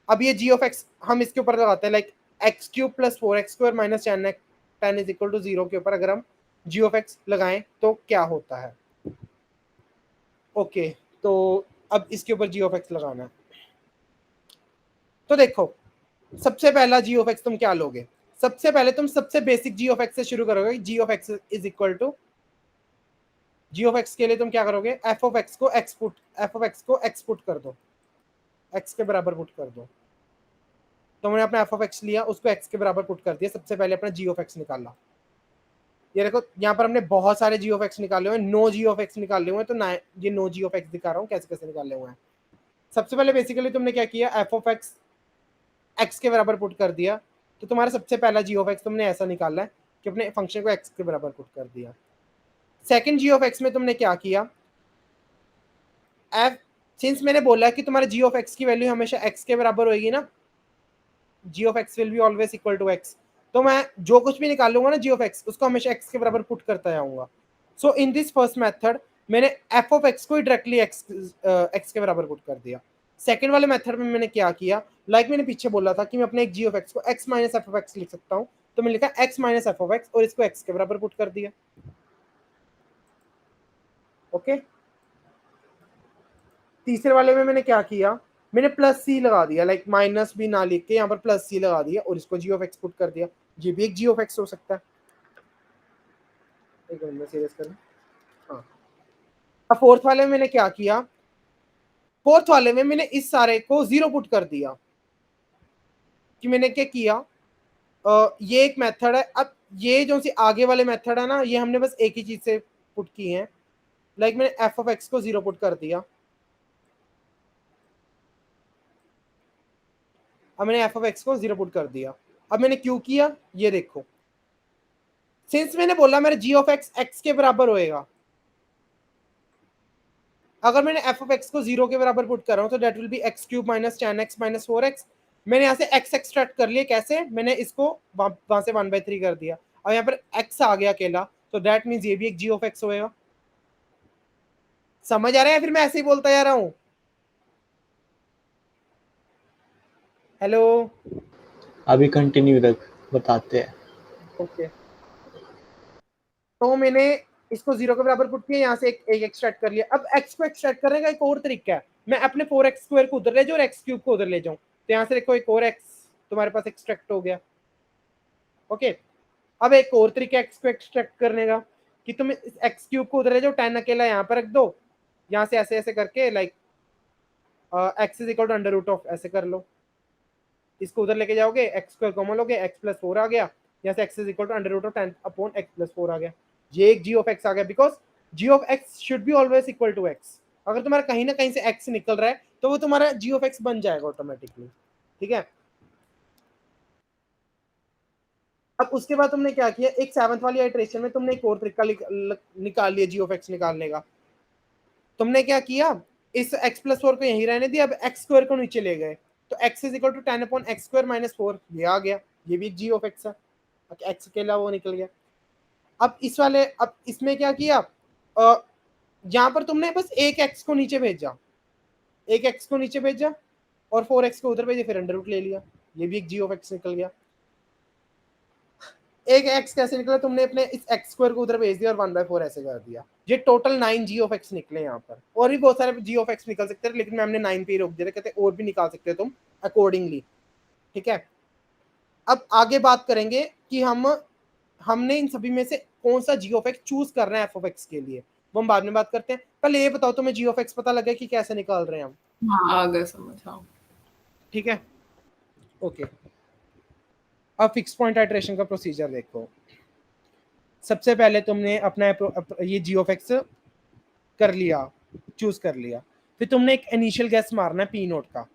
अब ये जी ऑफ एक्स हम इसके ऊपर लगाते हैं like X cube plus 4x square minus 10 is equal to 0 के ऊपर अगर हम जी ऑफ एक्स लगाएं तो क्या होता है। ओके तो अब इसके ऊपर जी ऑफ एक्स लगाना है। तो देखो सबसे पहला जी ऑफ एक्स तुम क्या लोगे, सबसे पहले तुम सबसे बेसिक जी ऑफ एक्स से शुरू करोगे। G of X is equal to, G of X के लिए तुम क्या करोगे, एफ ऑफ एक्स को एक्सपुट कर दो, एक्स के बराबर पुट कर दो। तो मैंने अपना एफ ऑफ एक्स लिया, उसको एक्स के बराबर पुट कर दिया, सबसे पहले अपना जी ऑफ एक्स निकाला। ये देखो यहाँ पर हमने बहुत सारे जी ऑफ एक्स निकाले हुए हैं, 9 जी ऑफ एक्स निकाले हुए हैं। तो ये 9 जी ऑफ एक्स दिखा रहा हूँ कैसे कैसे निकाले हुए हैं। सबसे पहले बेसिकली तुमने क्या किया, एफ ऑफ एक्स एक्स के बराबर पुट कर दिया। तो तुम्हारा सबसे पहला जी ऑफ एक्स तुमने ऐसा निकाला है कि अपने फंक्शन को एक्स के बराबर पुट कर दिया। सेकंड जी ऑफ एक्स में तुमने क्या किया, एफ सिंस मैंने बोला कि तुम्हारे जी ऑफ एक्स की वैल्यू हमेशा एक्स के बराबर होगी ना, G of X will be always equal to X, तो मैं जो कुछ भी निकालूंगा ना जी ऑफ एक्स उसको हमेशा एक्स के बराबर पुट करता जाऊंगा। सो इन दिस फर्स्ट मेथड मैंने एफ ऑफ एक्स को डायरेक्टली एक्स के बराबर पुट कर दिया। सेकंड वाले मेथड में मैंने क्या किया, लाइक मैंने पीछे बोला था कि मैं अपने एक जी ऑफ एक्स को x minus F of x लिख सकता हूँ, तो मैंने लिखा x minus F of x और इसको एक्स के बराबर पुट कर दिया। ओके तीसरे वाले में मैंने क्या किया, मैंने प्लस सी लगा दिया, लाइक माइनस भी ना लिख के यहाँ पर प्लस सी लगा दिया और इसको जी ऑफ एक्स पुट कर दिया। ये भी एक जी ऑफ एक्स हो सकता है। एक मिनट में सीरियस करें। हाँ अब फोर्थ वाले में मैंने क्या किया, फोर्थ वाले में मैंने इस सारे को 0 पुट कर दिया। कि मैंने क्या किया, ये एक मेथड है। अब ये जो सी आगे वाले मेथड है ना, ये हमने बस एक ही चीज से पुट की है। लाइक मैंने एफ ऑफ एक्स को 0 पुट कर दिया। अब मैंने एफ ऑफ एक्स को 0 पुट कर दिया। अब मैंने क्यों किया ये देखो, सिंस मैंने बोला मेरे जी ऑफ एक्स एक्स के बराबर होएगा, अगर मैंने एफ ऑफ एक्स को 0 के बराबर पुट कर रहा हूं तो that will be x cube minus 10x minus 4x। मैंने यहाँ से x एक्सट्रैक्ट कर लिया, कैसे, मैंने इसको वहां से 1/3 कर दिया। अब यहाँ पर x आ गया अकेला, तो दैट मीन्स ये भी एक जी ऑफ एक्स होएगा। समझ आ रहा है, फिर मैं ऐसे ही बोलता जा रहा हूँ। हेलो अभी कंटिन्यू तक बताते हैं। ओके तो मैंने इसको 0 के बराबर पुट किया, यहाँ से एक एक्सट्रैक्ट कर लिया। अब x को एक्सट्रैक्ट करने का एक और तरीका है, मैं अपने 4x स्क्वायर को उधर ले जाऊँ और x क्यूब को उधर ले जाऊँ। तो यहाँ से देखो एक और x तुम्हारे पास एक्सट्रैक्ट हो गया। ओके अब एक और तरीका x को एक्सट्रैक्ट करने का कि तुम इस x क्यूब को उधर ले जाओ, 10 अकेला यहाँ पर रख दो, यहाँ से ऐसे ऐसे करके like x is equal to under root of ऐसे कर लो। इसको उधर लेके जाओगे, x स्क्वायर कॉमन लोगे, x प्लस 4 आ गया, यहाँ से x is equal to under root of 10 upon x plus 4 आ गया। ये एक जी ऑफ एक्स आ गया, because G of X should be always equal to X. अगर तुम्हारा कहीं ना कहीं से एक्स निकल रहा है तो वो तुम्हारा जी ऑफ एक्स बन जाएगा ऑटोमेटिकली। ठीक है अब उसके बाद तुमने क्या किया, एक 7th वाली आइटरेशन में तुमने एक और तरीका निकाल लिया जी ऑफ एक्स निकालने का। तुमने क्या किया, इस x प्लस 4 को यहीं रहने दिया, अब x स्क्वायर को नीचे ले गए, तो x is equal to 10 upon X square minus 4 ये आ गया। ये भी एक जी ऑफ एक्स है, x अकेला वो निकल गया। अब इस वाले, अब इसमें क्या किया, यहाँ पर तुमने बस एक एक्स को नीचे भेजा, एक एक्स को नीचे भेजा और 4x को उधर भेजे, फिर अंडर रूट ले लिया, ये भी एक जी ऑफ एक्स निकल गया। एक एक्स कैसे निकला, तुमने अपने इस एक्स स्क्वायर को उधर भेज दिया और 1/4 ऐसे कर दिया। ये टोटल 9 जी ऑफ एक्स निकले यहाँ पर, और भी बहुत सारे जी ऑफ एक्स निकल सकते हैं, लेकिन मैं हमने 9 पे ही रोक दिया, कहते और भी निकाल सकते हो तुम अकॉर्डिंगली। ठीक है, अब आगे बात करेंगे कि हमने इन सभी में से कौन सा जी ऑफ एक्स चूज कर रहे हैं एफ ऑफ एक्स के लिए, वो हम बाद में बात करते हैं। पहले ये बताओ तुम्हें जी ऑफ एक्स पता लगा कि कैसे निकाल रहे हैं हम? हाँ, आ गया समझ। हाँ, ठीक है, ओके। अब फिक्स पॉइंट आइटरेशन का प्रोसीजर देखो। सबसे पहले तुमने अपना ये जी ऑफ एक्स कर लिया, चूज कर लिया, फिर तुमने एक इनिशियल गैस मारना है पी नोट का,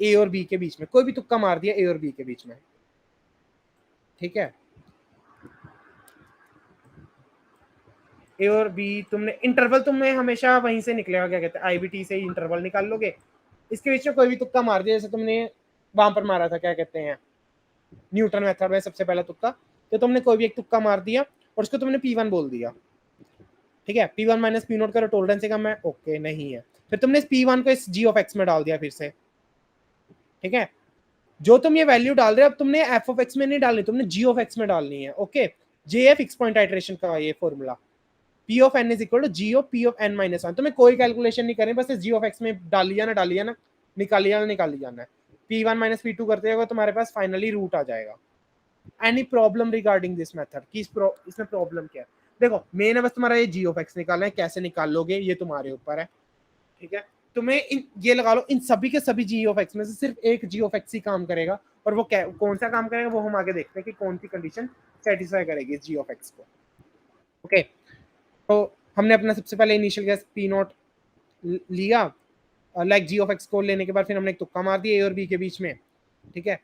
ए और बी के बीच में, कोई भी तुक्का मार दिया ए और बी के बीच में। ठीक है, ए और बी तुमने इंटरवल तुम्हें हमेशा वहीं से निकलेगा, क्या कहते हैं आईबीटी से ही इंटरवल निकाल लोगे। इसके बीच में कोई भी तुक्का मार दिया, जैसे तुमने वहां पर मारा था, क्या कहते हैं न्यूटन मेथड में सबसे पहला तुक्का, तो तुमने कोई भी एक तुक्का मार दिया और उसको तुमने P1 बोल दिया। ठीक है, P1 माइनस पी नोट का टोलरेंस है कम है, ओके नहीं है, फिर तुमने इस P1 को इस जी ऑफ एक्स में डाल दिया फिर से। ठीक है, जो तुम ये वैल्यू डाल रहे हो अब तुमने एफ ऑफ एक्स में नहीं डालनी, तुमने जी ऑफ एक्स में डालनी है। ओके, जे है फिक्स पॉइंट आइटरेशन का ये formula, P of n is equal to G of P of n minus 1। तुम्हें कोई कैलकुलेशन नहीं करनी, बस G of x में डाल लिया ना, निकाली जाना है। P1 माइनस P2 करते हुए तुम्हारे पास फाइनली रूट आ जाएगा। Any problem regarding this method कि इसमें प्रॉब्लम क्या है? देखो मेन है बस तुम्हारा ये G of x निकालना है, कैसे निकाल लोगे ये तुम्हारे ऊपर है। ठीक है, तुम्हें ये लगा लो इन सभी के सभी G of x में से सिर्फ एक G of x ही काम करेगा, और वो कौन सा काम करेगा वो हम आगे देखते हैं कि कौन सी कंडीशन सेटिस्फाई करेगी इस G of x को। ओके, तो हमने अपना सबसे पहले इनिशियल गैस पी नॉट लिया, लाइक जी ऑफ एक्स को लेने के बाद फिर हमने एक तुक्का मार दिया ए और बी के बीच में। ठीक है,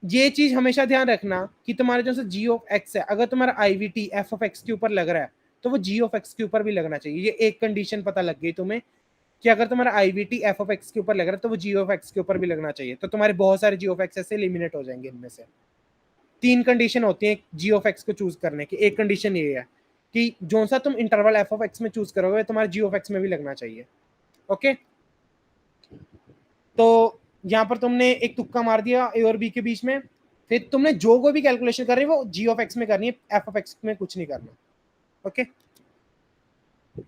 ये चीज हमेशा ध्यान रखना कि तुम्हारे जो जी ऑफ एक्स है, अगर तुम्हारा आईवीटी एफ ऑफ एक्स के ऊपर लग रहा है तो वो जी ऑफ एक्स के ऊपर भी लगना चाहिए। ये एक कंडीशन पता लग गई तुम्हें कि अगर तुम्हारा आईवीटी एफ ऑफ एक्स के ऊपर लग रहा है तो वो जी ऑफ एक्स के ऊपर भी लगना चाहिए, तो तुम्हारे बहुत सारे जी ऑफ एक्स ऐसे एलिमिनेट हो जाएंगे। इनमें से 3 कंडीशन होती है जी ऑफ एक्स को चूज करने की। एक कंडीशन ये है कि जो सा तुम इंटरवल एफ ऑफ एक्स में चूज करोगे तुम्हारे जी ऑफ एक्स में भी लगना चाहिए। ओके, तो यहाँ पर तुमने एक तुक्का मार दिया ए और बी के बीच में, फिर तुमने जो कोई भी कैलकुलेशन कर रही है वो जी ऑफ एक्स में करनी है, एफ ऑफ एक्स में कुछ नहीं करना। ओके,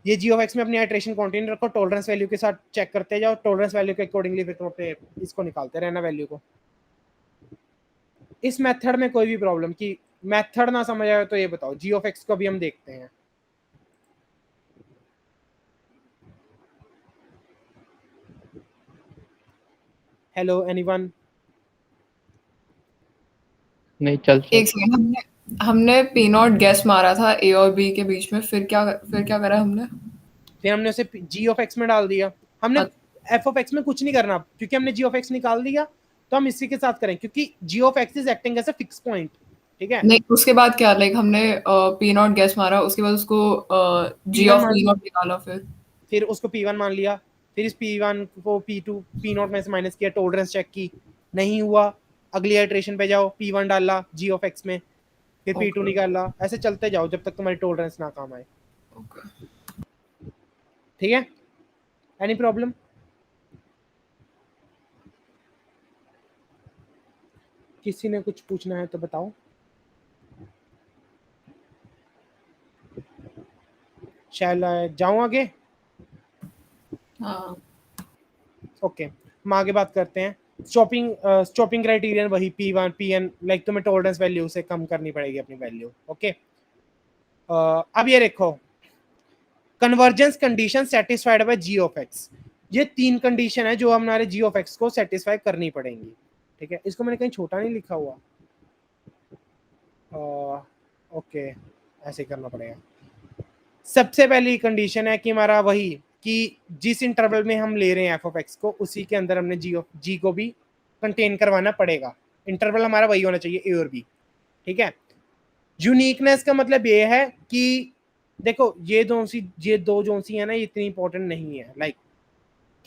ये जी ऑफ एक्स में अपनी आइटरेशन कंटिन्यू रखो, टॉलरेंस वैल्यू के साथ चेक करते जाओ, टॉलरेंस वैल्यू के अकॉर्डिंगली फिर तुम अपने इसको निकालते रहना वैल्यू को। इस मेथड में कोई भी प्रॉब्लम की मेथड ना समझ आए तो ये बताओ। जी ऑफ एक्स को भी हम देखते हैं। Hello anyone? नहीं चल एक सेकंड, हमने पी नॉट गैस मारा था ए और बी के बीच में, फिर क्या करा हमने? फिर हमने उसे जी ऑफ एक्स में डाल दिया। हमने एफ ऑफ एक्स में कुछ नहीं करना क्योंकि हमने जी ऑफ एक्स निकाल दिया, तो हम इसी के साथ करें क्योंकि G of X is acting as a fix point. ठीक है, नहीं, उसके बाद क्या, लाइक हमने पी नॉट गैस मारा, उसके बाद उसको जी ऑफ पी नॉट निकाला, फिर उसको P1 मान लिया, फिर इस P1 को P2 P नॉट में से माइनस किया, टॉलरेंस चेक की, नहीं हुआ, अगली आइटरेशन पे जाओ, P1 डाला जी ऑफ एक्स में, फिर P2 निकाला, ऐसे चलते जाओ जब तक तुम्हारी टॉलरेंस ना काम आए। ठीक है, एनी प्रॉब्लम? किसी ने कुछ पूछना है तो बताओ। शायद जाऊं आगे? हाँ, ओके, हम आगे बात करते हैं। स्टॉपिंग क्राइटेरियन वही P1 Pn, लाइक तुम्हें टॉलरेंस वैल्यू से कम करनी पड़ेगी अपनी वैल्यू। ओके, अब ये देखो convergence condition satisfied by G of X. ये 3 कंडीशन है जो हमारे जी ऑफ एक्स को सेटिस्फाई करनी पड़ेंगी। ठीक है, इसको मैंने कहीं छोटा नहीं लिखा हुआ। ओके, ऐसे करना पड़ेगा। सबसे पहली कंडीशन है कि हमारा वही कि जिस इंटरवल में हम ले रहे हैं एफ ऑफ एक्स को उसी के अंदर हमने जी को भी कंटेन करवाना पड़ेगा। इंटरवल हमारा वही होना चाहिए ए और बी। ठीक है, यूनिकनेस का मतलब ये है कि देखो ये दो जो सी है ना, ये इतनी इंपॉर्टेंट नहीं है, लाइक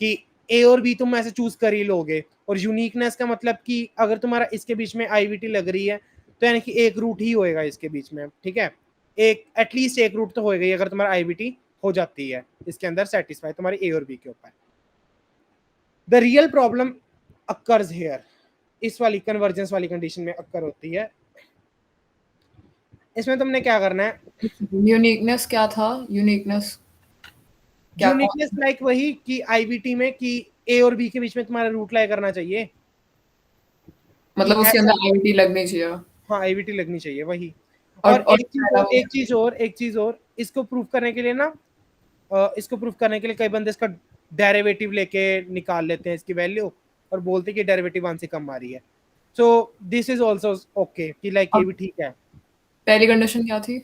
कि ए और बी तुम ऐसे चूज कर ही लोगे। और यूनिकनेस का मतलब कि अगर तुम्हारा इसके बीच में आईवीटी लग रही है तो यानी कि एक रूट ही होएगा इसके बीच में। ठीक है, एक एटलीस्ट एक रूट तो होएगा ही अगर तुम्हारा आईबीटी हो जाती है इसके अंदर सेटिस्फाई तुम्हारी ए और बी के ऊपर। The real problem occurs here, इस वाली कन्वर्जेंस वाली कंडीशन में अकर होती है। इसमें तुमने क्या करना है, यूनिकनेस क्या था? यूनिकनेस क्या? यूनिकनेस लाइक वही कि आईबीटी में कि ए और बी के बीच में तुम्हारा रूट लाई करना चाहिए, मतलब उसके अंदर आईडी लगनी चाहिए। हाँ आईबीटी लगनी चाहिए वही। और और एक चीज और इसको प्रूव करने के लिए ना इसको प्रूव करने के लिए कई बंदे इसका डेरिवेटिव लेके निकाल लेते हैं इसकी वैल्यू और बोलते हैं कि डेरिवेटिव 1 से कम आ रही है। So this is also okay कि लाइक ये भी ठीक है। पहली कंडीशन क्या थी?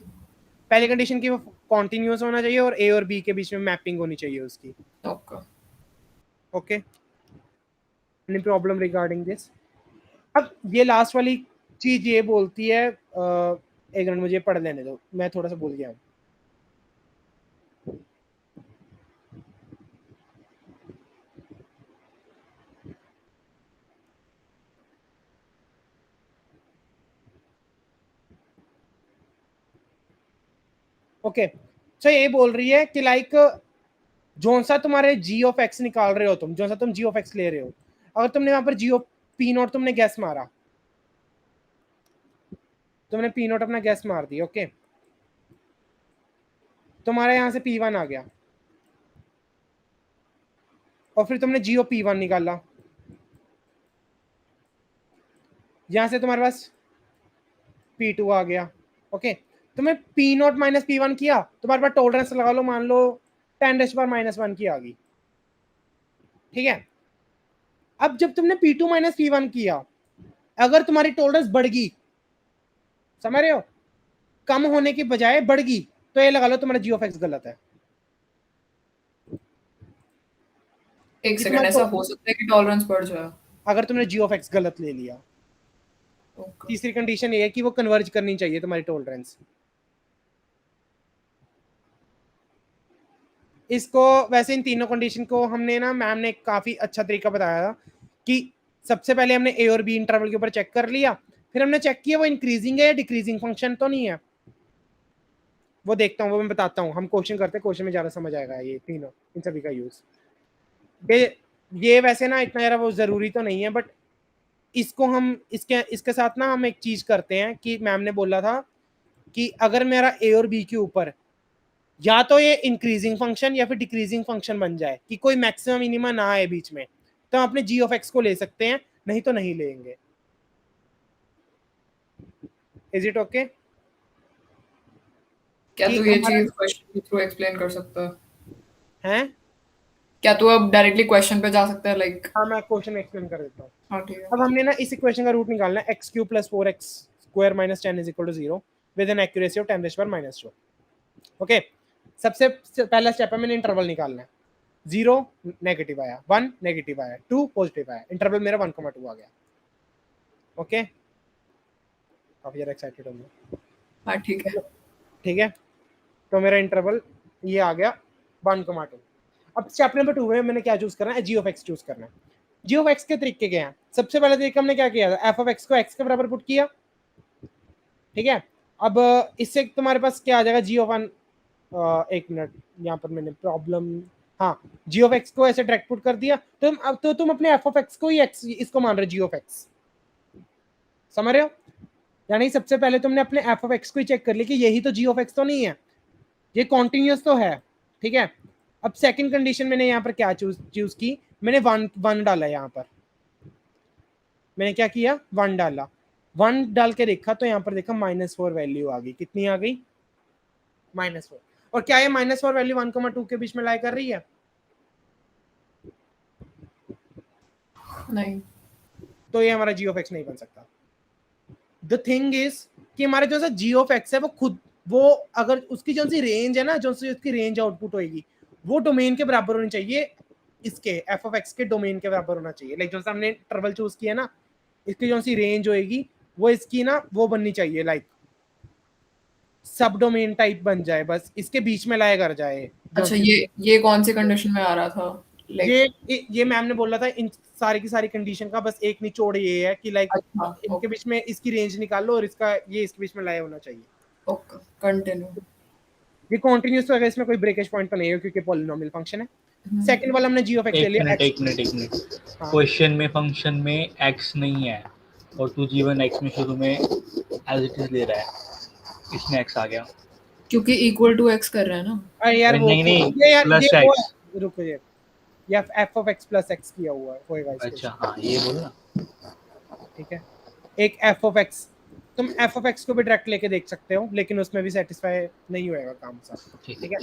पहली कंडीशन की वो कॉन्टिन्यूअस होना चाहिए और ए और बी के बीच में मैपिंग होनी चाहिए उसकी। Okay any problem regarding this? अब ये लास्ट वाली चीज ये बोलती है एक मिनट मुझे पढ़ लेने दो, मैं थोड़ा सा भूल गया हूँ। ओके सो ये बोल रही है कि लाइक जोन सा तुम्हारे जी ऑफ एक्स निकाल रहे हो तुम, जोन सा तुम जी ऑफ एक्स ले रहे हो, अगर तुमने वहां पर जी ऑफ पी नॉट तुमने गैस मारा, तुमने पी नॉट अपना गैस मार दिया, ओके तुम्हारा यहां से पी वन आ गया और फिर तुमने जी ऑफ पी वन निकाला, यहां से तुम्हारे पास पी टू आ गया, ओके तुम्हें P not minus P one किया, तुम्हारे पास टॉलरेंस लगा लो, मान लो 10⁻⁻1 की आ गई, ठीक है। अब जब तुमने P2 माइनस P1 किया, अगर तुम्हारी टॉलरेंस बढ़ गई, समझ रहे हो, कम होने की बजाय बढ़ गई, तो ये लगा लो तुम्हारा जी ऑफ एक्स गलत है। एक सेकंड, ऐसा हो सकता है कि टॉलरेंस बढ़ जाए अगर तुमने जी ऑफ एक्स गलत ले लिया। तीसरी कंडीशन ये है कि वो कन्वर्ज करनी चाहिए तुम्हारी टॉलरेंस। इसको वैसे इन तीनों कंडीशन को हमने ना मैम ने काफी अच्छा तरीका बताया था कि सबसे पहले हमने ए और बी इंटरवल के ऊपर चेक कर लिया, फिर हमने चेक किया वो इंक्रीजिंग है या डिक्रीजिंग फंक्शन तो नहीं है, वो देखता हूँ, वो मैं बताता हूँ। हम क्वेश्चन करते हैं, क्वेश्चन में ज्यादा समझ आएगा ये तीनों इन सभी का यूज। ये वैसे ना इतना ज्यादा वो जरूरी तो नहीं है, बट इसको हम इसके साथ ना हम एक चीज करते हैं कि मैम ने बोला था कि अगर मेरा ए और बी के ऊपर या तो ये इंक्रीजिंग फंक्शन या फिर डिक्रीजिंग फंक्शन बन जाए कि कोई मैक्सिमम मिनिमा ना आए बीच में, तो हम अपने जी ऑफ एक्स को ले सकते हैं, नहीं तो नहीं लेंगे। Is it okay? क्या तू ये चीज क्वेश्चन के थ्रू एक्सप्लेन कर सकता है? क्या तू अब डायरेक्टली क्वेश्चन पे जा सकता है? लाइक हाँ मैं क्वेश्चन एक्सप्लेन कर देता हूँ। हाँ ठीक है। अब हमने ना इस इक्वेशन का रूट निकालना है, x³ + 4x² - 10 = 0 with an accuracy of 10⁻²। Okay सबसे पहला स्टेप है, मैंने इंटरवल निकालना है। 0 नेगेटिव आया, 1 नेगेटिव आया, 2 पॉजिटिव आया, इंटरवल मेरा 1,2 आ गया। ओके काफी ज्यादा एक्साइटेड हूँ मैं। हाँ ठीक है ठीक है तो मेरा इंटरवल ये आ गया 1,2। अब स्टेप नंबर 2 में मैंने क्या चूज करना है, जी ऑफ एक्स चूज करना है। जी ऑफ एक्स के तरीके क्या हैं? सबसे पहले तरीका हमने क्या किया था, एफ ऑफ एक्स को एक्स के बराबर पुट किया, ठीक है। अब इससे तुम्हारे पास क्या आ जाएगा, जी ऑफ वन, एक मिनट यहाँ पर मैंने प्रॉब्लम, हाँ जी ऑफ एक्स को ऐसे डायरेक्ट पुट कर दिया, तो तुम अपने एफ ऑफ एक्स को ही एक्स इसको मान रहे हो जी ऑफ एक्स, समझ रहे हो? यानी सबसे पहले तुमने अपने एफ ऑफ एक्स को ही चेक कर लिया कि यही तो जी ऑफ एक्स तो नहीं है, ये कॉन्टिन्यूस तो है, ठीक है। अब सेकंड कंडीशन मैंने यहाँ पर क्या चूज की, मैंने वन डाला, यहाँ पर मैंने क्या किया, 1 डाला, 1 डाल के देखा तो यहाँ पर देखा -4 वैल्यू आ गई। कितनी आ गई? -4। और क्या ये -4 वैल्यू 1,2 के बीच में लाई कर रही है? नहीं, तो ये हमारा जी ऑफ एक्स नहीं बन सकता। द थिंग इज कि हमारा जो सा जी ऑफ एक्स है वो खुद, वो अगर उसकी जो सी रेंज है ना, जो सी उसकी रेंज आउटपुट होगी वो डोमेन के बराबर होनी चाहिए, इसके एफ ऑफ एक्स के डोमेन के बराबर होना चाहिए। लाइक जो हमने इंटरवल चूज किया ना, इसकी जो सी रेंज होएगी वो इसकी ना वो बननी चाहिए, लाइक सब डोमेन टाइप बन जाए, बस इसके बीच में लाया कर जाए। अच्छा ये कौन सी कंडीशन में आ रहा था? ये मैम ने बोला था इन सारी की सारी कंडीशन का बस एक निचोड़ ये है कि लाइक अच्छा, इनके बीच में इसकी रेंज निकाल लो और इसका ये इसके बीच में लाया होना चाहिए। Okay continue. ये कॉन्टिन्यूस तो है, इसमें कोई ब्रेकेज पॉइंट तो नहीं है क्योंकि पॉलिनोमियल फंक्शन है। सेकंड वाला हमने जी ऑफ एक्स ले एक लिया। मिनट हाँ। क्वेश्चन में फंक्शन में x नहीं है और तू जीवन x में शुरू में एज इट इज ले रहा है, इसमें x आ गया। क्योंकि इक्वल टू x कर रहा है ना। अरे यार वो नहीं ये यार प्लस ये वो x। है, रुको ये F of x plus x किया हुआ है होएगा इसके अच्छा साथ, हाँ ये बोल ना। ठीक है। एक एफ ऑफ एक्स, तुम एफ ऑफ एक्स को भी डायरेक्ट लेके देख सकते हो, लेकिन उसमें भी सेटिस्फाई नहीं होएगा काम साथ, ठीक है।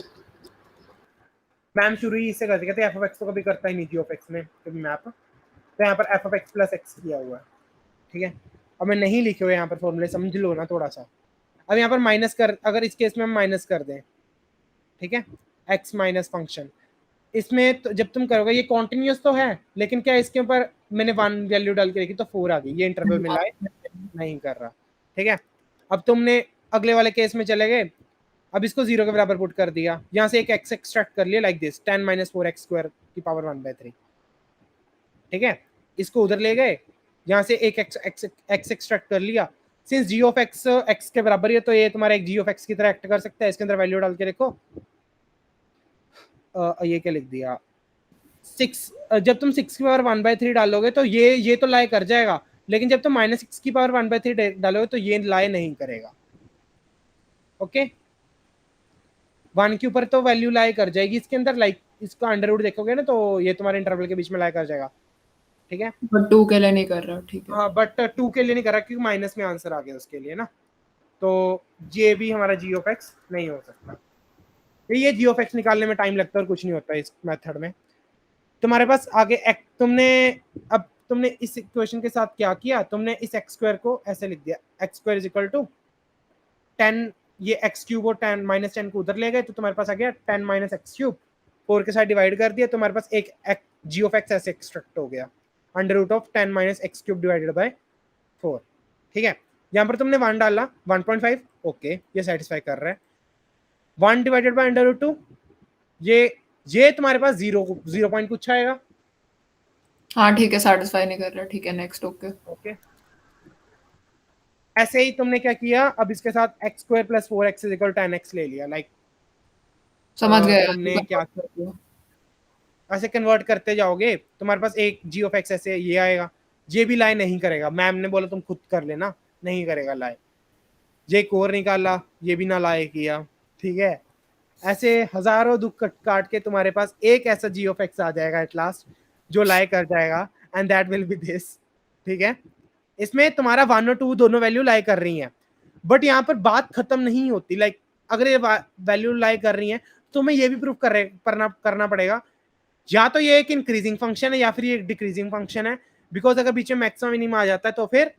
मैम शुरू ही इससे करती कहते एफ ऑफ एक्स को कभी करता ही नहीं जी ऑफ एक्स में कभी मैप, तो यहाँ पर F of x plus x किया हुआ है, ठीक है। अब मैं नहीं लिखे हुए यहाँ पर फॉर्मूले, समझ लो ना थोड़ा सा। अब यहाँ पर माइनस कर, अगर इस केस में हम माइनस कर दें, ठीक है, एक्स माइनस फंक्शन, इसमें तो जब तुम करोगे ये कॉन्टिन्यूस तो है, लेकिन क्या इसके ऊपर मैंने 1 वैल्यू डाल के रखी तो 4 आ गई, ये इंटरवल में लाए नहीं कर रहा, ठीक है। अब तुमने अगले वाले केस में चले गए, अब इसको 0 के बराबर पुट कर दिया, यहाँ से एक x एक्सट्रैक्ट कर लिया लाइक दिस 10 - 4x स्क्वायर की पावर 1/3, ठीक है। इसको उधर ले गए, यहाँ से एक x एक्सट्रैक्ट कर लिया, since g of x x के बराबर है तो ये तुम्हारा एक g ऑफ x की तरह एक्ट कर सकता है, इसके अंदर वैल्यू डाल के देखो। ये क्या लिख दिया 6, जब तुम 6 की पावर 1/3 डालोगे तो ये तो लाई कर जाएगा, लेकिन जब तुम -6 की पावर 1/3 डालोगे तो ये लाई नहीं करेगा, ओके। 1 के ऊपर तो वैल्यू लाई कर जाएगी इसके अंदर, लाइक इसका अंडर रूट देखोगे ना तो ये तुम्हारे इंटरवल के बीच में लाई कर जाएगा, ठीक है। बट 2 के लिए नहीं कर रहा, ठीक है। हाँ बट 2 के लिए नहीं कर रहा क्योंकि माइनस में आंसर आ गया उसके लिए ना, तो ये भी हमारा जी ऑफ एक्स नहीं हो सकता। ये जी ऑफ एक्स निकालने में टाइम लगता है और कुछ नहीं होता इस मेथड में। तुम्हारे पास आगे अब तुमने इस इक्वेशन के साथ क्या किया, तुमने इस एक्स स्क्वायर को ऐसे लिख दिया, X square is equal to 10, ये एक्स क्यूब और 10 -10 को उधर ले गए तो तुम्हारे पास आ गया 10 - एक्स क्यूब, 4 के साथ डिवाइड कर दिया, तुम्हारे पास एक जी ऑफ एक्स ऐसे एक्सट्रैक्ट हो गया, under root of 10 - X cube divided by 4, ठीक है। यहाँ पर तुमने 1 डाला 1.5, ओके ये सेटिस्फाई कर रहा है। 1 डिवाइडेड बाय अंडर रूट 2, ये तुम्हारे पास 0 पॉइंट कुछ आएगा, हाँ ठीक है, सेटिस्फाई नहीं कर रहा, ठीक है नेक्स्ट। Okay okay. ऐसे ही तुमने क्या किया, अब इसके साथ X square plus 4x is equal to 10x ले लिया, लाइक समझ गया। तुमने क्या किया, ऐसे कन्वर्ट करते जाओगे, तुम्हारे पास एक जी ऑफ एक्स ऐसे ये आएगा, ये भी लाई नहीं करेगा, मैम ने बोला तुम खुद कर लेना, नहीं करेगा लाई, ये कोर निकाला, ये भी ना लाई किया, ठीक है। ऐसे हजारों दुख काट के तुम्हारे पास एक ऐसा जी ऑफ एक्स आ जाएगा एट लास्ट जो लाई कर जाएगा, and that will be this, ठीक है। इसमें तुम्हारा 1 और 2 दोनों वैल्यू लाई कर रही हैं, बट यहाँ पर बात खत्म नहीं होती, लाइक अगर ये वैल्यू लाई कर रही है तो तुम्हें ये भी प्रूव करना पड़ेगा, या तो ये एक इंक्रीजिंग फंक्शन है या फिर ये एक डिक्रीजिंग फंक्शन है, बिकॉज अगर बीच में मैक्सिमम मिनिमम आ जाता है तो फिर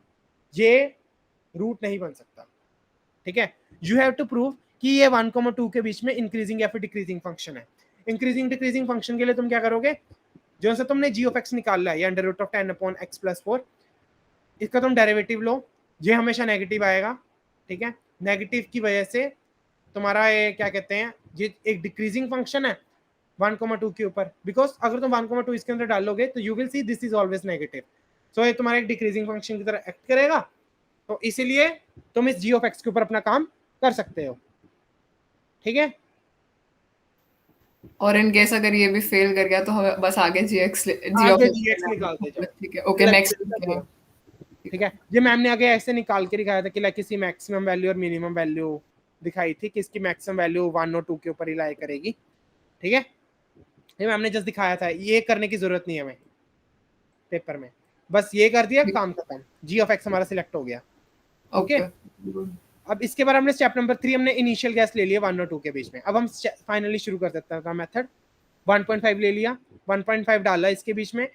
ये रूट नहीं बन सकता, ठीक है। यू हैव टू प्रूव कि ये 1,2 के बीच में इंक्रीजिंग या फिर डिक्रीजिंग फंक्शन है। इंक्रीजिंग डिक्रीजिंग फंक्शन के लिए तुम क्या करोगे, जो सा तुमने जी ऑफ एक्स निकाला है, अंडर रूट ऑफ 10/x + 4, इसका तुम डेरिवेटिव लो, ये हमेशा नेगेटिव आएगा, ठीक है। नेगेटिव की वजह से तुम्हारा ये क्या कहते हैं, ये एक डिक्रीजिंग फंक्शन है 1,2 के ऊपर, बिकॉज अगर तुम 1,2 इसके अंदर डालोगे तो you will see this is always negative, so ये तुम्हारा एक डिक्रीजिंग फंक्शन की तरह एक्ट करेगा, तो इसीलिए तुम इस जी ऑफ एक्स के ऊपर अपना काम कर सकते हो, ठीक है। और इन केस अगर ये भी फेल कर गया तो हमें बस आगे जी ऑफ GX निकालते जाओ, ठीक है। Okay next. ठीक है। ये मैम ने आगे ऐसे निकाल के दिखाया था कि लाइक किसी मैक्सिमम वैल्यू और मिनिमम वैल्यू दिखाई थी कि इसकी मैक्सिमम वैल्यू 1 और 2 के ऊपर ही लाई करेगी, ठीक है। ये मैम ने जस्ट दिखाया था, ये करने की जरूरत नहीं है हमें पेपर में, बस ये कर दिया काम खत्म, जी ऑफ एक्स हमारा सिलेक्ट हो गया, ओके। अब इसके बाद हमने स्टेप नंबर 3 हमने इनिशियल गैस ले लिया 1 और 2 के बीच में, अब हम फाइनली शुरू कर सकते हैं मेथड। 1.5 ले लिया, 1.5 डाला इसके बीच में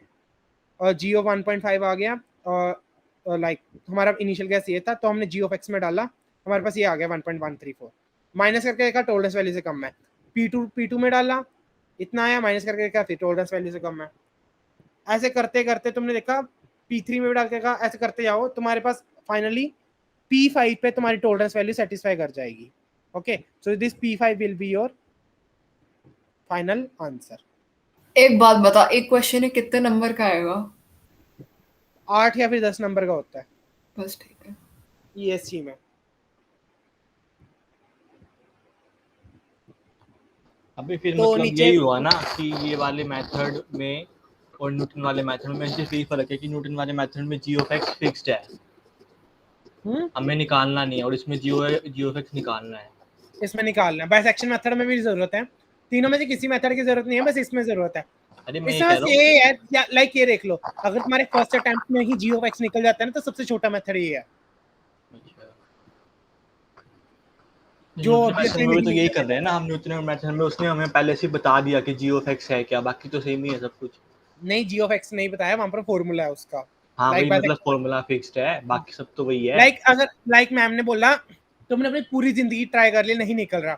और जी ऑफ 1.5 आ गया, और लाइक हमारा इनिशियल गैस ये था तो हमने जी ऑफ एक्स में डाला, हमारे पास ये आ गया 1.134, माइनस करके देखा टोलरेंस वैल्यू से कम है, P2 में डाला इतना आया, माइनस करके देखा फिर टोलरेंस वैल्यू से कम है, ऐसे करते करते तुमने देखा P3 में भी डाल के देखा, ऐसे करते जाओ, तुम्हारे पास फाइनली P5 पे तुम्हारी टोलरेंस वैल्यू सेटिस्फाई कर जाएगी, okay. So this P5 will be your final answer. एक बात बता, एक क्वेश्चन है कितने नंबर का आएगा? 8 या फिर 10 नंबर का होता है बस ठीक है। ESG में। अभी फिर तो मतलब नीचे यही हुआ ना कि ये वाले मेथड में और न्यूटन वाले मेथड में सिर्फ यही फर्क है कि न्यूटन वाले मेथड में जी ऑफ एक्स फिक्स्ड है, हमें निकालना नहीं है, और इसमें जी ऑफ एक्स निकालना है। इसमें निकालना है। बाइसेक्शन मेथड में भी जरूरत है, तीनों में से किसी मेथड की जरूरत नहीं है, बस इसमें जरूरत है। अरे मैं ये इसमें कह बस रहा हूँ ये है, लाइक ये देख लो, अगर तुम्हारे फर्स्ट अटेम्प्ट में ही जी ऑफ एक्स निकल जाता है ना तो सबसे छोटा मेथड ये है जो न्यूटन मेथड ऑब्वियसली में भी नहीं तो यही निकलेगा। कर रहे हैं ना हम। न्यूटन मेथड में उसने हमें पहले से ही बता दिया कि जी ऑफ एक्स है क्या, बाकी तो सेम ही है सब कुछ। नहीं, जी ऑफ एक्स नहीं बताया, वहां पर फॉर्मूला है उसका। हाँ लाइक वही मतलब फॉर्मूला फिक्स्ड है, बाकी सब तो वही है। अगर लाइक मैम ने बोला तुमने अपनी पूरी जिंदगी ट्राई कर ली, नहीं निकल रहा,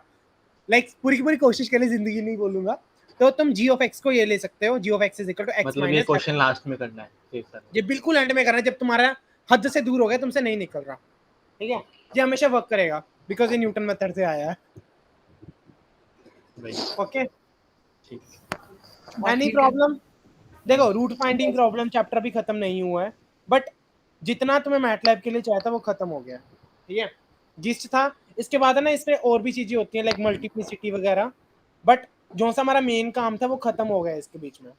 लाइक पूरी की पूरी कोशिश कर ली, जिंदगी नहीं बोलूंगा, तो तुम जी ऑफ एक्स को ये ले सकते हो, G of X is equal to X मतलब ये माइनस। क्वेश्चन लास्ट में करना है, ठीक सर। ये बिल्कुल एंड में करना है, जब तुम्हारा हद से दूर हो गया, तुमसे नहीं निकल रहा, ठीक है, ये हमेशा वर्क करेगा बिकॉज ये न्यूटन मेथड से आया है। वही ओके, ठीक। Any problem? देखो रूट फाइंडिंग प्रॉब्लम चैप्टर भी खत्म नहीं हुआ है, बट जितना तुम्हें मैटलैब के लिए चाहिए था वो खत्म हो गया, ठीक है, जिस्ट था। इसके बाद है ना, इसमें और भी चीजें होती हैं लाइक मल्टीप्लिसिटी वगैरह, बट जो सा हमारा मेन काम था वो खत्म हो गया इसके बीच में,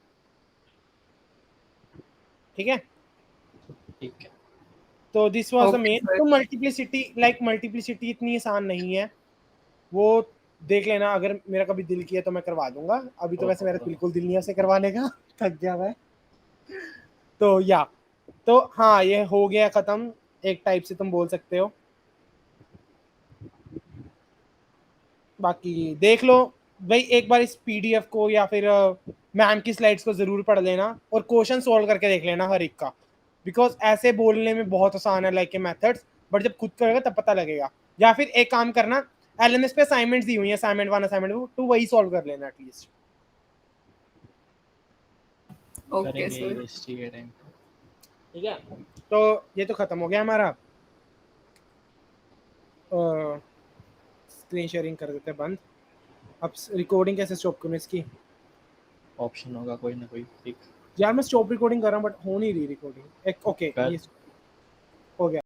ठीक है। ठीक है, तो this was the Okay, main. sir. तो मल्टीप्लिसिटी इतनी आसान नहीं है, वो देख लेना, अगर मेरा कभी दिल किया तो मैं करवा दूंगा, अभी तो वैसे मेरा बिल्कुल दिल नहीं है उसे करवाने का, थक गया मैं। तो या तो हाँ, ये हो गया खत्म एक टाइप से तुम बोल सकते हो। बाकी देख लो भाई, एक बार इस पीडीएफ को या फिर मैम की स्लाइड्स को जरूर पढ़ लेना और क्वेश्चन सोल्व करके देख लेना हर एक का, बिकॉज ऐसे बोलने में बहुत आसान है लाइक मेथड्स, बट जब खुद करेगा तब पता लगेगा। या फिर एक काम करना, एलएमएस पे असाइनमेंट्स दी हुई है, असाइनमेंट 1 असाइनमेंट 2, वही सॉल्व कर लेना एटलीस्ट, Okay, करेंगे sir. Investigate time. ठीक है। तो ये तो खत्म हो गया हमारा, स्क्रीन शेयरिंग कर देते हैं बंद। अब रिकॉर्डिंग कैसे स्टॉप करूँ इसकी? ऑप्शन होगा कोई ना कोई, ठीक। यार मैं स्टॉप रिकॉर्डिंग कर रहा हूँ बट हो नहीं रही रिकॉर्डिंग। ओके, कर। ये हो गया।